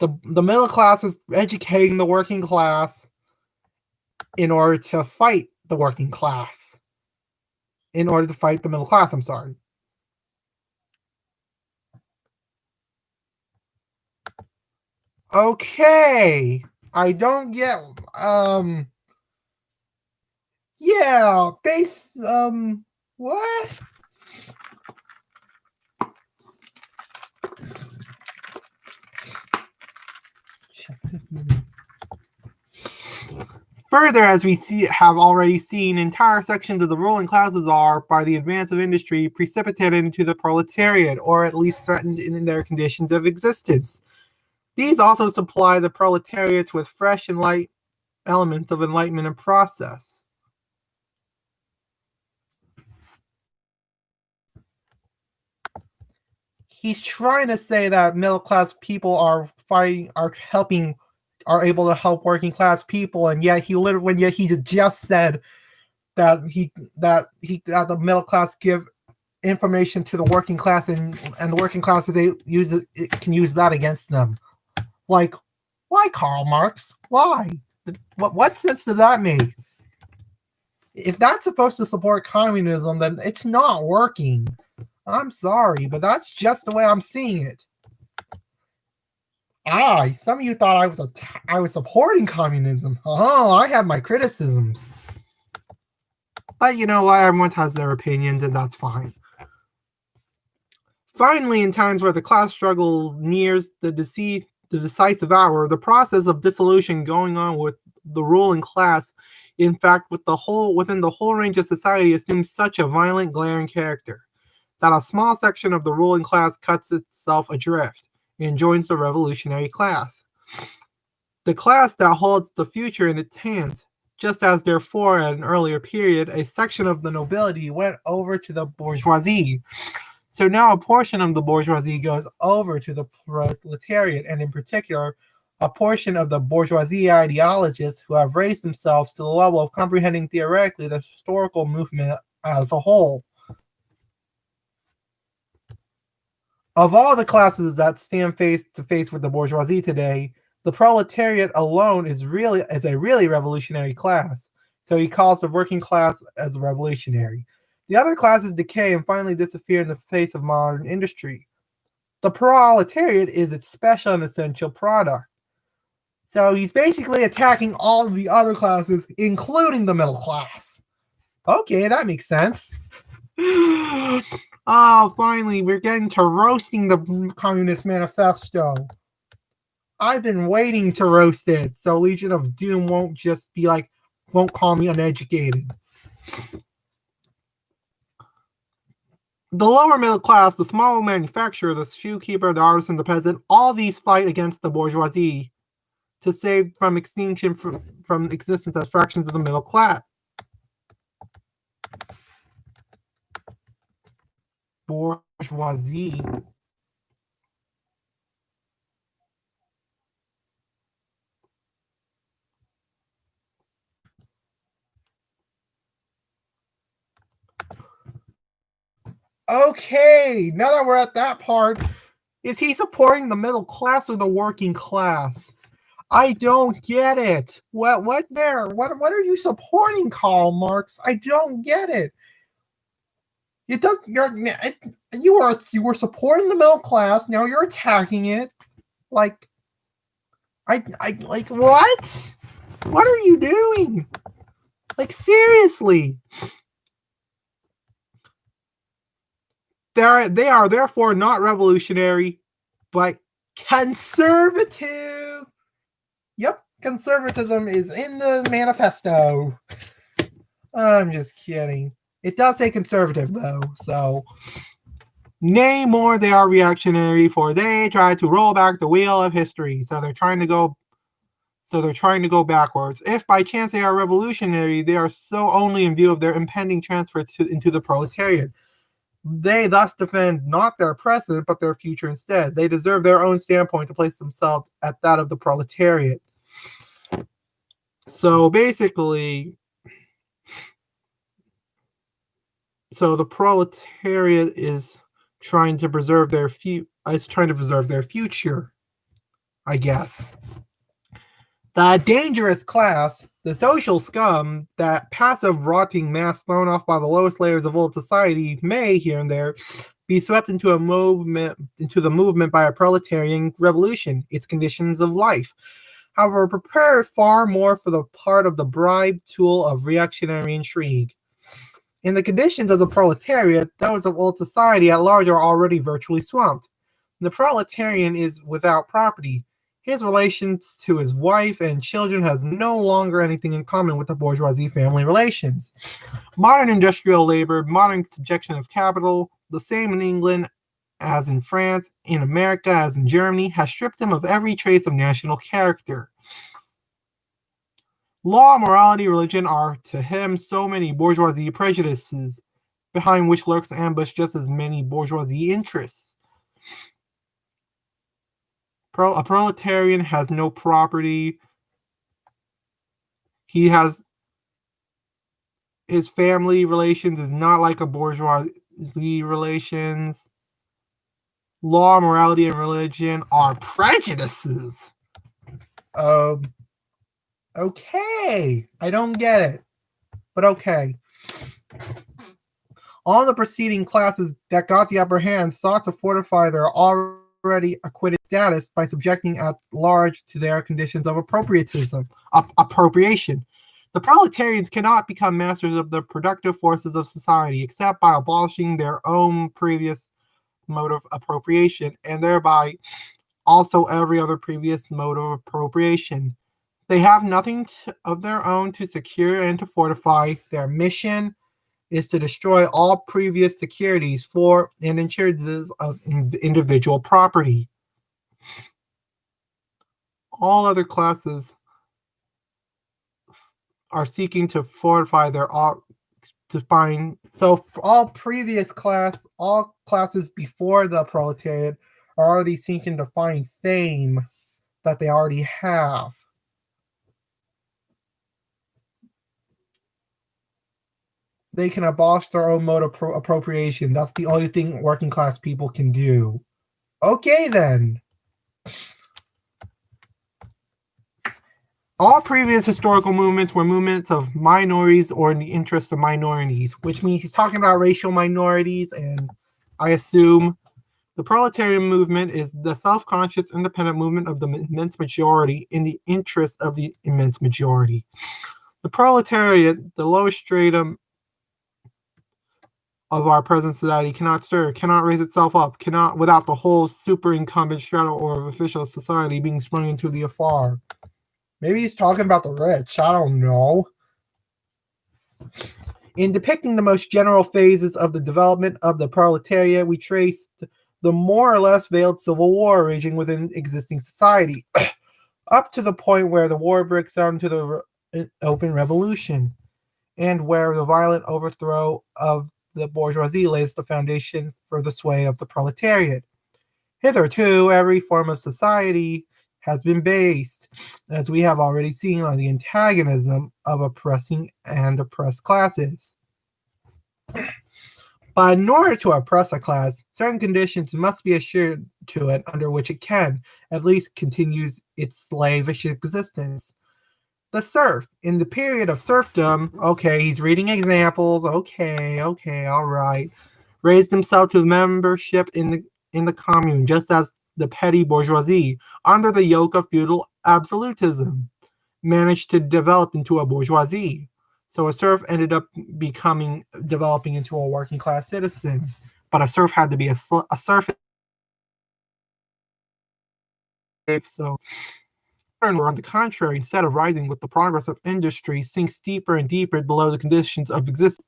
The middle class is educating the working class in order to fight the working class. In order to fight the middle class, I'm sorry. Okay. I don't get yeah, what? Further, as we have already seen, entire sections of the ruling classes are, by the advance of industry, precipitated into the proletariat, or at least threatened in their conditions of existence. These also supply the proletariats with fresh and light elements of enlightenment and process. He's trying to say that middle class people are able to help working class people, and yet he just said that the middle class give information to the working class, and the working classes can use that against them. Like, why, Karl Marx? Why? What sense does that make? If that's supposed to support communism, then it's not working. I'm sorry, but that's just the way I'm seeing it. Some of you thought I was supporting communism. Oh, I have my criticisms. But you know what? Everyone has their opinions, and that's fine. Finally, in times where the class struggle nears the decisive hour, the process of dissolution going on with the ruling class, in fact, within the whole range of society, assumes such a violent, glaring character that a small section of the ruling class cuts itself adrift and joins the revolutionary class. The class that holds the future in its hands, just as therefore at an earlier period, a section of the nobility went over to the bourgeoisie. So now a portion of the bourgeoisie goes over to the proletariat, and in particular, a portion of the bourgeoisie ideologists who have raised themselves to the level of comprehending theoretically the historical movement as a whole. Of all the classes that stand face to face with the bourgeoisie today, the proletariat alone is a really revolutionary class. So he calls the working class as revolutionary. The other classes decay and finally disappear in the face of modern industry. The proletariat is its special and essential product. So he's basically attacking all of the other classes, including the middle class. Okay, that makes sense. Oh, finally, we're getting to roasting the Communist Manifesto. I've been waiting to roast it, so Legion of Doom won't call me uneducated. The lower middle class, the small manufacturer, the shoe keeper, the artisan, the peasant, all these fight against the bourgeoisie to save from extinction from existence as fractions of the middle class. Bourgeoisie. Okay, now that we're at that part, is he supporting the middle class or the working class? I don't get it. What are you supporting, Karl Marx? I don't get it. It does you were supporting the middle class, now you're attacking it. Like I like what? What are you doing? Like seriously. They are therefore not revolutionary, but conservative. Yep, conservatism is in the manifesto. I'm just kidding. It does say conservative though, so nay more they are reactionary, for they try to roll back the wheel of history. So they're trying to go backwards. If by chance they are revolutionary, they are so only in view of their impending transfer into the proletariat. They thus defend not their present, but their future instead. They deserve their own standpoint to place themselves at that of the proletariat. So basically, the proletariat is trying to preserve their future, I guess. The dangerous class, the social scum, that passive rotting mass thrown off by the lowest layers of old society, may here and there be swept into the movement by a proletarian revolution, its conditions of life. However, prepare far more for the part of the bribe tool of reactionary intrigue. In the conditions of the proletariat, those of old society at large are already virtually swamped. The proletarian is without property. His relations to his wife and children has no longer anything in common with the bourgeoisie family relations. Modern industrial labor, modern subjection of capital, the same in England as in France, in America as in Germany, has stripped him of every trace of national character. Law, morality, religion are to him so many bourgeoisie prejudices, behind which lurks ambush just as many bourgeoisie interests. A proletarian has no property. He has his family relations is not like a bourgeoisie relations. Law, morality, and religion are prejudices. Okay. I don't get it. But okay. All the preceding classes that got the upper hand sought to fortify their already acquitted status by subjecting at large to their conditions of appropriation. The proletarians cannot become masters of the productive forces of society except by abolishing their own previous mode of appropriation, and thereby also every other previous mode of appropriation. They have nothing of their own to secure and to fortify. Their mission is to destroy all previous securities for and insurances of individual property. All other classes are seeking to fortify their so all classes before the proletariat are already seeking to find fame that they already have. They can abolish their own mode of appropriation. That's the only thing working class people can do. Okay, then. All previous historical movements were movements of minorities or in the interest of minorities, which means he's talking about racial minorities, and I assume the proletarian movement is the self-conscious, independent movement of the immense majority in the interest of the immense majority. The proletariat, the lowest stratum of our present society, cannot stir, cannot raise itself up, cannot without the whole superincumbent strata or of official society being sprung into the afar. Maybe he's talking about the rich. I don't know. In depicting the most general phases of the development of the proletariat, we traced the more or less veiled civil war raging within existing society, up to the point where the war breaks out into the open revolution, and where the violent overthrow of the bourgeoisie lays the foundation for the sway of the proletariat. Hitherto, every form of society has been based, as we have already seen, on the antagonism of oppressing and oppressed classes. But in order to oppress a class, certain conditions must be assured to it under which it can, at least, continues its slavish existence. The serf, in the period of serfdom, okay, he's reading examples, okay, all right, raised himself to membership in the commune, just as the petty bourgeoisie, under the yoke of feudal absolutism, managed to develop into a bourgeoisie. So a serf ended up developing into a working class citizen. But a serf had to be a serf. So, on the contrary, instead of rising with the progress of industry, sinks deeper and deeper below the conditions of existence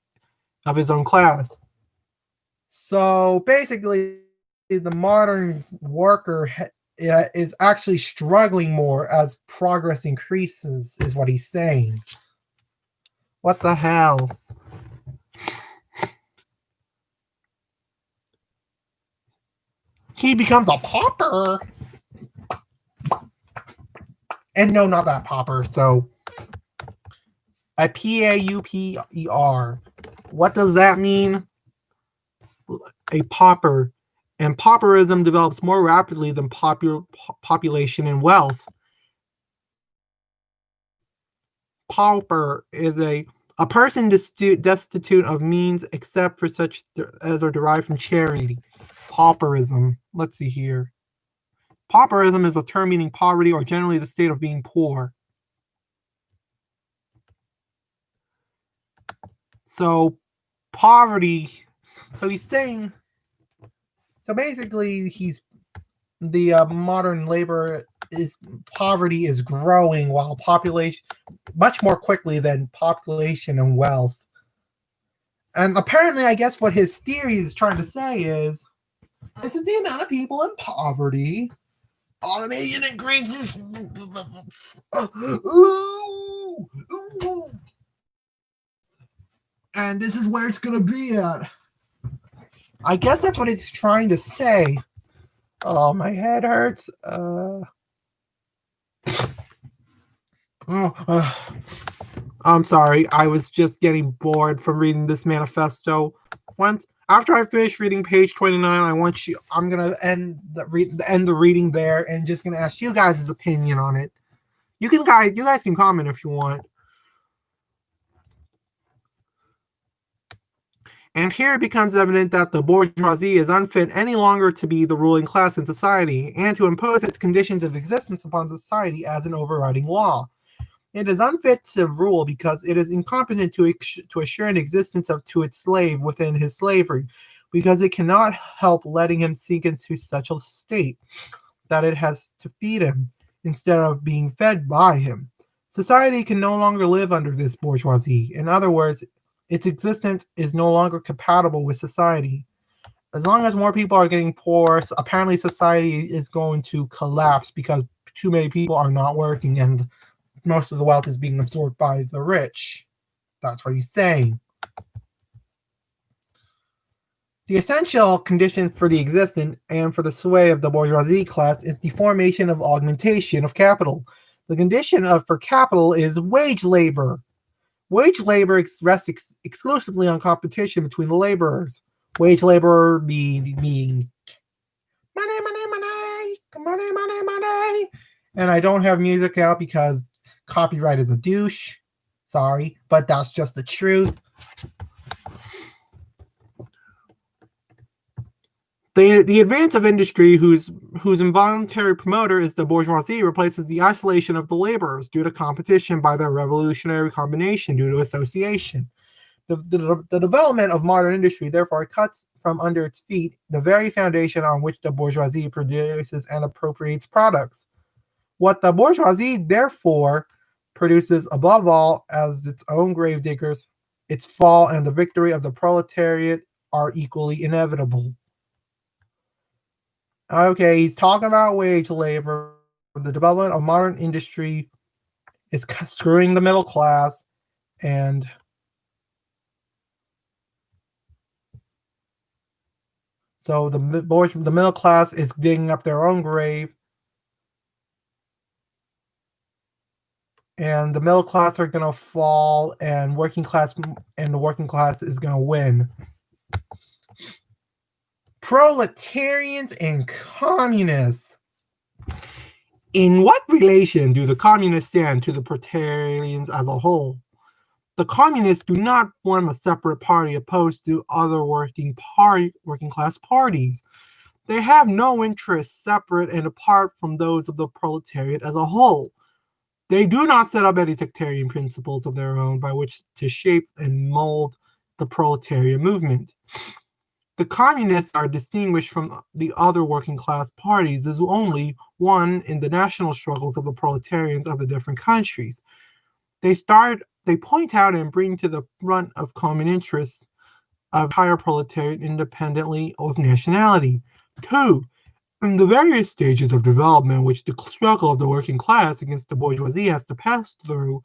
of his own class. So basically, the modern worker is actually struggling more as progress increases, is what he's saying. What the hell? He becomes a pauper. And no, not that pauper. So, a pauper. What does that mean? A pauper. And pauperism develops more rapidly than population and wealth. Pauper is a person destitute of means except for such as are derived from charity. Pauperism. Let's see here. Pauperism is a term meaning poverty or generally the state of being poor. So, poverty. So he's saying. So basically, the modern labor poverty is growing while population much more quickly than population and wealth. And apparently, I guess what his theory is trying to say is this is the amount of people in poverty. Automation increases. And this is where it's going to be at. I guess that's what it's trying to say. Oh, my head hurts. I'm sorry. I was just getting bored from reading this manifesto. After I finish reading page 29, I'm gonna end the reading there, and just gonna ask you guys' opinion on it. You guys can comment if you want. And here it becomes evident that the bourgeoisie is unfit any longer to be the ruling class in society and to impose its conditions of existence upon society as an overriding law. It is unfit to rule because it is incompetent to assure an existence to its slave within his slavery, because it cannot help letting him sink into such a state that it has to feed him instead of being fed by him. Society can no longer live under this bourgeoisie. In other words, its existence is no longer compatible with society. As long as more people are getting poor, apparently society is going to collapse because too many people are not working and most of the wealth is being absorbed by the rich. That's what he's saying. The essential condition for the existence and for the sway of the bourgeoisie class is the formation of augmentation of capital. The condition for capital is wage labor. Wage labor rests exclusively on competition between the laborers. Wage labor meaning money. And I don't have music out because copyright is a douche. Sorry, but that's just the truth. The advance of industry, whose involuntary promoter is the bourgeoisie, replaces the isolation of the laborers due to competition by their revolutionary combination due to association. The development of modern industry, therefore, cuts from under its feet the very foundation on which the bourgeoisie produces and appropriates products. What the bourgeoisie, therefore, produces above all as its own gravediggers its fall and the victory of the proletariat are equally inevitable. Okay, he's talking about wage labor. The development of modern industry is screwing the middle class, and so the middle class is digging up their own grave, and the middle class are going to fall, and the working class is going to win. Proletarians and communists. In what relation do the communists stand to the proletarians as a whole? The communists do not form a separate party opposed to other working class parties. They have no interests separate and apart from those of the proletariat as a whole. They do not set up any sectarian principles of their own by which to shape and mold the proletariat movement. The communists are distinguished from the other working class parties as only one in the national struggles of the proletarians of the different countries. They point out and bring to the front of common interests of higher proletariat independently of nationality. 2. In the various stages of development which the struggle of the working class against the bourgeoisie has to pass through,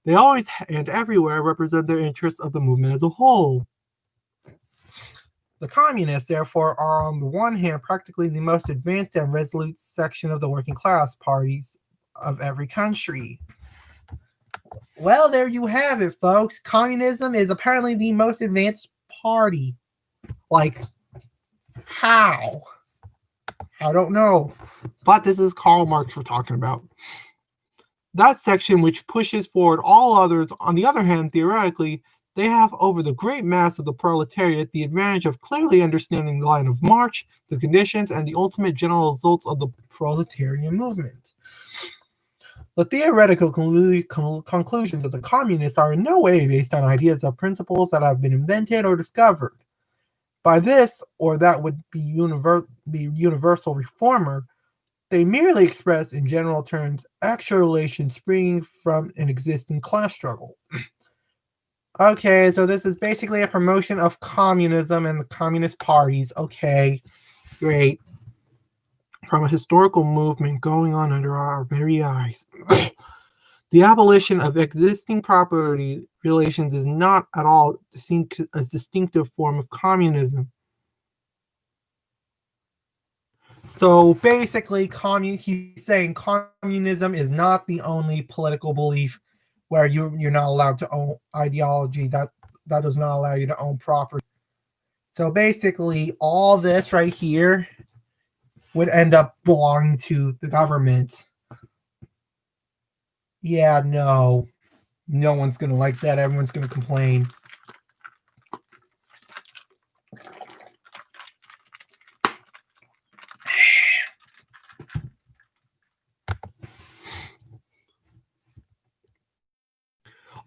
they always and everywhere represent their interests of the movement as a whole. The communists, therefore, are on the one hand practically the most advanced and resolute section of the working class parties of every country. Well, there you have it, folks. Communism is apparently the most advanced party. Like, how? I don't know. But this is Karl Marx we're talking about. That section which pushes forward all others, on the other hand, theoretically, they have over the great mass of the proletariat the advantage of clearly understanding the line of march, the conditions, and the ultimate general results of the proletarian movement. The theoretical conclusions of the communists are in no way based on ideas or principles that have been invented or discovered. By this, or that would be universal reformer, they merely express in general terms actual relations springing from an existing class struggle. Okay, so this is basically a promotion of communism and the communist parties. Okay, great. From a historical movement going on under our very eyes. The abolition of existing property relations is not at all a distinctive form of communism. So basically, he's saying communism is not the only political belief where you're not allowed to own ideology that does not allow you to own property. So basically, all this right here would end up belonging to the government. Yeah, no one's gonna like that. Everyone's gonna complain.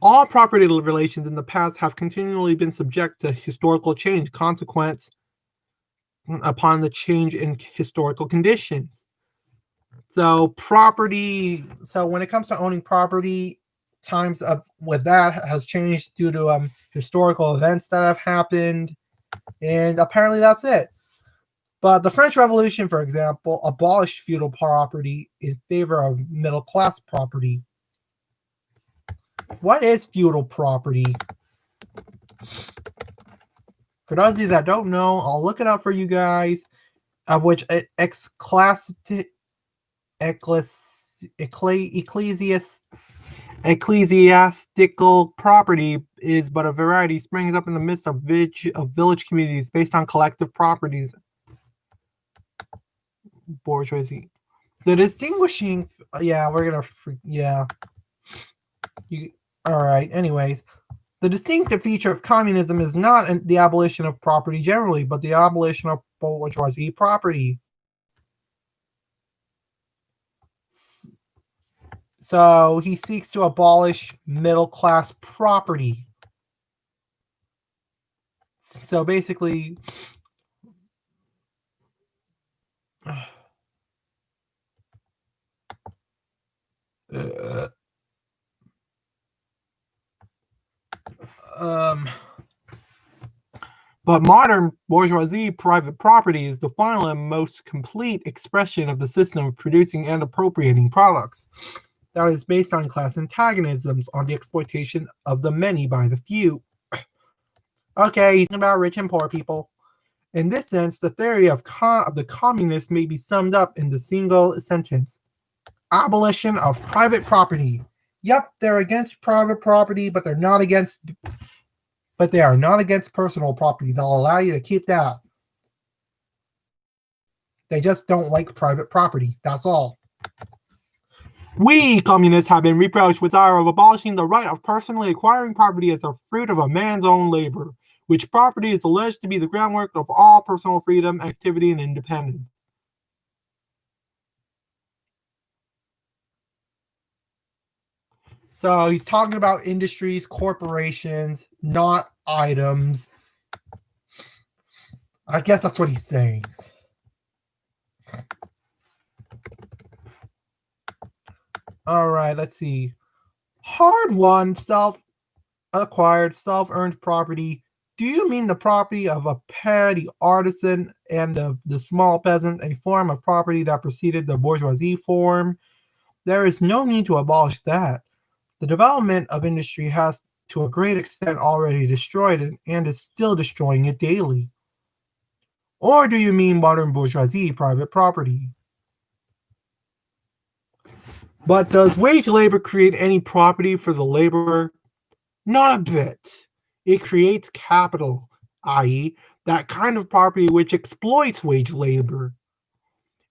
All property relations in the past have continually been subject to historical change, consequence upon the change in historical conditions. So when it comes to owning property, times with that has changed due to historical events that have happened, and apparently that's it. But the French Revolution, for example, abolished feudal property in favor of middle class property. What is feudal property? For those of you that don't know, I'll look it up for you guys. Of which ecclesiastical property is but a variety springs up in the midst of village communities based on collective properties. Bourgeoisie. The distinguishing, all right. Anyways, the distinctive feature of communism is not the abolition of property generally, but the abolition of bourgeoisie property. So he seeks to abolish middle class property. So basically, But modern bourgeoisie private property is the final and most complete expression of the system of producing and appropriating products that is based on class antagonisms, on the exploitation of the many by the few. Okay, he's talking about rich and poor people. In this sense, the theory of the communists may be summed up in the single sentence: abolition of private property. Yep, they're against private property, but they are not against personal property. They'll allow you to keep that. They just don't like private property. That's all. We communists have been reproached with desire of abolishing the right of personally acquiring property as a fruit of a man's own labor, which property is alleged to be the groundwork of all personal freedom, activity, and independence. So he's talking about industries, corporations, not items. I guess that's what he's saying. All right, let's see. Hard-won, self-acquired, self-earned property. Do you mean the property of a petty artisan and of the small peasant, a form of property that preceded the bourgeoisie form? There is no need to abolish that. The development of industry has, to a great extent, already destroyed it and is still destroying it daily. Or do you mean modern bourgeoisie private property? But does wage labor create any property for the laborer? Not a bit. It creates capital, i.e., that kind of property which exploits wage labor,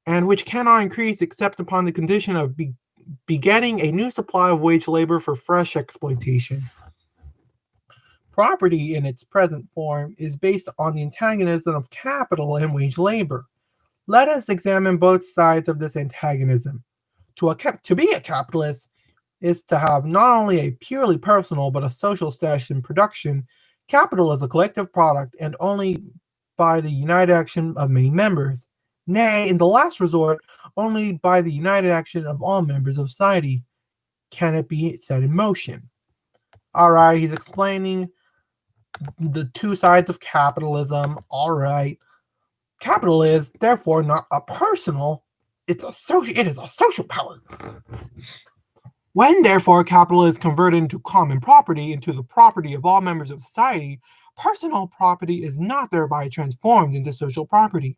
and which cannot increase except upon the condition of begetting a new supply of wage labor for fresh exploitation. Property in its present form is based on the antagonism of capital and wage labor. Let us examine both sides of this antagonism. To be a capitalist is to have not only a purely personal but a social status in production. Capital is a collective product, and only by the united action of many members. Nay, in the last resort, only by the united action of all members of society can it be set in motion. All right, he's explaining the two sides of capitalism. All right. Capital is, therefore, not a personal, it is a social power. When, therefore, capital is converted into common property, into the property of all members of society, personal property is not thereby transformed into social property.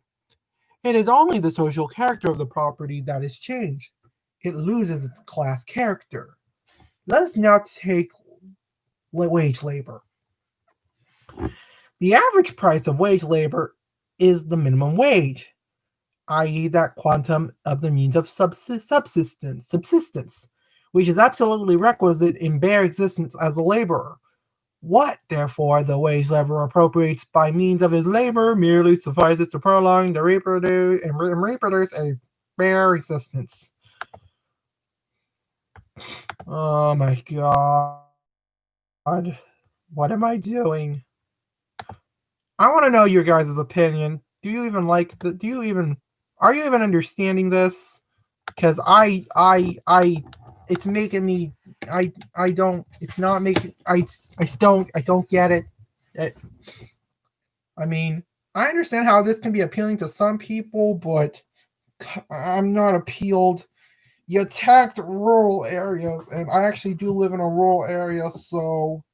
It is only the social character of the property that is changed. It loses its class character. Let us now take wage labor. The average price of wage labor is the minimum wage, i.e., that quantum of the means of subsistence, which is absolutely requisite in bare existence as a laborer. What, therefore, the wage laborer appropriates by means of his labor merely suffices to prolong the reproduce a bare existence. Oh my god. What am I doing? I want to know your guys' opinion. Are you even understanding this? Because it's making me, I don't get it. I mean, I understand how this can be appealing to some people, but I'm not appealed. You attacked rural areas, and I actually do live in a rural area, so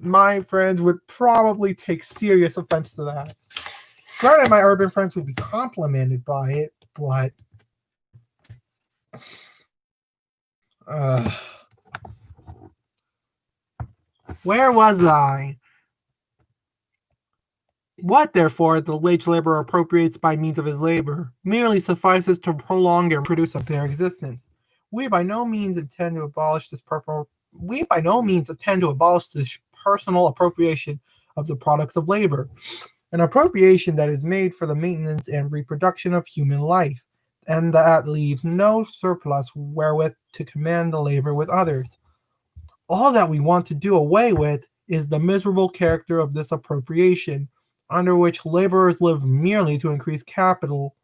my friends would probably take serious offense to that. Granted, my urban friends would be complimented by it, but where was I? What, therefore, the wage laborer appropriates by means of his labor merely suffices to prolong and produce a bare existence. We by no means intend to abolish this personal appropriation of the products of labor, an appropriation that is made for the maintenance and reproduction of human life, and that leaves no surplus wherewith to command the labor with others. All that we want to do away with is the miserable character of this appropriation, under which laborers live merely to increase capital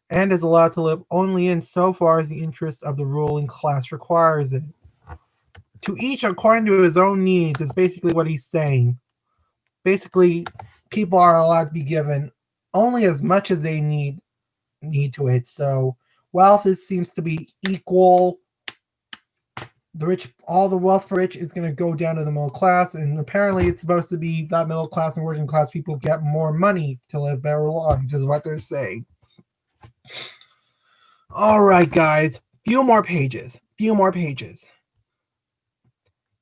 and is allowed to live only in so far as the interest of the ruling class requires it. To each according to his own needs is basically what he's saying. Basically, people are allowed to be given only as much as they need to it. So wealth seems to be equal. The rich, all the wealth for rich is going to go down to the middle class, and apparently it's supposed to be that middle class and working class people get more money to live better lives, is what they're saying. All right, guys, few more pages.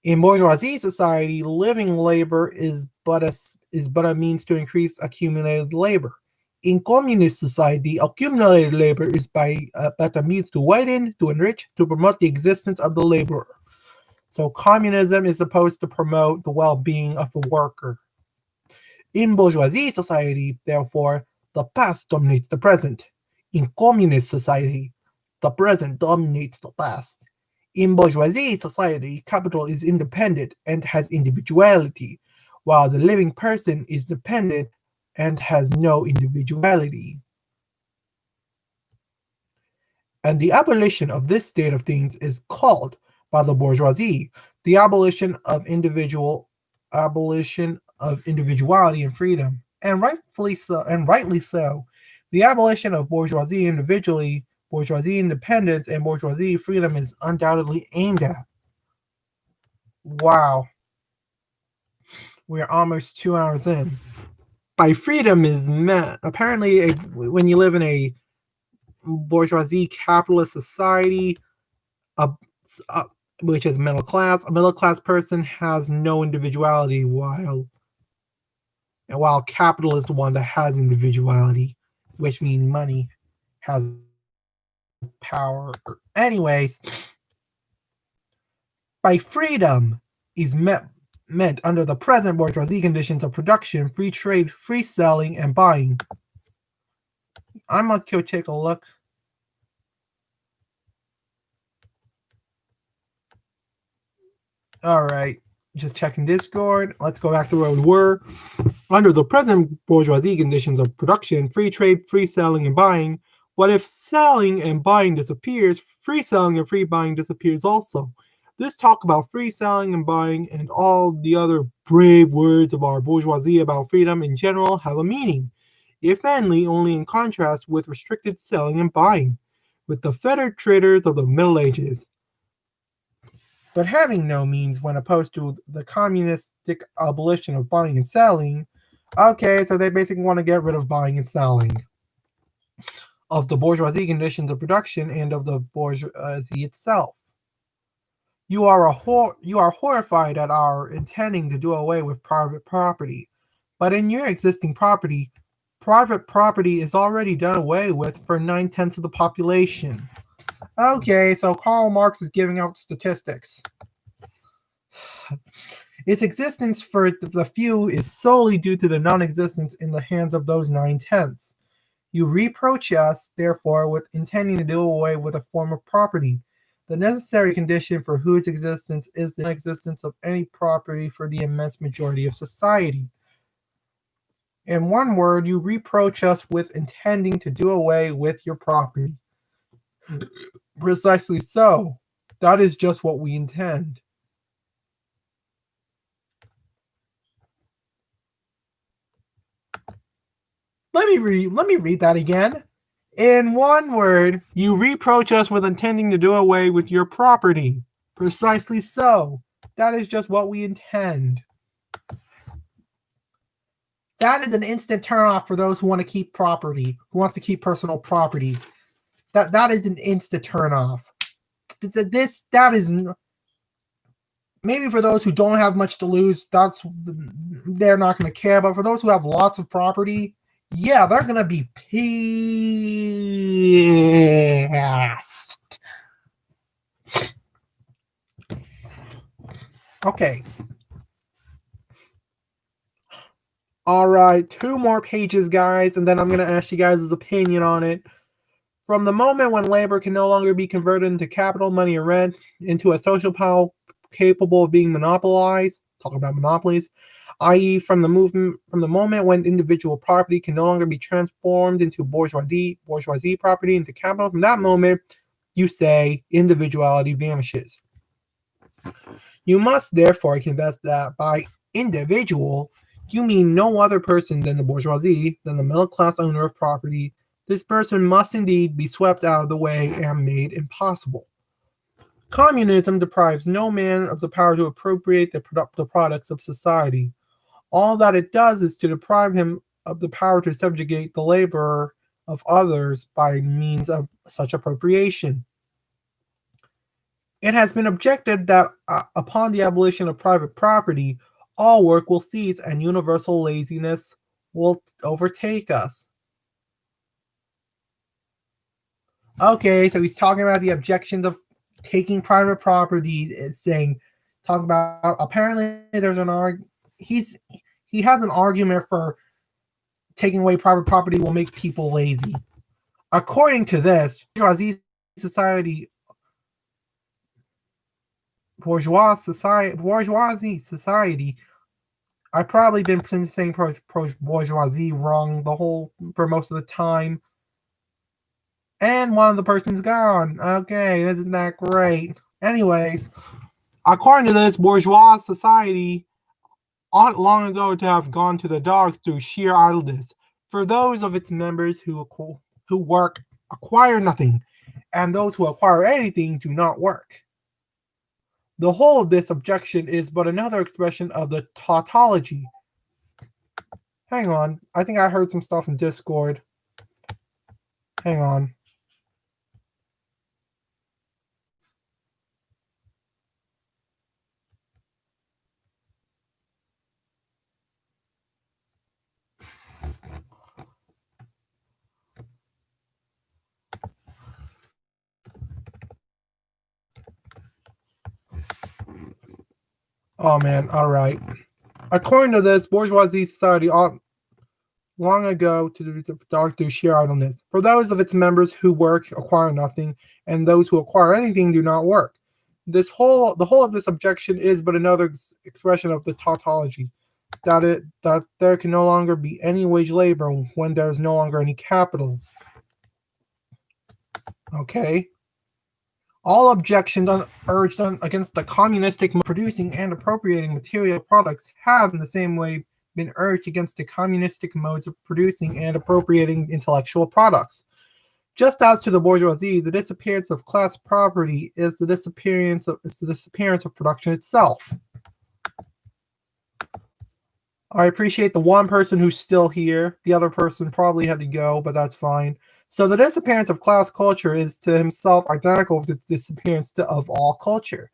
In bourgeoisie society, living labor is but a means to increase accumulated labor. In communist society, accumulated labor is but a means to widen, to enrich, to promote the existence of the laborer. So communism is supposed to promote the well-being of the worker. In bourgeoisie society, therefore, the past dominates the present. In communist society, the present dominates the past. In bourgeoisie society, capital is independent and has individuality, while the living person is dependent and has no individuality. And the abolition of this state of things is called by the bourgeoisie the abolition of individuality and freedom, and rightly so. The abolition of bourgeoisie individually, bourgeoisie independence, and bourgeoisie freedom is undoubtedly aimed at. Wow. We're almost 2 hours in. By freedom is meant, apparently, when you live in a bourgeoisie capitalist society, which is middle class, a middle class person has no individuality, while capital is the one that has individuality, which means money has power. Anyways, by freedom is meant under the present bourgeoisie conditions of production, free trade, free selling, and buying. I'm gonna go take a look. All right, just checking Discord. Let's go back to where we were. Under the present bourgeoisie conditions of production, free trade, free selling, and buying, what if selling and buying disappears? Free selling and free buying disappears also. This talk about free selling and buying and all the other brave words of our bourgeoisie about freedom in general have a meaning, if only in contrast with restricted selling and buying, with the fettered traders of the Middle Ages. But having no means when opposed to the communistic abolition of buying and selling. Okay, so they basically want to get rid of buying and selling, of the bourgeoisie conditions of production and of the bourgeoisie itself. You are horrified at our intending to do away with private property, but in your existing property, private property is already done away with for 9/10 of the population. Okay, so Karl Marx is giving out statistics. Its existence for the few is solely due to the non-existence in the hands of those 9/10. You reproach us, therefore, with intending to do away with a form of property, the necessary condition for whose existence is the non-existence of any property for the immense majority of society. In one word, you reproach us with intending to do away with your property. Precisely so. That is just what we intend. Let me read that again. In one word, you reproach us with intending to do away with your property. Precisely so. That is just what we intend. That is an instant turnoff for those who want to keep property, who wants to keep personal property. That is an instant turnoff. That is maybe for those who don't have much to lose. They're not going to care. But for those who have lots of property, yeah, they're going to be pissed. Okay. All right, 2 more pages, guys, and then I'm going to ask you guys' opinion on it. From the moment when labor can no longer be converted into capital, money, or rent, into a social power capable of being monopolized, talk about monopolies, i.e., from the moment when individual property can no longer be transformed into bourgeoisie property into capital. From that moment, you say individuality vanishes. You must therefore confess that by individual, you mean no other person than the bourgeoisie, than the middle class owner of property. This person must indeed be swept out of the way and made impossible. Communism deprives no man of the power to appropriate the products of society. All that it does is to deprive him of the power to subjugate the labor of others by means of such appropriation. It has been objected that upon the abolition of private property, all work will cease and universal laziness will overtake us. Okay, so he's talking about the objections of taking private property, is saying, talking about, apparently there's he has an argument for taking away private property will make people lazy. According to this, bourgeoisie society, I've probably been saying bourgeoisie wrong for most of the time. And one of the person's gone. Okay, isn't that great? Anyways, according to this, bourgeois society ought long ago to have gone to the dogs through sheer idleness. For those of its members who work acquire nothing, and those who acquire anything do not work. The whole of this objection is but another expression of the tautology. Hang on, I think I heard some stuff in Discord. Hang on. Oh man, alright. According to this, bourgeoisie society ought long ago to dog through sheer idleness. For those of its members who work acquire nothing, and those who acquire anything do not work. The whole of this objection is but another expression of the tautology, that there can no longer be any wage labor when there is no longer any capital. Okay. All objections urged against the communistic producing and appropriating material products have in the same way been urged against the communistic modes of producing and appropriating intellectual products. Just as to the bourgeoisie, the disappearance of class property is the disappearance of production itself. I appreciate the one person who's still here. The other person probably had to go, but that's fine. So the disappearance of class culture is to himself identical with the disappearance of all culture.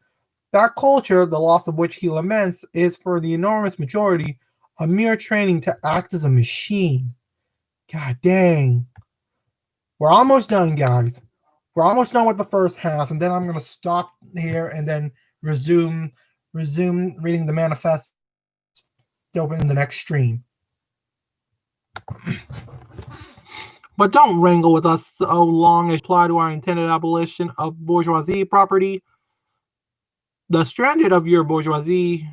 That culture, the loss of which he laments, is for the enormous majority a mere training to act as a machine. God dang. We're almost done, guys. We're almost done with the first half, and then I'm going to stop here and then resume reading the manifest over in the next stream. But don't wrangle with us so long as apply to our intended abolition of bourgeoisie property. The standard of your bourgeoisie,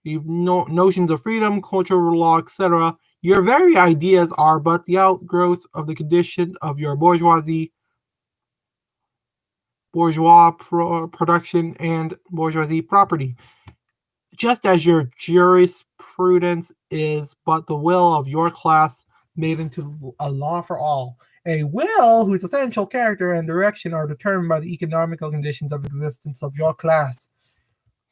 notions of freedom, cultural law, etc., your very ideas are but the outgrowth of the condition of your bourgeois production and bourgeoisie property. Just as your jurisprudence is but the will of your class made into a law for all. A will whose essential character and direction are determined by the economical conditions of existence of your class.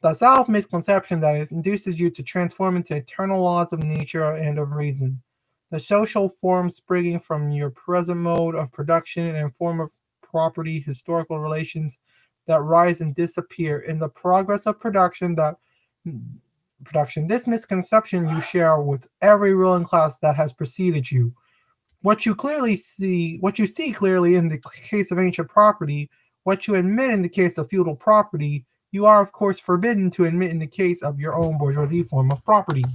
The self-misconception that it induces you to transform into eternal laws of nature and of reason. The social forms springing from your present mode of production and form of property, historical relations that rise and disappear in the progress of production. This misconception you share with every ruling class that has preceded you. What you see clearly in the case of ancient property, what you admit in the case of feudal property, you are of course forbidden to admit in the case of your own bourgeoisie form of property.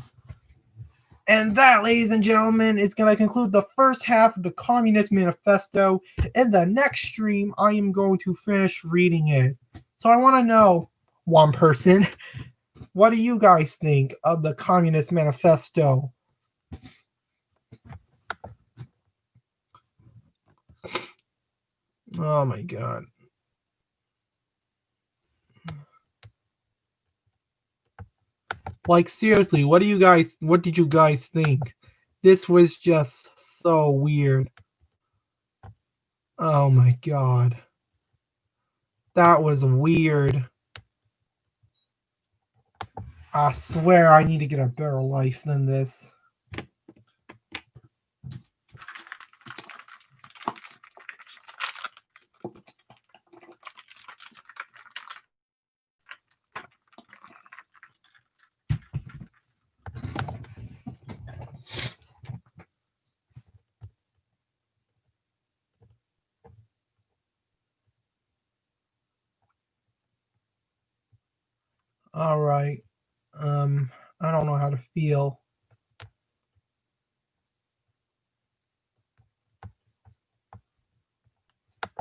And that, ladies and gentlemen, is going to conclude the first half of the Communist Manifesto. In the next stream, I am going to finish reading it. So I want to know, one person, What do you guys think of the Communist Manifesto? Oh my god. Like seriously, what did you guys think? This was just so weird. Oh my god. That was weird. I swear I need to get a better life than this. All right. I don't know how to feel.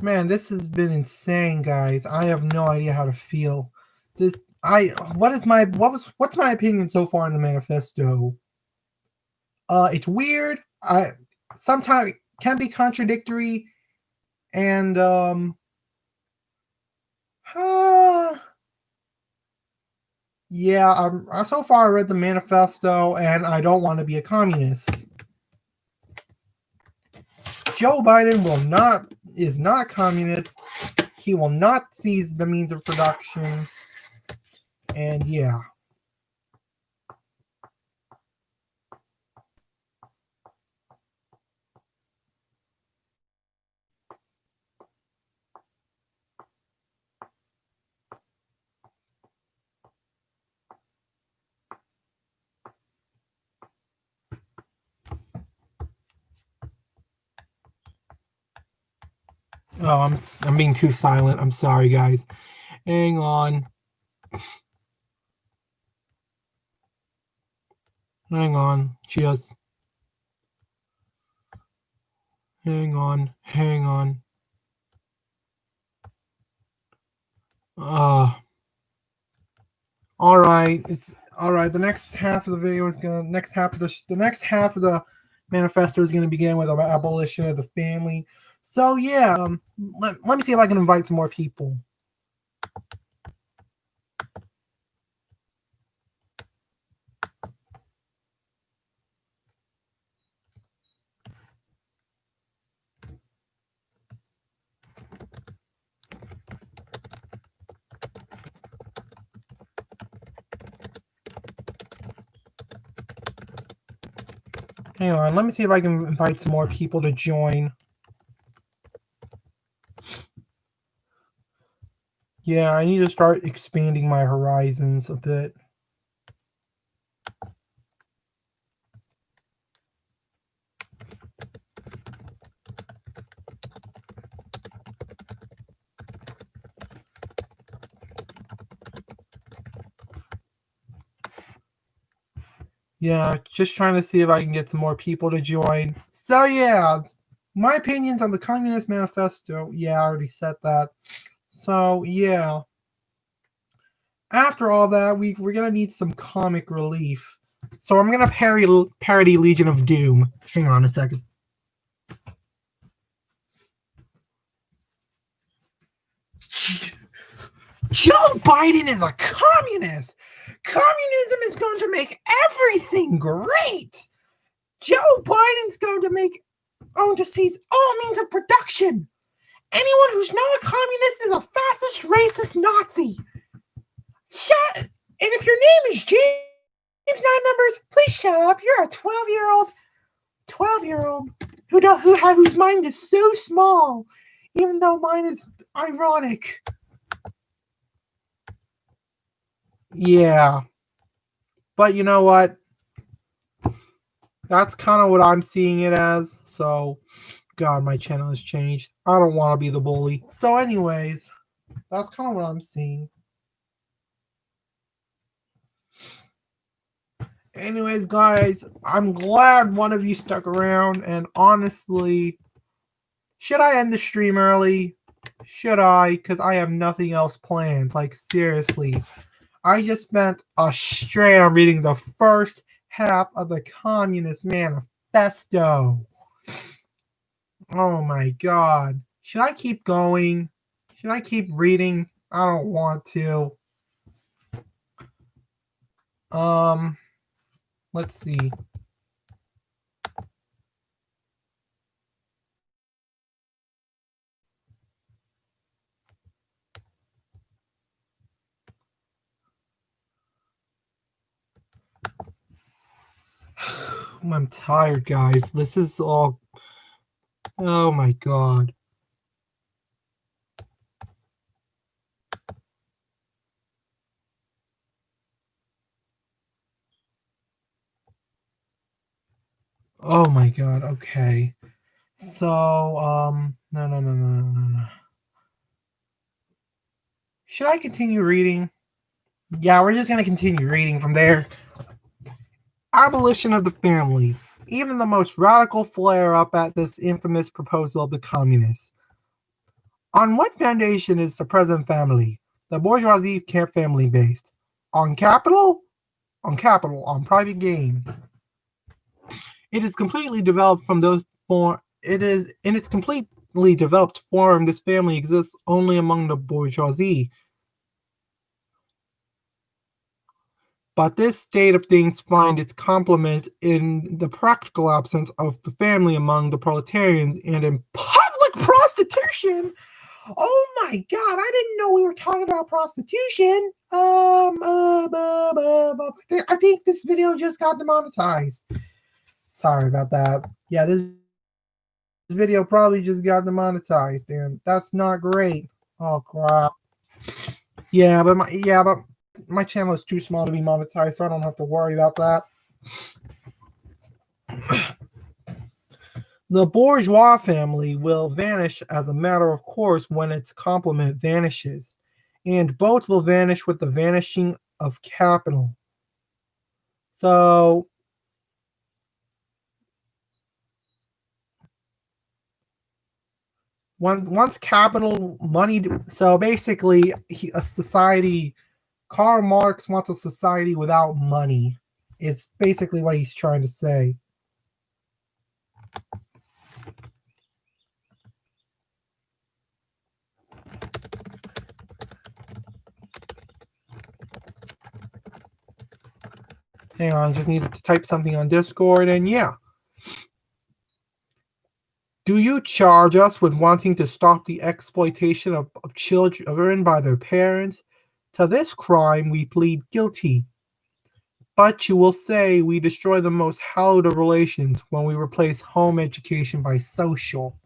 Man, this has been insane, guys. I have no idea how to feel. What's my opinion so far on the manifesto? It's weird. I sometimes can be contradictory, and yeah. So far I read the manifesto, and I don't want to be a communist. Joe Biden is not a communist. He will not seize the means of production, and yeah. Oh, I'm being too silent. I'm sorry, guys. Hang on. Hang on. Just hang on. Hang on. All right. It's all right. The next half of the video is gonna next half of the next half of the manifesto is gonna begin with about abolition of the family. So yeah, let me see if I can invite some more people. Hang on, let me see if I can invite some more people to join. Yeah, I need to start expanding my horizons a bit. Yeah, just trying to see if I can get some more people to join. So yeah, my opinions on the Communist Manifesto. Yeah, I already said that. So yeah, after all that, we're gonna need some comic relief. So I'm gonna parody Legion of Doom. Hang on a second. Joe Biden is a communist. Communism is going to make everything great. Joe Biden's going to seize all means of production. Anyone who's not a communist is a fascist, racist Nazi. And if your name is James Nine Numbers, please shut up. You're a 12-year-old whose mind is so small, even though mine is ironic. Yeah. But you know what? That's kind of what I'm seeing it as. So, God, my channel has changed. I don't want to be the bully. So, anyways, that's kind of what I'm seeing. Anyways, guys, I'm glad one of you stuck around. And honestly, should I end the stream early? Should I? Because I have nothing else planned. Like, seriously. I just spent a strand reading the first half of the Communist Manifesto. Oh my god. Should I keep going? Should I keep reading? I don't want to. Um, let's see. I'm tired, guys. This is all. Oh my god. Oh my god. Okay. So, no. Should I continue reading? Yeah, we're just gonna continue reading from there. Abolition of the family. Even the most radical flare up at this infamous proposal of the communists. On what foundation is the present family, the bourgeoisie camp family based? On capital? On capital, on private gain. It is completely developed from those form. It is in its completely developed form. This family exists only among the bourgeoisie. But this state of things finds its complement in the practical absence of the family among the proletarians and in public prostitution. Oh my god, I didn't know we were talking about prostitution. I think this video just got demonetized. Sorry about that. Yeah, this video probably just got demonetized, and that's not great. Oh crap. But my channel is too small to be monetized, so I don't have to worry about that. The bourgeois family will vanish as a matter of course when its complement vanishes, and both will vanish with the vanishing of capital. So, once capital money, so basically, a society, Karl Marx wants a society without money, is basically what he's trying to say. Hang on, just needed to type something on Discord, and yeah. Do you charge us with wanting to stop the exploitation of children by their parents? To this crime we plead guilty. But you will say we destroy the most hallowed of relations when we replace home education by social.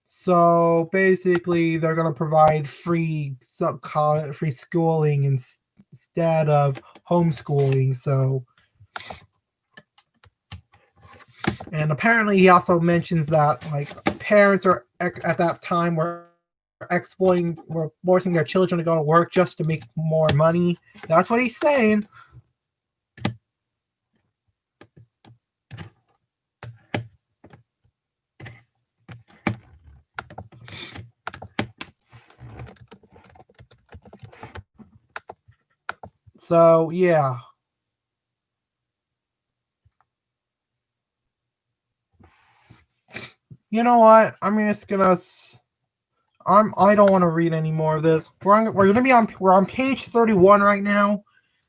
So basically, they're going to provide free schooling instead of homeschooling. So, and apparently, he also mentions that like parents are at that time were forcing their children to go to work just to make more money. That's what he's saying. So yeah. You know what? I'm just gonna. I don't want to read any more of this. We're on page 31 right now,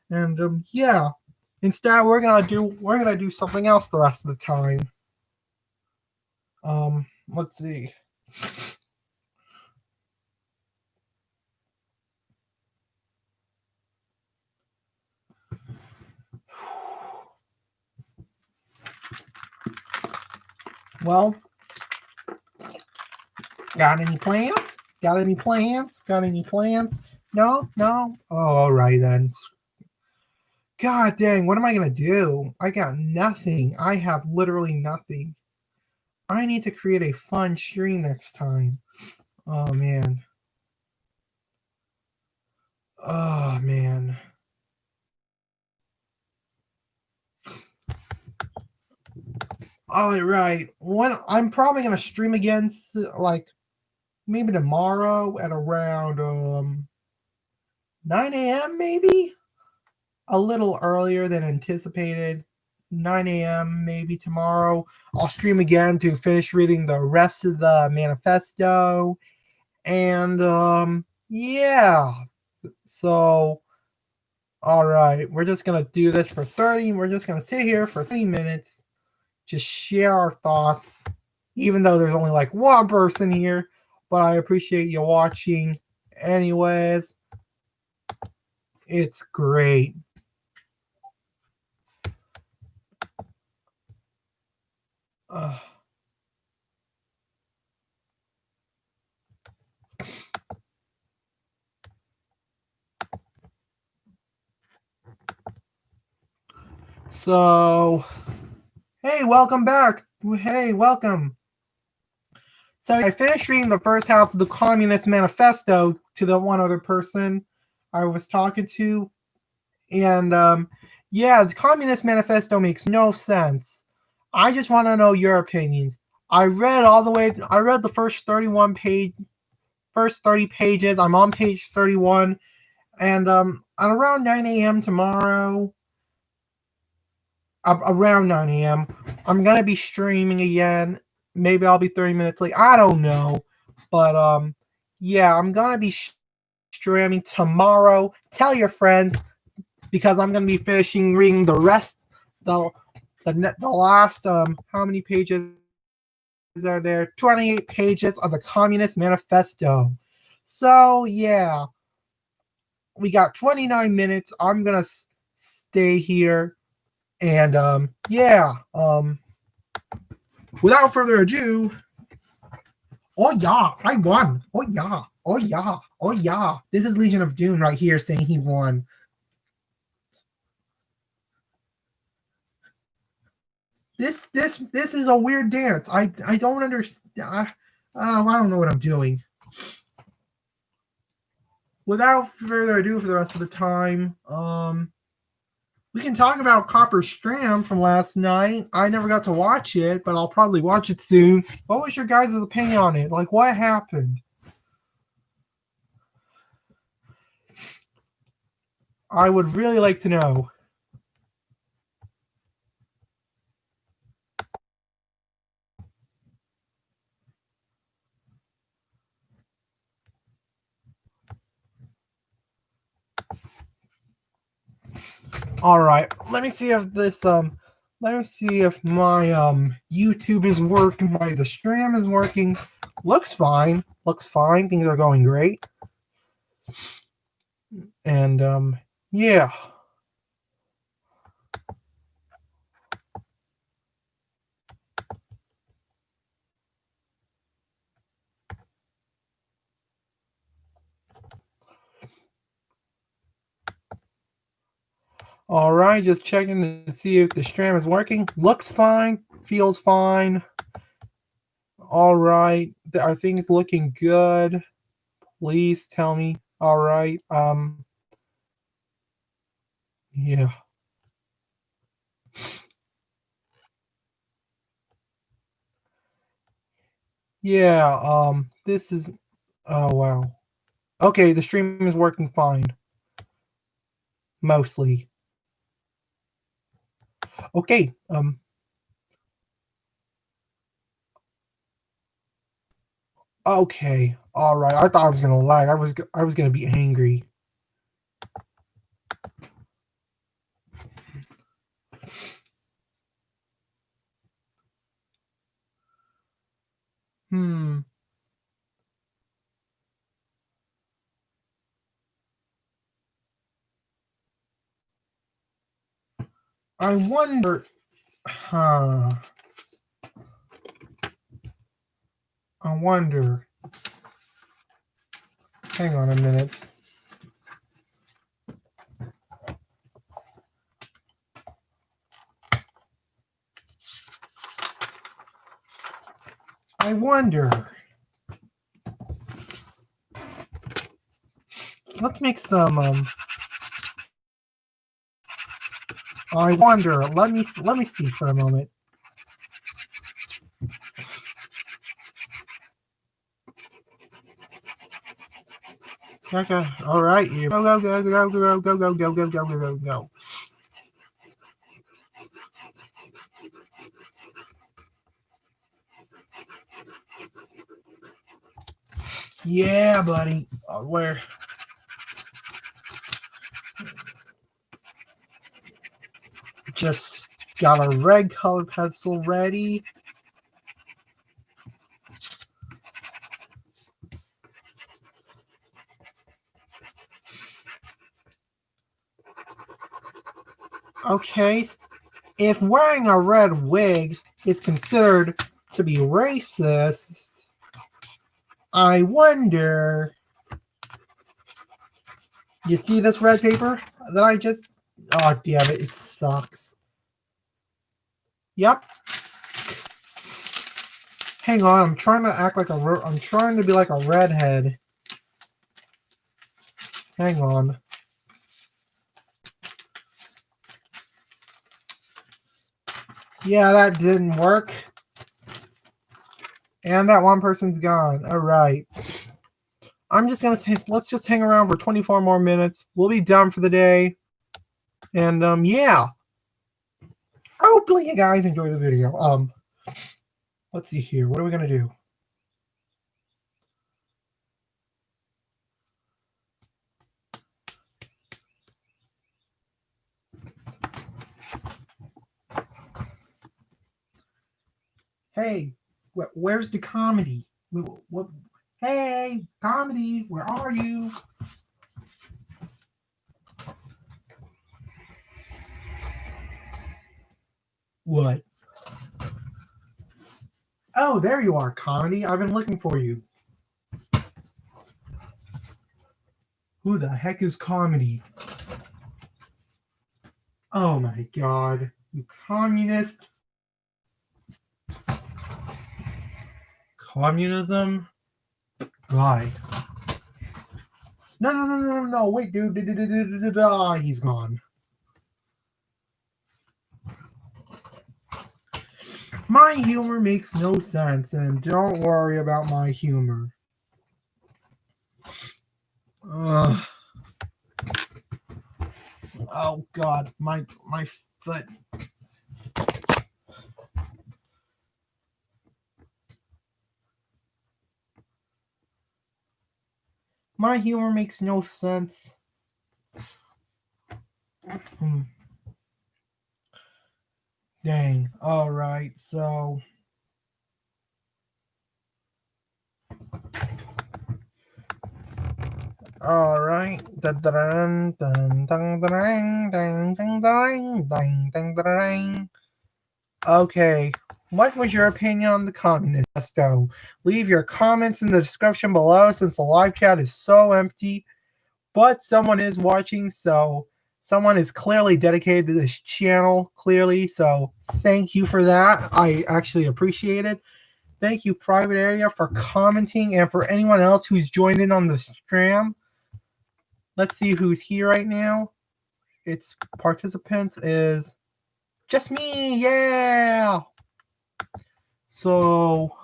and yeah. Instead, we're gonna do something else the rest of the time. Let's see. Well, got any plans? Got any plans? Got any plans? No? No? Oh, all right then. God dang, what am I going to do? I got nothing. I have literally nothing. I need to create a fun stream next time. Oh, man. Oh, man. All right. I'm probably going to stream again, like, maybe tomorrow at around, 9 a.m. maybe? A little earlier than anticipated. 9 a.m. maybe tomorrow. I'll stream again to finish reading the rest of the manifesto. And yeah. So all right, we're just gonna do this for 30. We're just gonna sit here for 30 minutes, just share our thoughts, even though there's only like one person here. But I appreciate you watching. Anyways, it's great. So, hey, welcome back. Hey, welcome. So I finished reading the first half of the Communist Manifesto to the one other person I was talking to, and yeah, the Communist Manifesto makes no sense. I just want to know your opinions. I read all the way. I read the first 30 pages. I'm on page 31, and at around 9 a.m. tomorrow, around 9 a.m., I'm gonna be streaming again. Maybe I'll be 30 minutes late. I don't know, but yeah, I'm gonna be streaming tomorrow. Tell your friends because I'm gonna be finishing reading the rest the last how many pages are there? 28 pages of the Communist Manifesto. So yeah, we got 29 minutes. I'm gonna stay here, and yeah, without further ado, oh yeah, I won. Oh yeah, oh yeah, oh yeah. This is Legion of Doom right here saying he won. This is a weird dance. I don't understand. I don't know what I'm doing. Without further ado, for the rest of the time, we can talk about Copper Strand from last night. I never got to watch it, but I'll probably watch it soon. What was your guys' opinion on it? Like, what happened? I would really like to know. All right, let me see if my YouTube is working, the stream is working. Looks fine. Looks fine. Things are going great. And yeah. All right, just checking to see if the stream is working. Looks fine. Feels fine. All right, are things looking good? Please tell me. All right. Yeah. Yeah, this is oh wow. Okay, the stream is working fine. Mostly. Okay, okay. All right. I thought I was going to lag. I was going to be angry. Hmm. I wonder. Huh. I wonder. Hang on a minute. I wonder. Let's make some. I wonder. Let me see for a moment. Okay. All right. Go, go, go, go, go, go, go, go, go, go, go, go, go. Yeah, buddy. Where? Just got a red color pencil ready. Okay. If wearing a red wig is considered to be racist, I wonder. You see this red paper that I just. Oh, damn it. It sucks. Yep. Hang on. I'm trying to act like I'm trying to be like a redhead. Hang on. Yeah, that didn't work. And that one person's gone. All right. I'm just going to let's just hang around for 24 more minutes. We'll be done for the day. And yeah. Hopefully you guys enjoy the video. Let's see here. What are we going to do? Hey, where's the comedy? What? Hey, comedy, where are you? What? Oh, there you are, comedy. I've been looking for you. Who the heck is comedy? Oh my god, you communist. Communism? Right. No, wait, dude. He's gone. My humor makes no sense, and don't worry about my humor. Ugh. Oh god, my foot. My humor makes no sense. Dang. All right, so. All right. Okay. What was your opinion on the Communist Manifesto? Leave your comments in the description below since the live chat is so empty. But someone is watching, so someone is clearly dedicated to this channel, clearly. So thank you for that. I actually appreciate it. Thank you, Private Area, for commenting, and for anyone else who's joined in on the stream. Let's see who's here right now. Its participants is just me. Yeah. So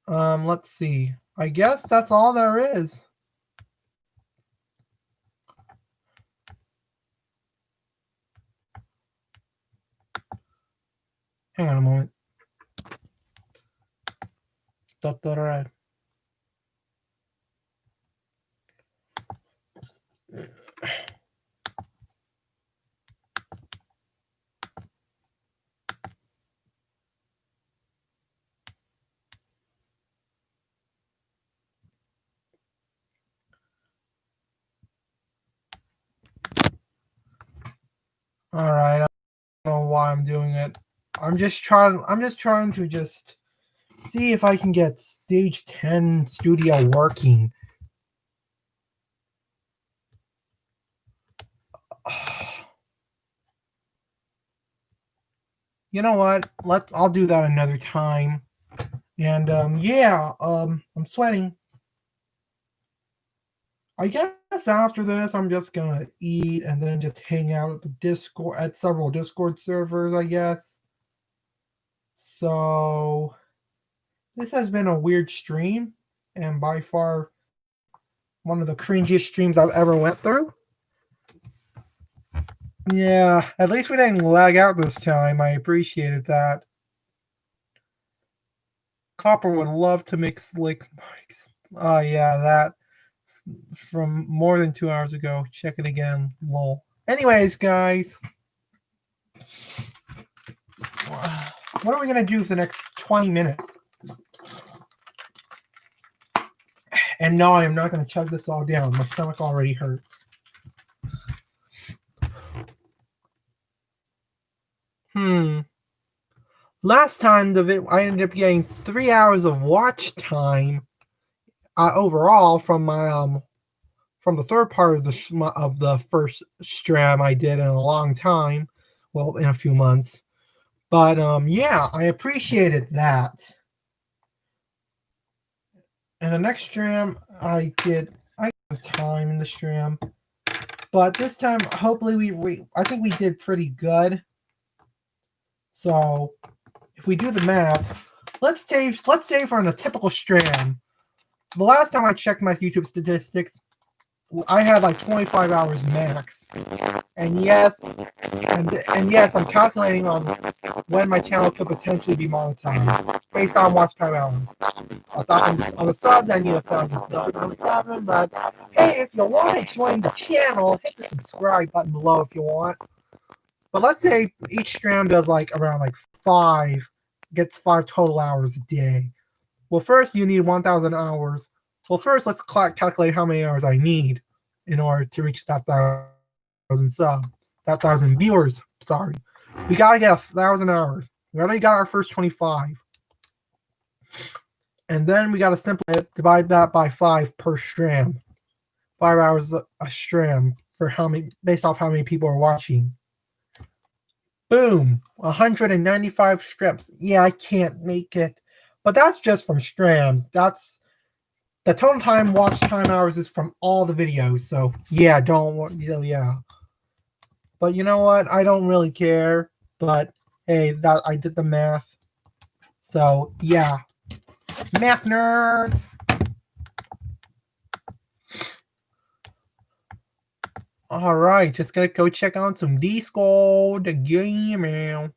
let's see. I guess that's all there is. Hang on a moment. Stop that right. All right. I don't know why I'm doing it. I'm just trying to just see if I can get Stage 10 Studio working. You know what? I'll do that another time. And yeah, I'm sweating. I guess after this I'm just gonna eat and then just hang out at the Discord at several Discord servers, I guess. So This has been a weird stream, and by far one of the cringiest streams I've ever went through. Yeah, at least we didn't lag out this time. I appreciated that. Copper would love to make slick mics. Oh yeah, that from more than 2 hours ago. Check it again. Lol. Anyways, guys, what are we gonna do for the next 20 minutes? And no, I'm not gonna chug this all down. My stomach already hurts. Last time I ended up getting 3 hours of watch time overall from my from the third part of the first stream I did in a long time, well, in a few months. But yeah, I appreciated that. And the next stream I got time in the stream, but this time hopefully I think we did pretty good. So if we do the math, let's say for a typical stream, the last time I checked my YouTube statistics, I had like 25 hours max. And yes, I'm calculating on when my channel could potentially be monetized based on watch time hours. On the subs, I need 1,000 subs on 7, but hey, if you want to join the channel, hit the subscribe button below if you want. But let's say each stream does like around like 5, gets 5 total hours a day. Well, first you need 1,000 hours. Well, first let's calculate how many hours I need in order to reach that 1,000 subs. That 1,000 viewers, sorry. We gotta get 1,000 hours. We already got our first 25. And then we gotta simply divide that by 5 per stream. 5 hours a stream for based off how many people are watching. Boom, 195 strips. Yeah, I can't make it. But that's just from streams. That's the total time watch time hours is from all the videos. So yeah, yeah. But you know what? I don't really care. But hey, that I did the math. So yeah. Math nerds. Alright, just gotta go check out some Discord, the game man.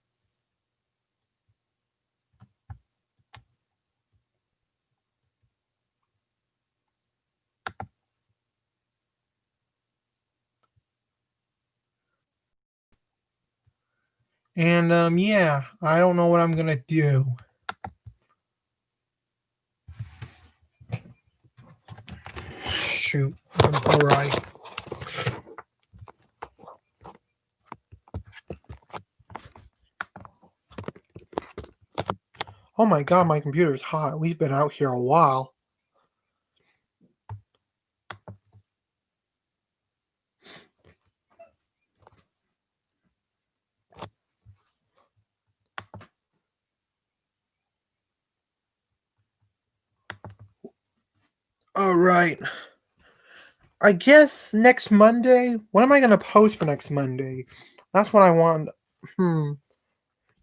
And yeah, I don't know what I'm gonna do. Shoot. Alright. Oh my god, my computer's hot. We've been out here a while. Alright. I guess next Monday. What am I gonna post for next Monday? That's what I want.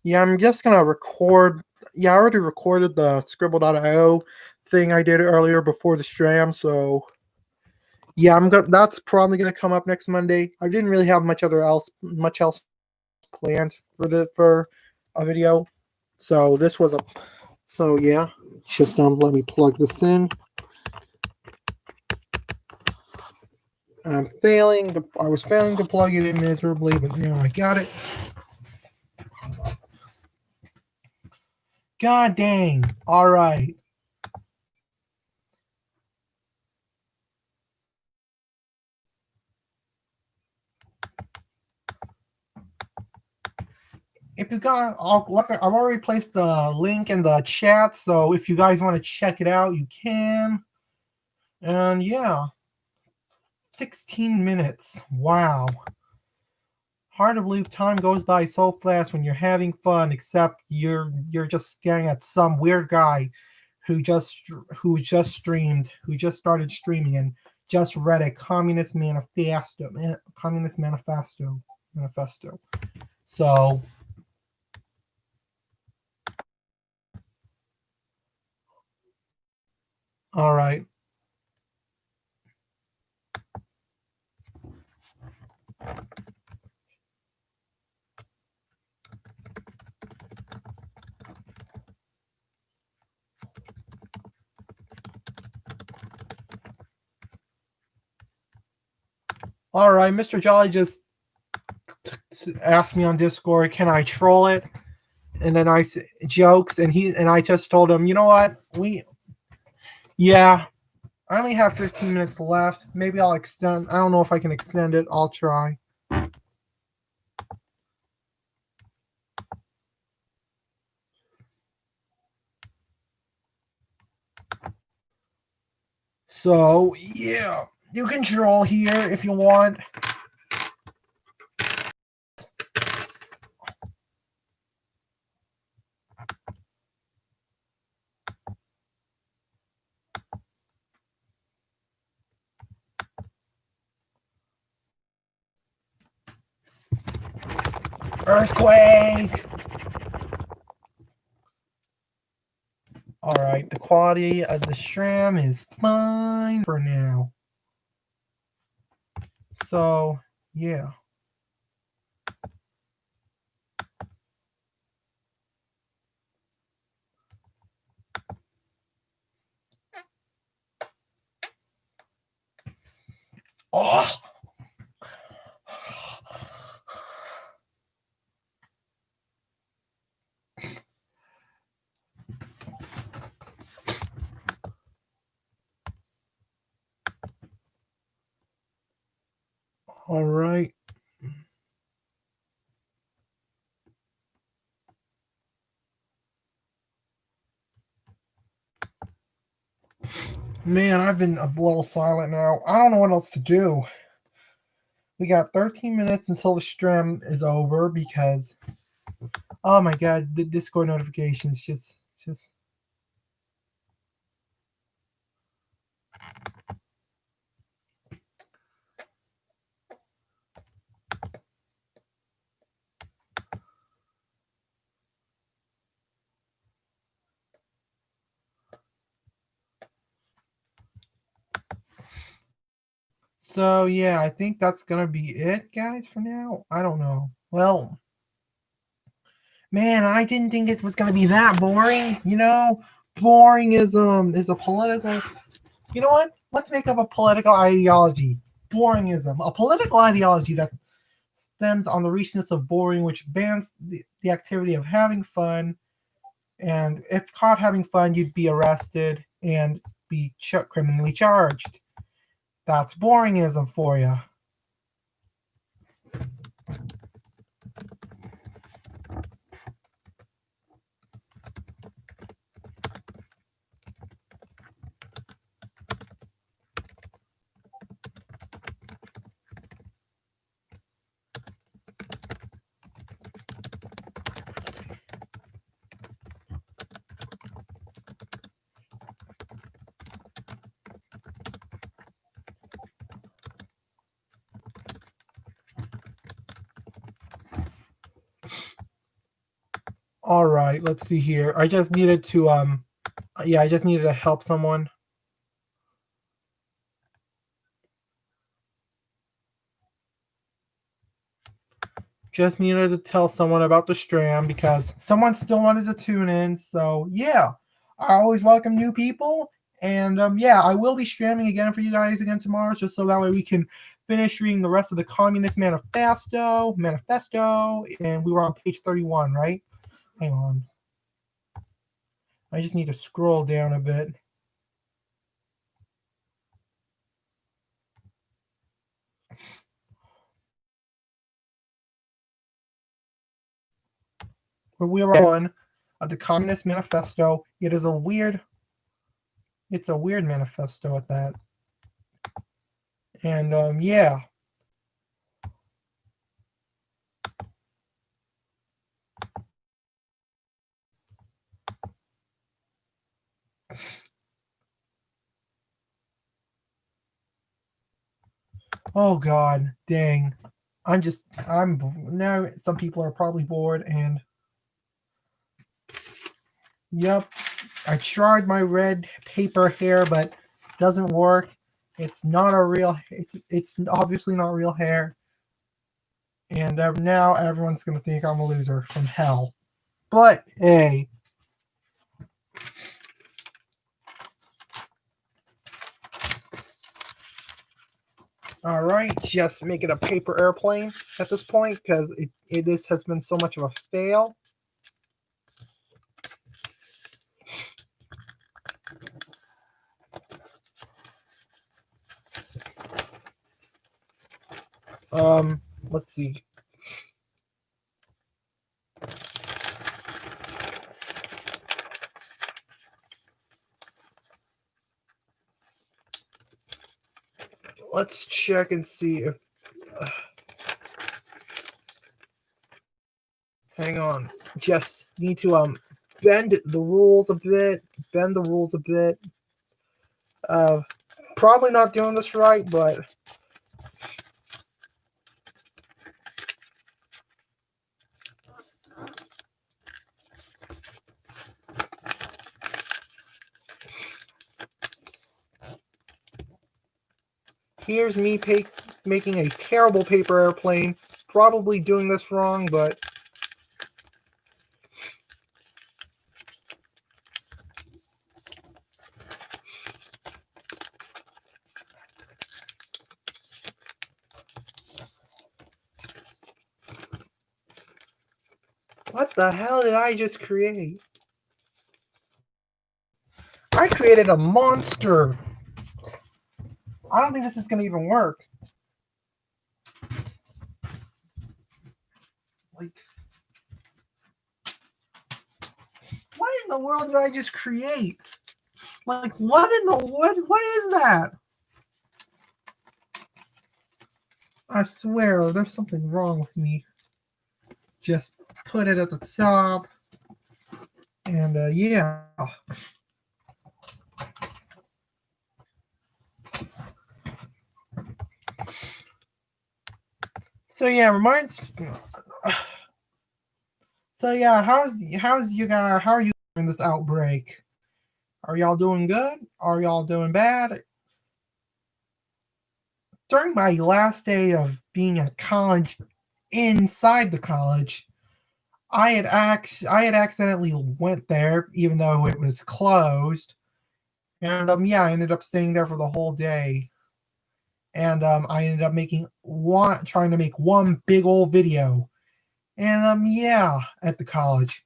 Yeah, I'm just gonna record. Yeah, I already recorded the Scribble.io thing I did earlier before the stream. So yeah, that's probably gonna come up next Monday. I didn't really have much else planned for a video. So this was so yeah. Just let me plug this in. I was failing to plug it in miserably, but now I got it. God dang. All right. If you got, I've already placed the link in the chat, so if you guys want to check it out, you can. And yeah, 16 minutes. Wow. Hard to believe time goes by so fast when you're having fun, except you're just staring at some weird guy who just started streaming and just read a communist manifesto. So All right. All right, Mr. Jolly just asked me on Discord, can I troll it? And then jokes, and I just told him, you know what? Yeah, I only have 15 minutes left. Maybe I'll extend. I don't know if I can extend it. I'll try. So, yeah, you can troll here if you want. Earthquake! Alright, the quality of the stream is fine for now. So, yeah. Oh! Alright. Man, I've been a little silent now. I don't know what else to do. We got 13 minutes until the stream is over because, oh my god, the Discord notifications just. So yeah, I think that's gonna be it, guys, for now. I don't know. Well, man, I didn't think it was gonna be that boring. You know, boring is a political. You know what? Let's make up a political ideology. Boringism, a political ideology that stems on the recentness of boring, which bans the activity of having fun. And if caught having fun, you'd be arrested and be criminally charged. That's boringism for you. All right, let's see here. I just needed to I just needed to help someone. Just needed to tell someone about the stream because someone still wanted to tune in. So yeah, I always welcome new people. And yeah, I will be streaming again for you guys again tomorrow, just so that way we can finish reading the rest of the Communist Manifesto. And we were on page 31, right? Hang on. I just need to scroll down a bit. Where we are on the Communist Manifesto. It's a weird manifesto at that. And yeah. Oh god, dang. I'm now some people are probably bored and yep. I tried my red paper hair, but it doesn't work. It's not a real. It's obviously not real hair. And now everyone's gonna think I'm a loser from hell. But hey. All right, just make it a paper airplane at this point because this has been so much of a fail. Let's see. Let's check and see if. Hang on. Just need to bend the rules a bit. Bend the rules a bit. Probably not doing this right, but. Here's me making a terrible paper airplane. Probably doing this wrong, but. What the hell did I just create? I created a monster. I don't think this is going to even work. Like, what in the world did I just create? Like, what is that? I swear, there's something wrong with me. Just put it at the top. And, yeah. So, yeah, So, yeah, how's you guys, how are you doing this outbreak? Are y'all doing good? Are y'all doing bad? During my last day of being at college, inside the college, I had accidentally went there even though it was closed, and yeah, I ended up staying there for the whole day, and I ended up trying to make one big old video, and yeah, at the college,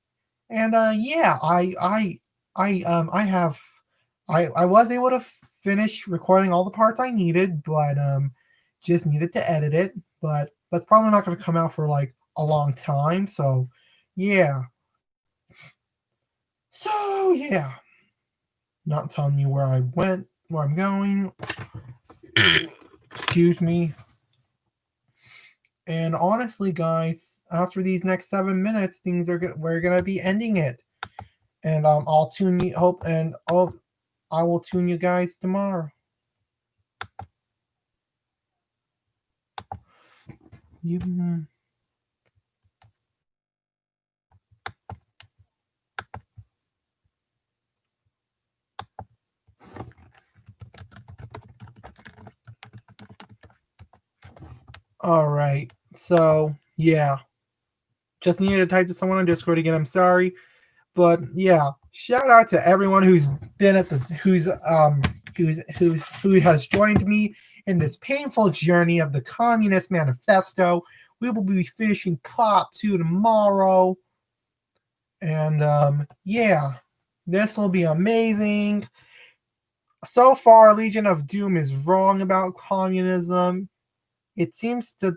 and yeah, I was able to finish recording all the parts I needed, but just needed to edit it, but that's probably not going to come out for like a long time, so yeah. So yeah, not telling you where I went, where I'm going. Excuse me. And honestly, guys, after these next 7 minutes, we're gonna be ending it. And I'll tune you. I will tune you guys tomorrow. All right. So yeah, just needed to type to someone on Discord again. I'm sorry, but yeah, shout out to everyone who's been at the who has joined me in this painful journey of the Communist Manifesto. We will be finishing part 2 tomorrow, and yeah, this will be amazing. So far, Legion of Doom is wrong about communism. It seems to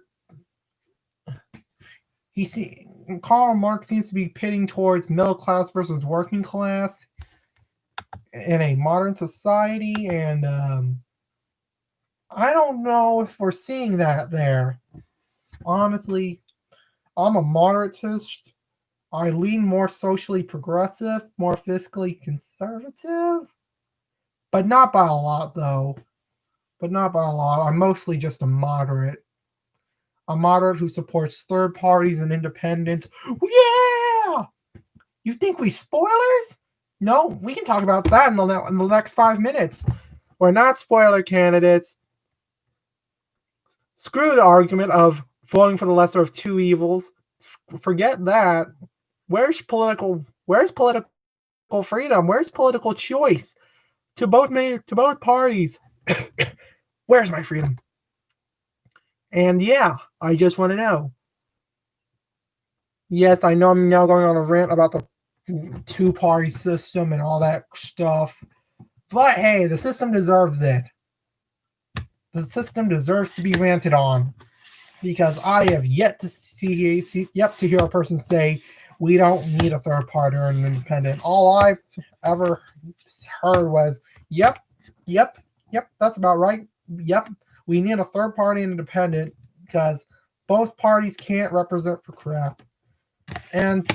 Karl Marx seems to be pitting towards middle class versus working class in a modern society, and I don't know if we're seeing that there. Honestly, I'm a moderatist. I lean more socially progressive, more fiscally conservative, but not by a lot, though. But not by a lot. I'm mostly just a moderate. A moderate who supports third parties and independents. Yeah! You think we spoilers? No, we can talk about that in the next 5 minutes. We're not spoiler candidates. Screw the argument of voting for the lesser of two evils. Forget that. Where's political freedom? Where's political choice to both parties? Where's my freedom? And yeah, I just want to know. Yes, I know I'm now going on a rant about the two-party system and all that stuff. But hey, the system deserves it. The system deserves to be ranted on. Because I have yet to hear a person say we don't need a third party or an independent. All I've ever heard was, yep, that's about right. Yep, we need a third party and independent because both parties can't represent for crap. And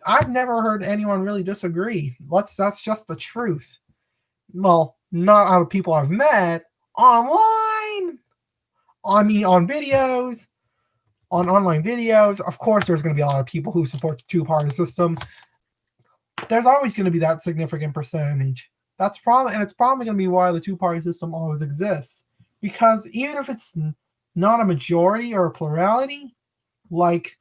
I've never heard anyone really disagree. That's just the truth. Well, not out of people I've met online. I mean, on videos, on online videos. Of course, there's going to be a lot of people who support the two-party system. There's always going to be that significant percentage. It's probably going to be why the two-party system always exists. Because even if it's not a majority or a plurality, like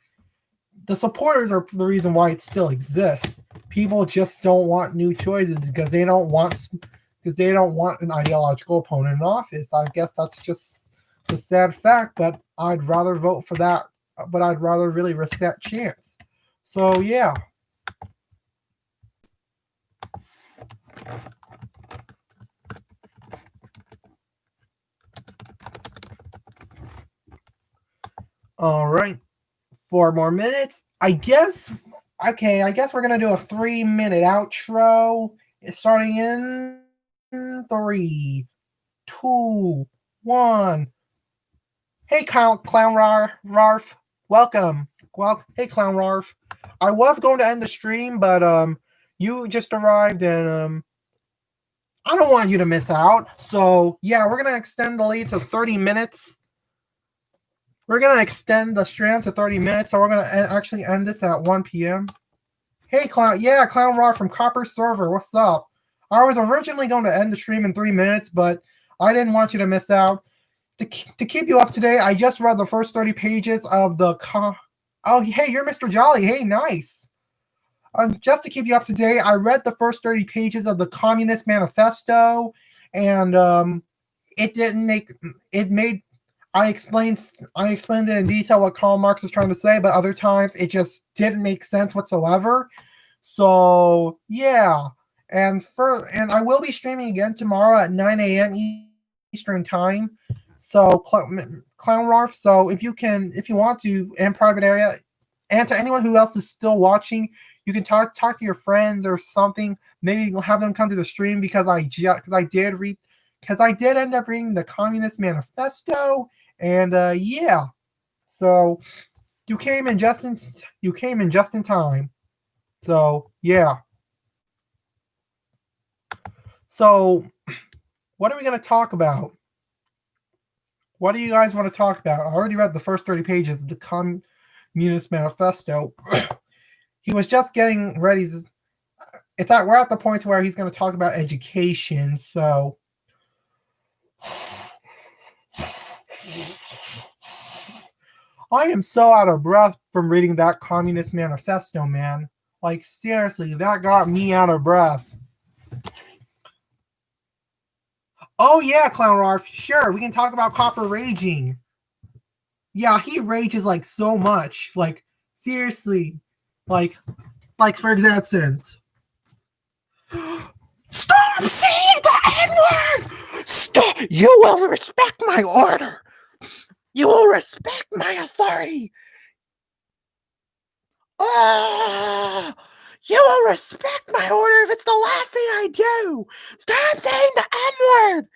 the supporters are the reason why it still exists. People just don't want new choices because they don't want an ideological opponent in office. I guess that's just the sad fact, but I'd rather vote for that. But I'd rather really risk that chance. So yeah. All right. 4 more minutes. I guess we're gonna do a 3-minute outro. Starting in 3, 2, 1. Hey, Clown Rarf. Welcome. Well, hey, Clown Rarf. I was going to end the stream, but you just arrived, and I don't want you to miss out. So yeah, we're gonna extend the lead to 30 minutes. We're gonna extend the stream to 30 minutes, so we're gonna actually end this at 1 p.m. Hey, Clown Rarf from Copper Server. What's up? I was originally going to end the stream in 3 minutes, but I didn't want you to miss out. To keep you up to date, I just read the first 30 pages of the Oh, hey, you're Mr. Jolly. Hey, nice. Just to keep you up to date, I read the first 30 pages of the Communist Manifesto, and I explained it in detail what Karl Marx is trying to say, but other times it just didn't make sense whatsoever. So yeah, and I will be streaming again tomorrow at 9 a.m. Eastern time. So Clown Rarf. So if you want to, in private area, and to anyone who else is still watching, you can talk to your friends or something. Maybe have them come to the stream because I did end up reading the Communist Manifesto, and yeah. So you came in just in time. So yeah. So what are we going to talk about? What do you guys want to talk about? I already read the first 30 pages of the Communist Manifesto. He was just getting ready to. We're at the point where he's going to talk about education. So I am so out of breath from reading that Communist Manifesto, man. Like, seriously, that got me out of breath. Oh, yeah, Clown Rarf. Sure, we can talk about Copper raging. Yeah, he rages, like, so much. Like, seriously. Like for instance. Stop saying the N-word! Stop! You will respect my order! You will respect my authority! You will respect my order if it's the last thing I do! Stop saying the N-word!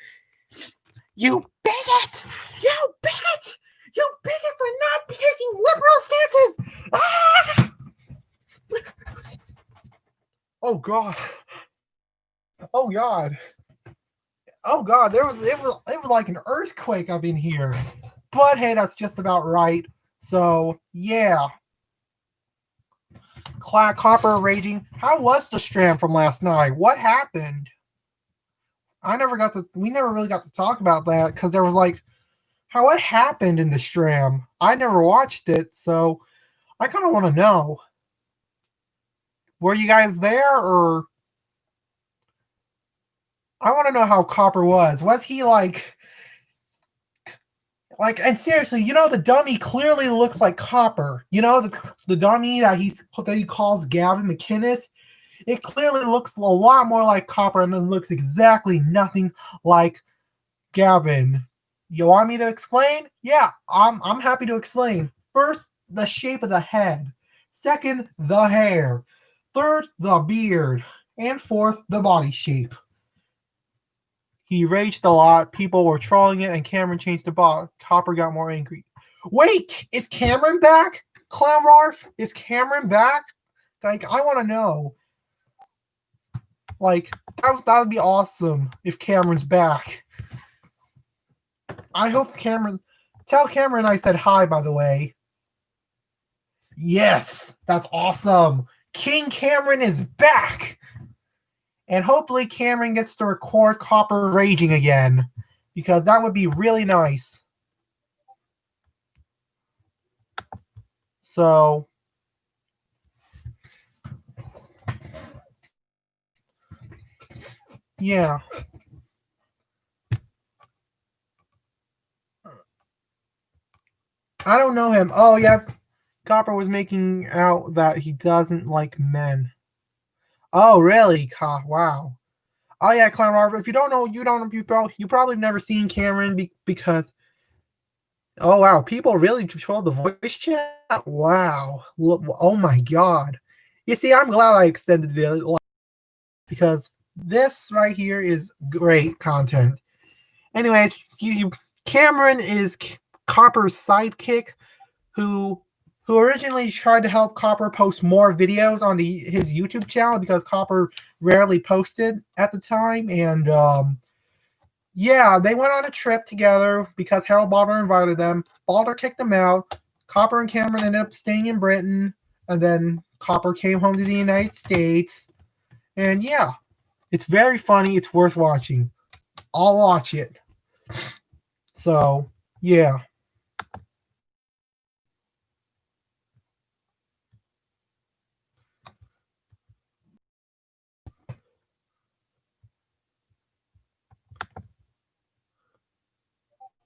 You bigot! You bigot! You bigot for not taking liberal stances! Ah! Oh God! Oh God! Oh God! It was like an earthquake up in here. But hey, that's just about right. So yeah. Copper raging. How was the Strand from last night? What happened? We never really got to talk about that because there was like, what happened in the Stram? I never watched it, so I kind of want to know. Were you guys there, or I want to know how Copper was. Was he like, and seriously, the dummy clearly looks like Copper. The dummy that he calls Gavin McInnes. It clearly looks a lot more like Copper, and it looks exactly nothing like Gavin. You want me to explain? Yeah, I'm happy to explain. First, the shape of the head. Second, the hair. Third, the beard. And fourth, the body shape. He raged a lot. People were trolling it, and Cameron changed the bot. Copper got more angry. Wait, is Cameron back? Clown Rarf, is Cameron back? Like, I want to know. Like, that would be awesome if Cameron's back. I hope Cameron... Tell Cameron I said hi, by the way. Yes, that's awesome. King Cameron is back. And hopefully Cameron gets to record Copper raging again, because that would be really nice. So, yeah. I don't know him. Oh, yeah. Copper was making out that he doesn't like men. Oh, really? Wow. Oh, yeah, Clown Rarf. If you don't know, you probably never seen Cameron because... Oh, wow. People really troll the voice chat? Wow. Oh, my God. You see, I'm glad I extended the... Because this right here is great content. Anyways, Cameron is Copper's sidekick who originally tried to help Copper post more videos on his YouTube channel because Copper rarely posted at the time. And yeah, they went on a trip together because Harold Balder invited them. Balder kicked them out. Copper and Cameron ended up staying in Britain. And then Copper came home to the United States. And yeah, it's very funny. It's worth watching. I'll watch it. So, yeah.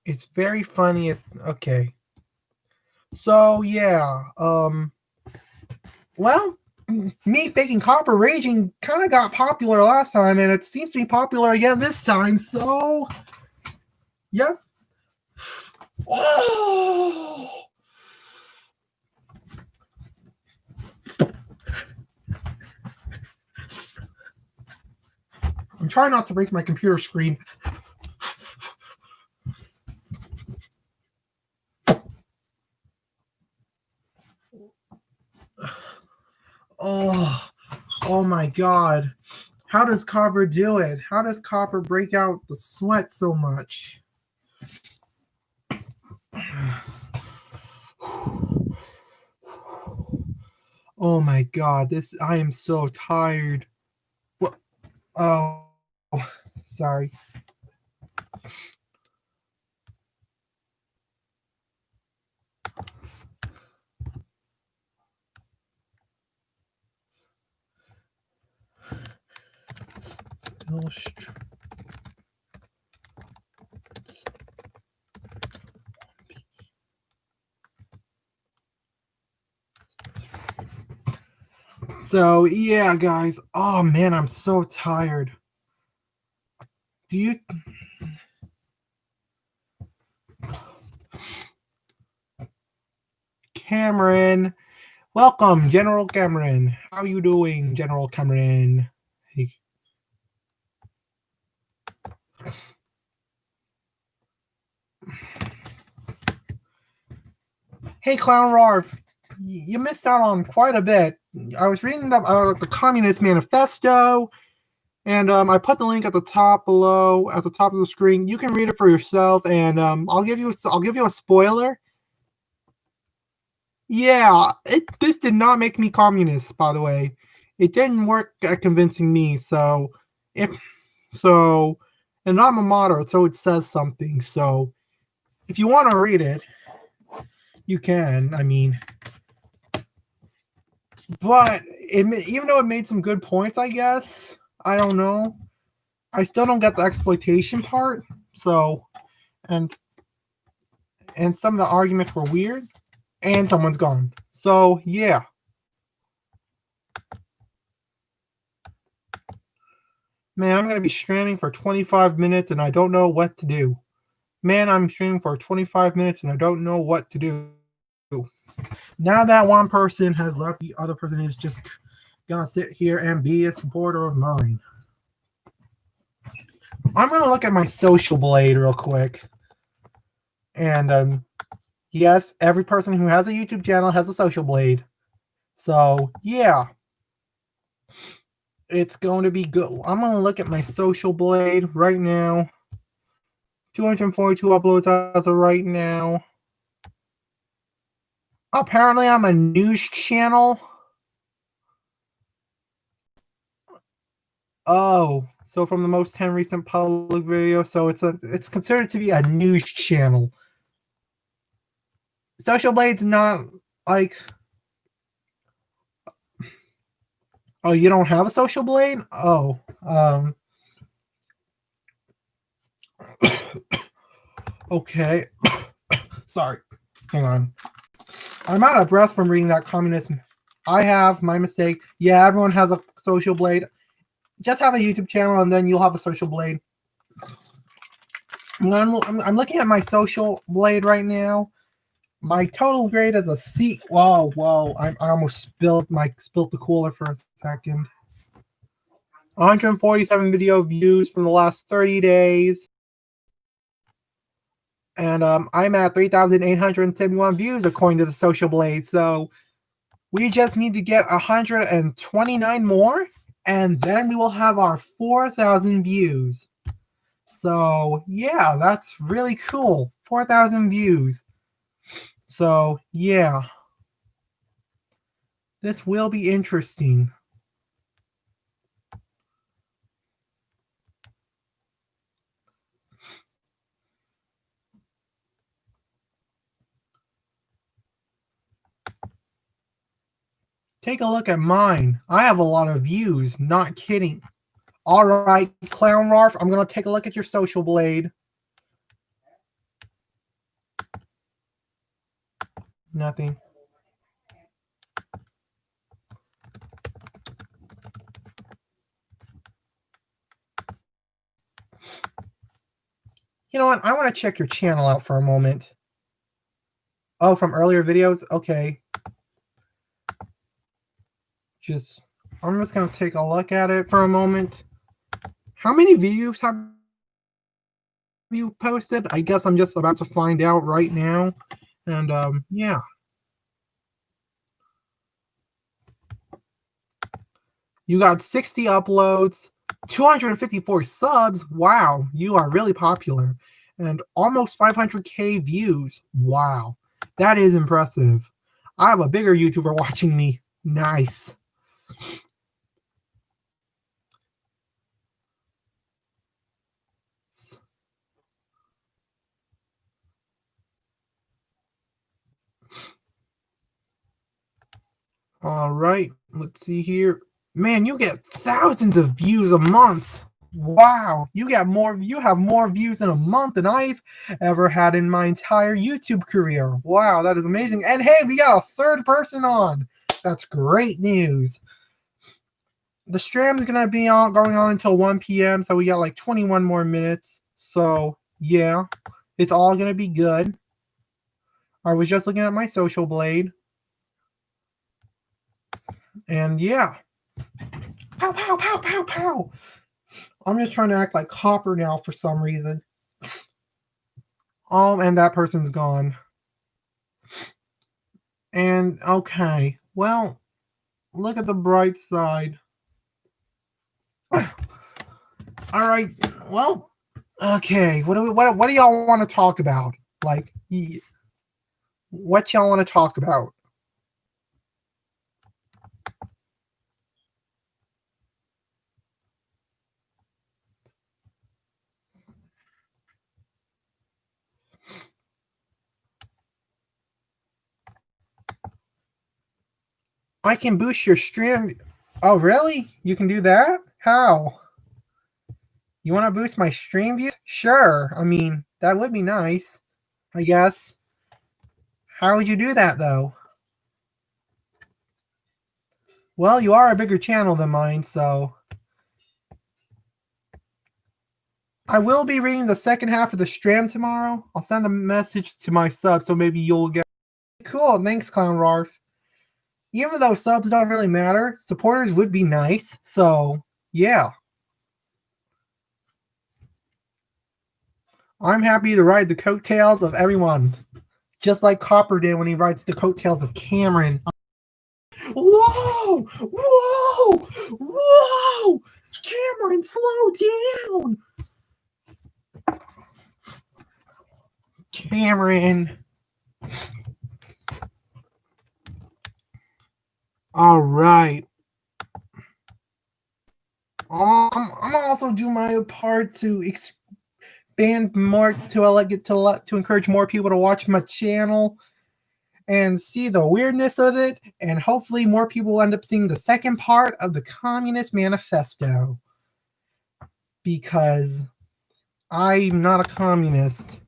It's very funny. Okay. So, yeah. Well, me faking Copper raging kind of got popular last time, and it seems to be popular again this time. So, yeah. Oh! I'm trying not to break my computer screen. Oh my God. How does Copper do it? How does Copper break out the sweat so much? Oh my God, I am so tired. What? Oh, sorry. So, yeah, guys. Oh, man, I'm so tired. Do you... Cameron. Welcome, General Cameron. How are you doing, General Cameron? Hey. Hey, Clown Rarf. You missed out on quite a bit. I was reading the Communist Manifesto, and I put the link at the top below, at the top of the screen. You can read it for yourself, and I'll give you a spoiler. Yeah, this did not make me communist, by the way. It didn't work at convincing me, so if so, and I'm a moderate, so it says something. So if you want to read it, you can. I mean, but even though it made some good points, I guess I don't know. I still don't get the exploitation part. So and some of the arguments were weird, and someone's gone. So yeah. Man, I'm going to be streaming for 25 minutes and I don't know what to do. Man, I'm streaming for 25 minutes and I don't know what to do. Now that one person has left, the other person is just going to sit here and be a supporter of mine. I'm going to look at my social blade real quick. And yes, every person who has a YouTube channel has a social blade. So, yeah. It's going to be good. I'm going to look at my social blade right now. 242 uploads as of right now. Apparently, I'm a news channel. Oh, so from the most 10 recent public videos, so it's considered to be a news channel. Social Blade's not like. Oh, you don't have a Social Blade? Oh, okay. Sorry. Hang on. I'm out of breath from reading that communism. I have my mistake. Yeah, everyone has a Social Blade. Just have a YouTube channel and then you'll have a Social Blade. I'm looking at my Social Blade right now. My total grade is a C. Whoa! I almost spilled the cooler for a second. 147 video views from the last 30 days, and I'm at 3,871 views according to the Social Blade. So we just need to get 129 more, and then we will have our 4,000 views. So yeah, that's really cool. 4,000 views. So yeah. This will be interesting. Take a look at mine. I have a lot of views. Not kidding. All right, Clown Rarf, I'm going to take a look at your Social Blade. Nothing. You know what? I want to check your channel out for a moment. Oh, from earlier videos? Okay. I'm just going to take a look at it for a moment. How many views have you posted? I guess I'm just about to find out right now. And yeah. You got 60 uploads, 254 subs. Wow, you are really popular. And almost 500K views. Wow, that is impressive. I have a bigger YouTuber watching me. Nice. All right, let's see here. Man, you get thousands of views a month. Wow, you have more views in a month than I've ever had in my entire YouTube career. Wow, that is amazing. And hey, we got a third person on. That's great news. The stream is gonna be going on until 1 p.m. So we got like 21 more minutes. So yeah, it's all gonna be good. I was just looking at my Social Blade. And yeah. Pow, pow, pow, pow, pow. I'm just trying to act like Hopper now for some reason. And that person's gone. And okay, well, look at the bright side. All right, well, okay. What do y'all want to talk about? Like, what y'all want to talk about? I can boost your stream. Oh, really? You can do that? How? You want to boost my stream view? Sure. I mean, that would be nice, I guess. How would you do that, though? Well, you are a bigger channel than mine, so I will be reading the second half of the stream tomorrow. I'll send a message to my sub, so maybe you'll get. Cool. Thanks, Clown Rarf. Even though subs don't really matter, supporters would be nice. So, yeah. I'm happy to ride the coattails of everyone. Just like Copper did when he rides the coattails of Cameron. Whoa! Whoa! Whoa! Cameron, slow down! Cameron. All right. I'm also do my part to expand more to encourage more people to watch my channel and see the weirdness of it, and hopefully more people will end up seeing the second part of the Communist Manifesto, because I'm not a communist.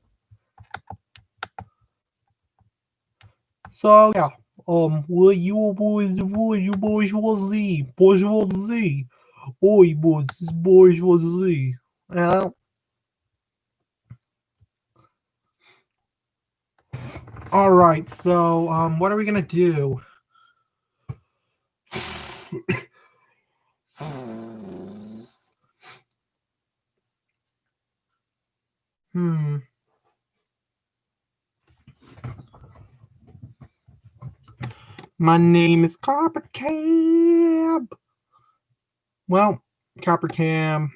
So yeah, will you bourgeoisie, oi bourgeoisie. All right, so what are we gonna do? My name is Copper Cab. Well, Copper Cab.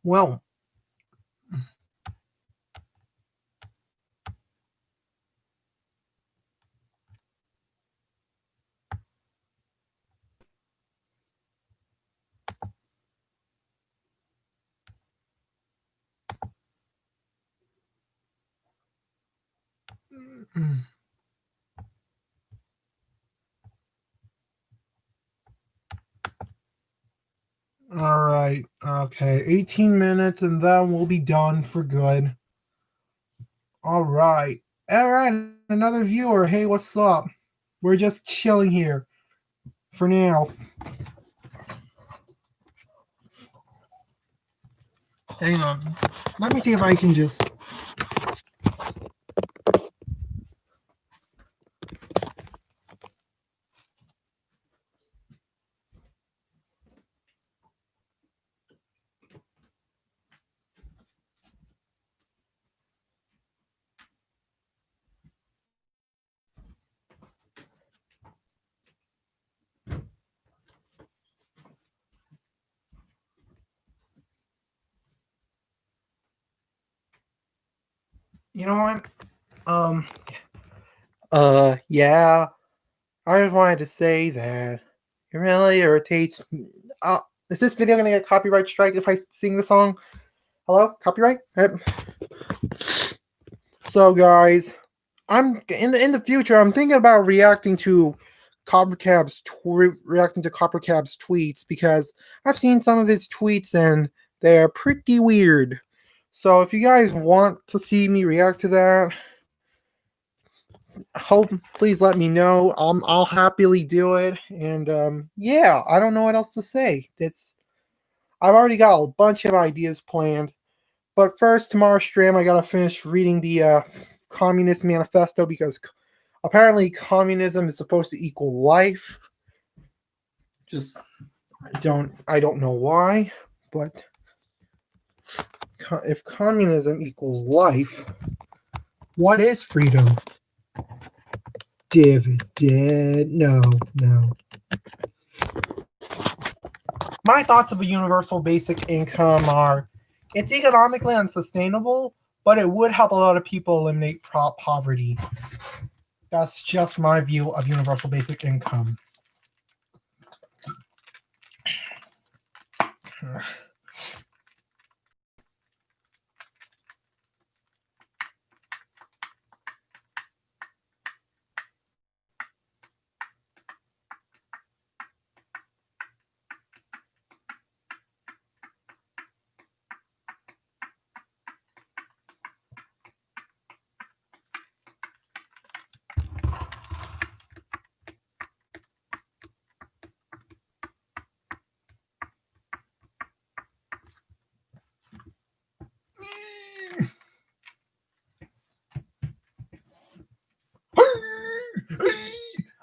Well, all right. Okay, 18 minutes and then we'll be done for good. All right. All right, another viewer. Hey, what's up? We're just chilling here for now. Hang on. Let me see if I can just. You know what? Yeah. I just wanted to say that it really irritates me. Is this video gonna get copyright strike if I sing the song? Hello? Copyright? So guys, I'm in the future. I'm thinking about reacting to Copper Cab's tweets, because I've seen some of his tweets and they're pretty weird. So if you guys want to see me react to that, please let me know. I'll happily do it. And yeah, I don't know what else to say. I've already got a bunch of ideas planned. But first, tomorrow's stream, I gotta finish reading the Communist Manifesto, because apparently communism is supposed to equal life. Just I don't know why, but if communism equals life, what is freedom? Dividend? No. My thoughts of a universal basic income are: it's economically unsustainable, but it would help a lot of people eliminate poverty. That's just my view of universal basic income.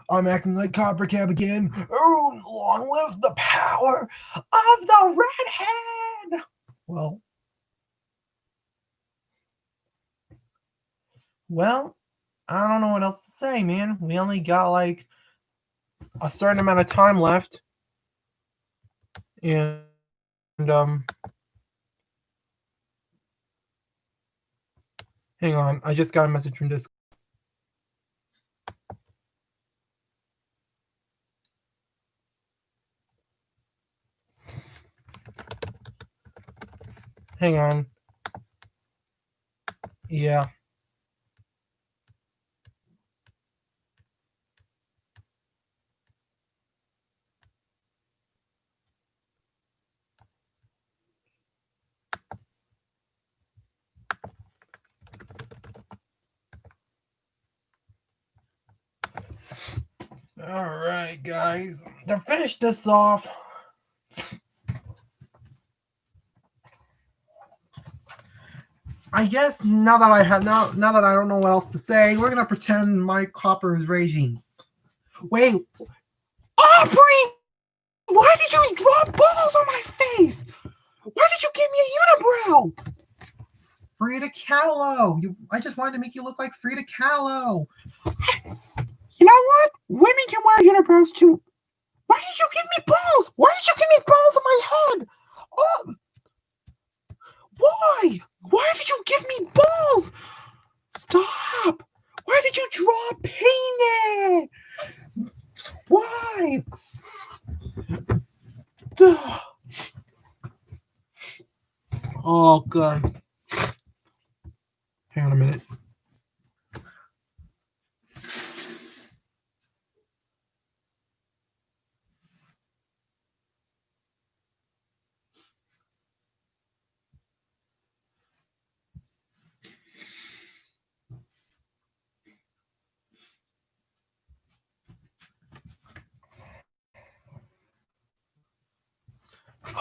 I'm acting like Copper Cab again. Oh, long live the power of the redhead! Well, I don't know what else to say, man. We only got like a certain amount of time left. And hang on, I just got a message from this. Hang on. Yeah. All right, guys. To finish this off, I guess now that I don't know what else to say, we're gonna pretend my copper is raging. Wait, Aubrey, why did you drop balls on my face? Why did you give me a unibrow? Frida Kahlo. I just wanted to make you look like Frida Kahlo. You know what? Women can wear unibrows too. Why did you give me balls? Why did you give me balls on my head? Oh, why? Why did you give me balls? Stop! Why did you draw penis? Why? Oh, God. Hang on a minute.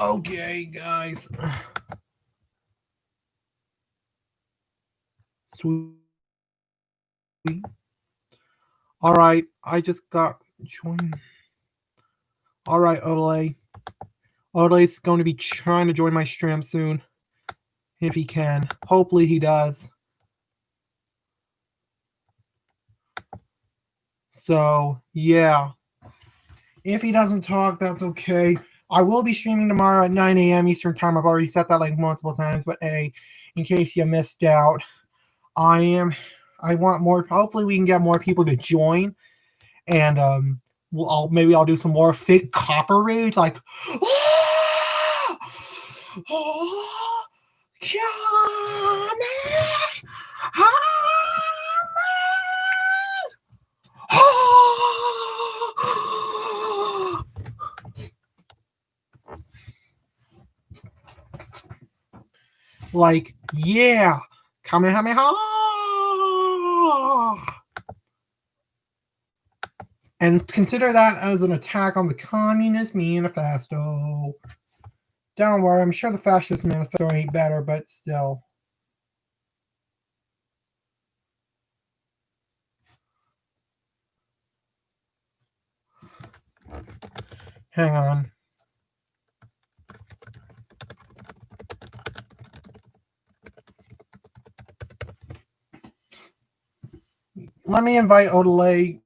Okay, guys. Sweet. All right, I just got joined. All right, Olay. Olay's going to be trying to join my stream soon. If he can. Hopefully he does. So, yeah. If he doesn't talk, that's okay. I will be streaming tomorrow at 9 a.m. Eastern Time. I've already said that like multiple times, but hey, in case you missed out, I want more. Hopefully, we can get more people to join, and maybe I'll do some more fake copper rage, like, oh, oh, kill me, like, yeah, Kamehameha! And consider that as an attack on the Communist Manifesto. Don't worry, I'm sure the Fascist Manifesto ain't better, but still. Hang on. Let me invite Odelay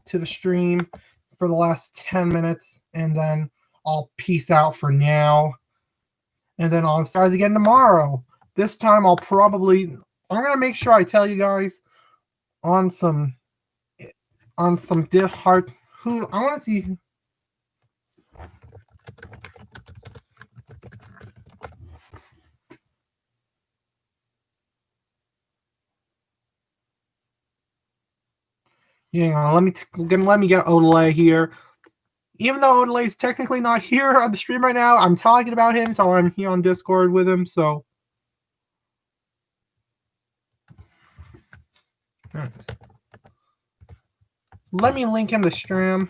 to the stream for the last 10 minutes, and then I'll peace out for now. And then I'll start again tomorrow. This time I'm going to make sure I tell you guys on some hard, who I want to see. Hang on, let me get Odelay here. Even though Odelay's technically not here on the stream right now, I'm talking about him, so I'm here on Discord with him. So let me link in the stream.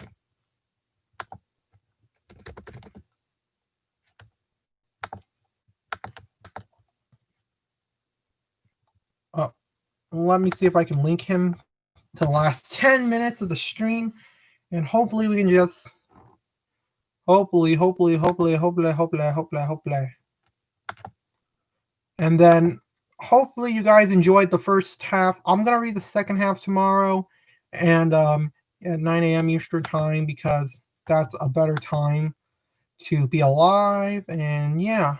Let me see if I can link him to the last 10 minutes of the stream. And hopefully we can just hopefully. And then hopefully you guys enjoyed the first half. I'm gonna read the second half tomorrow, and at 9 a.m. Eastern time because that's a better time to be alive. And yeah.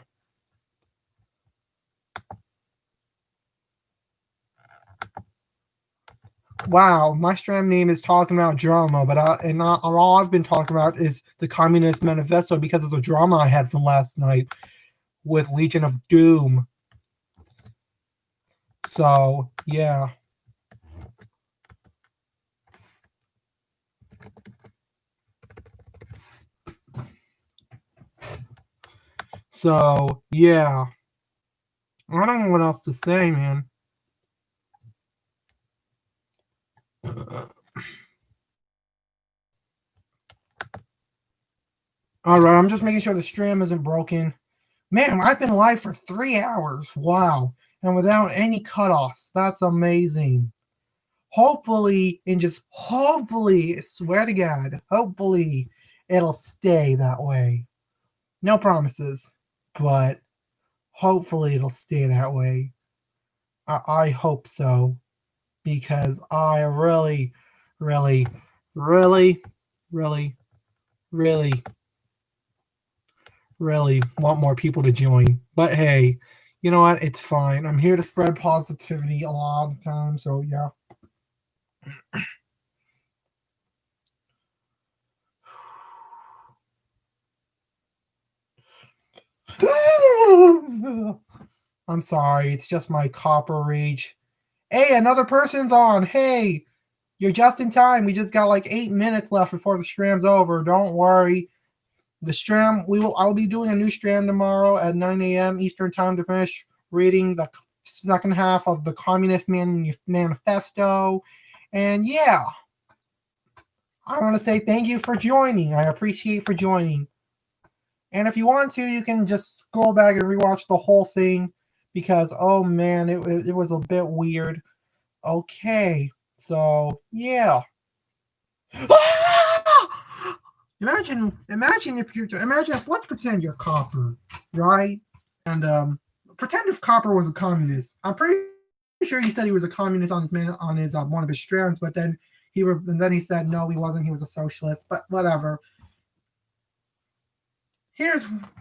Wow, my stream name is talking about drama, but all I've been talking about is the Communist Manifesto because of the drama I had from last night with Legion of Doom. So yeah. So yeah. I don't know what else to say, man. All right, I'm just making sure the stream isn't broken. Man, I've been live for 3 hours. Wow. And without any cutoffs. That's amazing. Hopefully, and just hopefully, swear to God, hopefully it'll stay that way. No promises, but hopefully it'll stay that way. I hope so. Because I really, really, really, really, really, really want more people to join. But hey, you know what? It's fine. I'm here to spread positivity a lot of the time. So yeah. I'm sorry. It's just my copper rage. Hey, another person's on. Hey, you're just in time. We just got like 8 minutes left before the stream's over. Don't worry. The stream I'll be doing a new stream tomorrow at 9 a.m. Eastern time to finish reading the second half of the Communist Manifesto. And yeah, I want to say thank you for joining. I appreciate for joining. And if you want to, you can just scroll back and rewatch the whole thing because oh man, it was a bit weird. Okay, so yeah. Imagine if let's pretend you're Copper, right? And pretend if Copper was a communist. I'm pretty sure he said he was a communist on his one of his strands, but then he said no, he wasn't. He was a socialist. But whatever.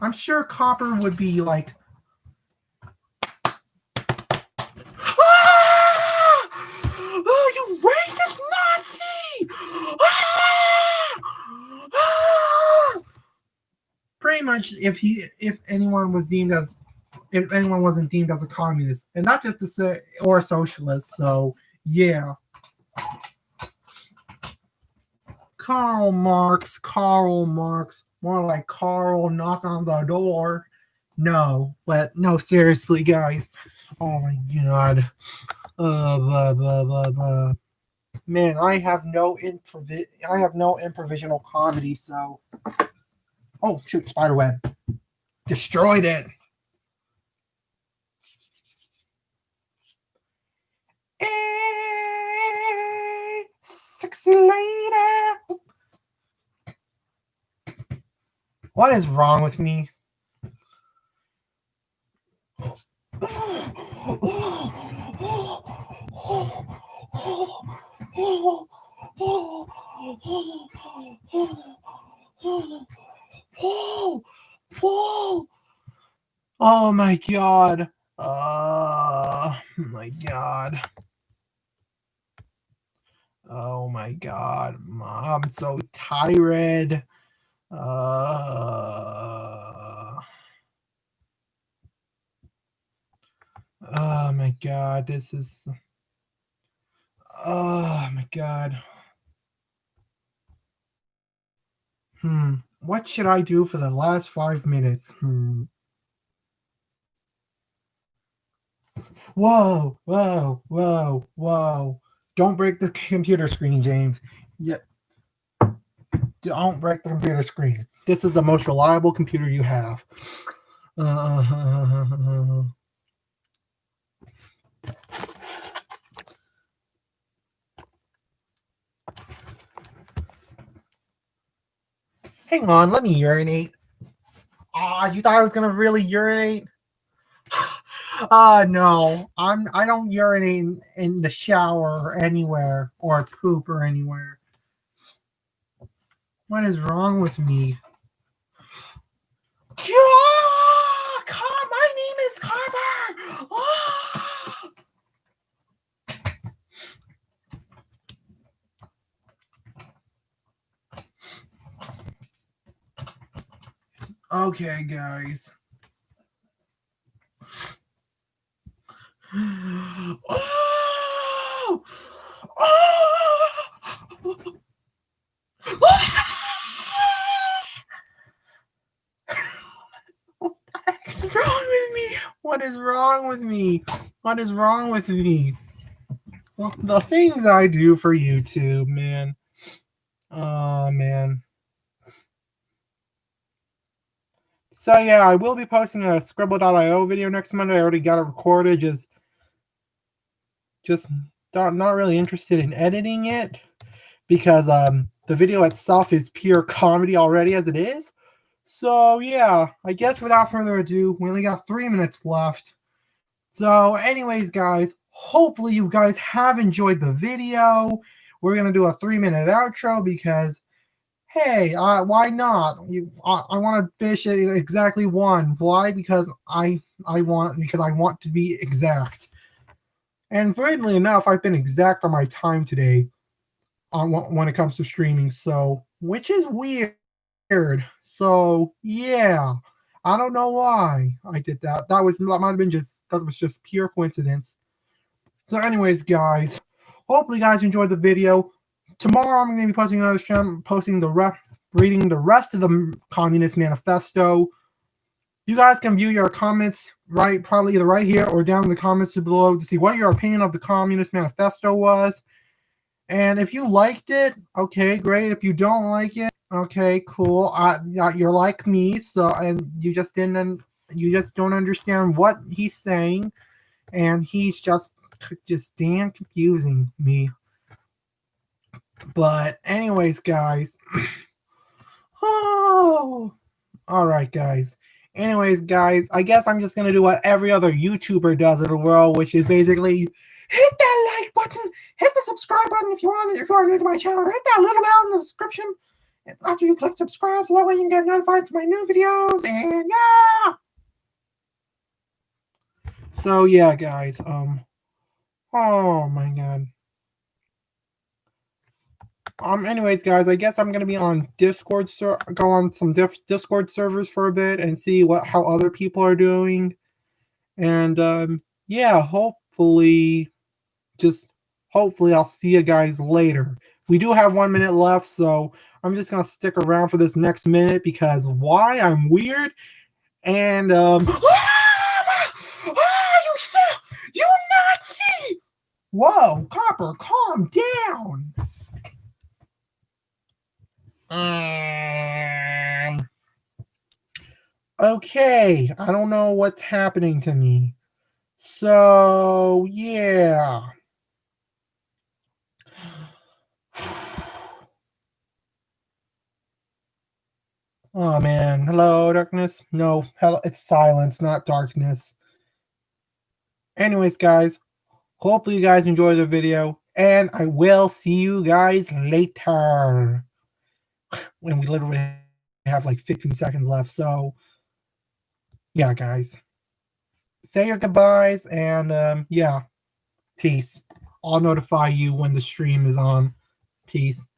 I'm sure Copper would be like, oh, you racist Nazi! Pretty much, if anyone wasn't deemed as a communist, and not just to say or a socialist. So yeah. Karl Marx, more like Carl knock on the door. No, but no, seriously, guys. Oh my god. Blah, blah, blah, blah. Man, I have no improvisational comedy, so oh shoot, spiderweb. Destroyed it. Hey, sexy lady. What is wrong with me? Oh my god. Oh my god. Oh my god. I'm so tired. Oh my god. This is. Oh my god. What should I do for the last 5 minutes? Whoa, whoa, whoa, whoa. Don't break the computer screen, James. Yeah. Don't break the computer screen. This is the most reliable computer you have. Hang on, let me urinate. You thought I was gonna really urinate? No. I don't urinate in the shower or anywhere or poop or anywhere. What is wrong with me? My name is Carver. Okay, guys. Oh! Oh! What's wrong with me? What is wrong with me? What is wrong with me? Well, the things I do for YouTube, man. Oh, man. So, yeah, I will be posting a Scribble.io video next Monday. I already got it recorded. Just not really interested in editing it because the video itself is pure comedy already as it is. So, yeah, I guess without further ado, we only got 3 minutes left. So, anyways, guys, hopefully you guys have enjoyed the video. We're going to do a 3-minute outro because, hey, why not? I want to finish it in exactly one. Why? Because I want to be exact. And weirdly enough, I've been exact on my time today when it comes to streaming, so which is weird. So yeah, I don't know why I did that. That was just pure coincidence. So, anyways, guys, hopefully you guys enjoyed the video. Tomorrow I'm going to be posting another stream, reading the rest of the Communist Manifesto. You guys can view your comments probably either right here or down in the comments below to see what your opinion of the Communist Manifesto was. And if you liked it, okay, great. If you don't like it, okay, cool. You're like me, and you just don't understand what he's saying, and he's just damn confusing me. But anyways, guys. Oh, all right, guys. Anyways, guys, I guess I'm just gonna do what every other YouTuber does in the world, which is basically hit that like button, hit the subscribe button if you are new to my channel, hit that little bell in the description after you click subscribe, so that way you can get notified for my new videos. And yeah. So yeah, guys. Oh my god. Anyways, guys, I guess I'm gonna be on Discord. Go on some Discord servers for a bit and see how other people are doing. And yeah, hopefully I'll see you guys later. We do have 1 minute left, so I'm just gonna stick around for this next minute because why? I'm weird. And you Nazi! Whoa, Copper, calm down. Okay, I don't know what's happening to me. So, yeah. Oh man, hello darkness. No, it's silence, not darkness. Anyways, guys, hopefully you guys enjoyed the video, and I will see you guys later. When we literally have like 15 seconds left, so yeah, guys. Say your goodbyes, and yeah, peace. I'll notify you when the stream is on. Peace.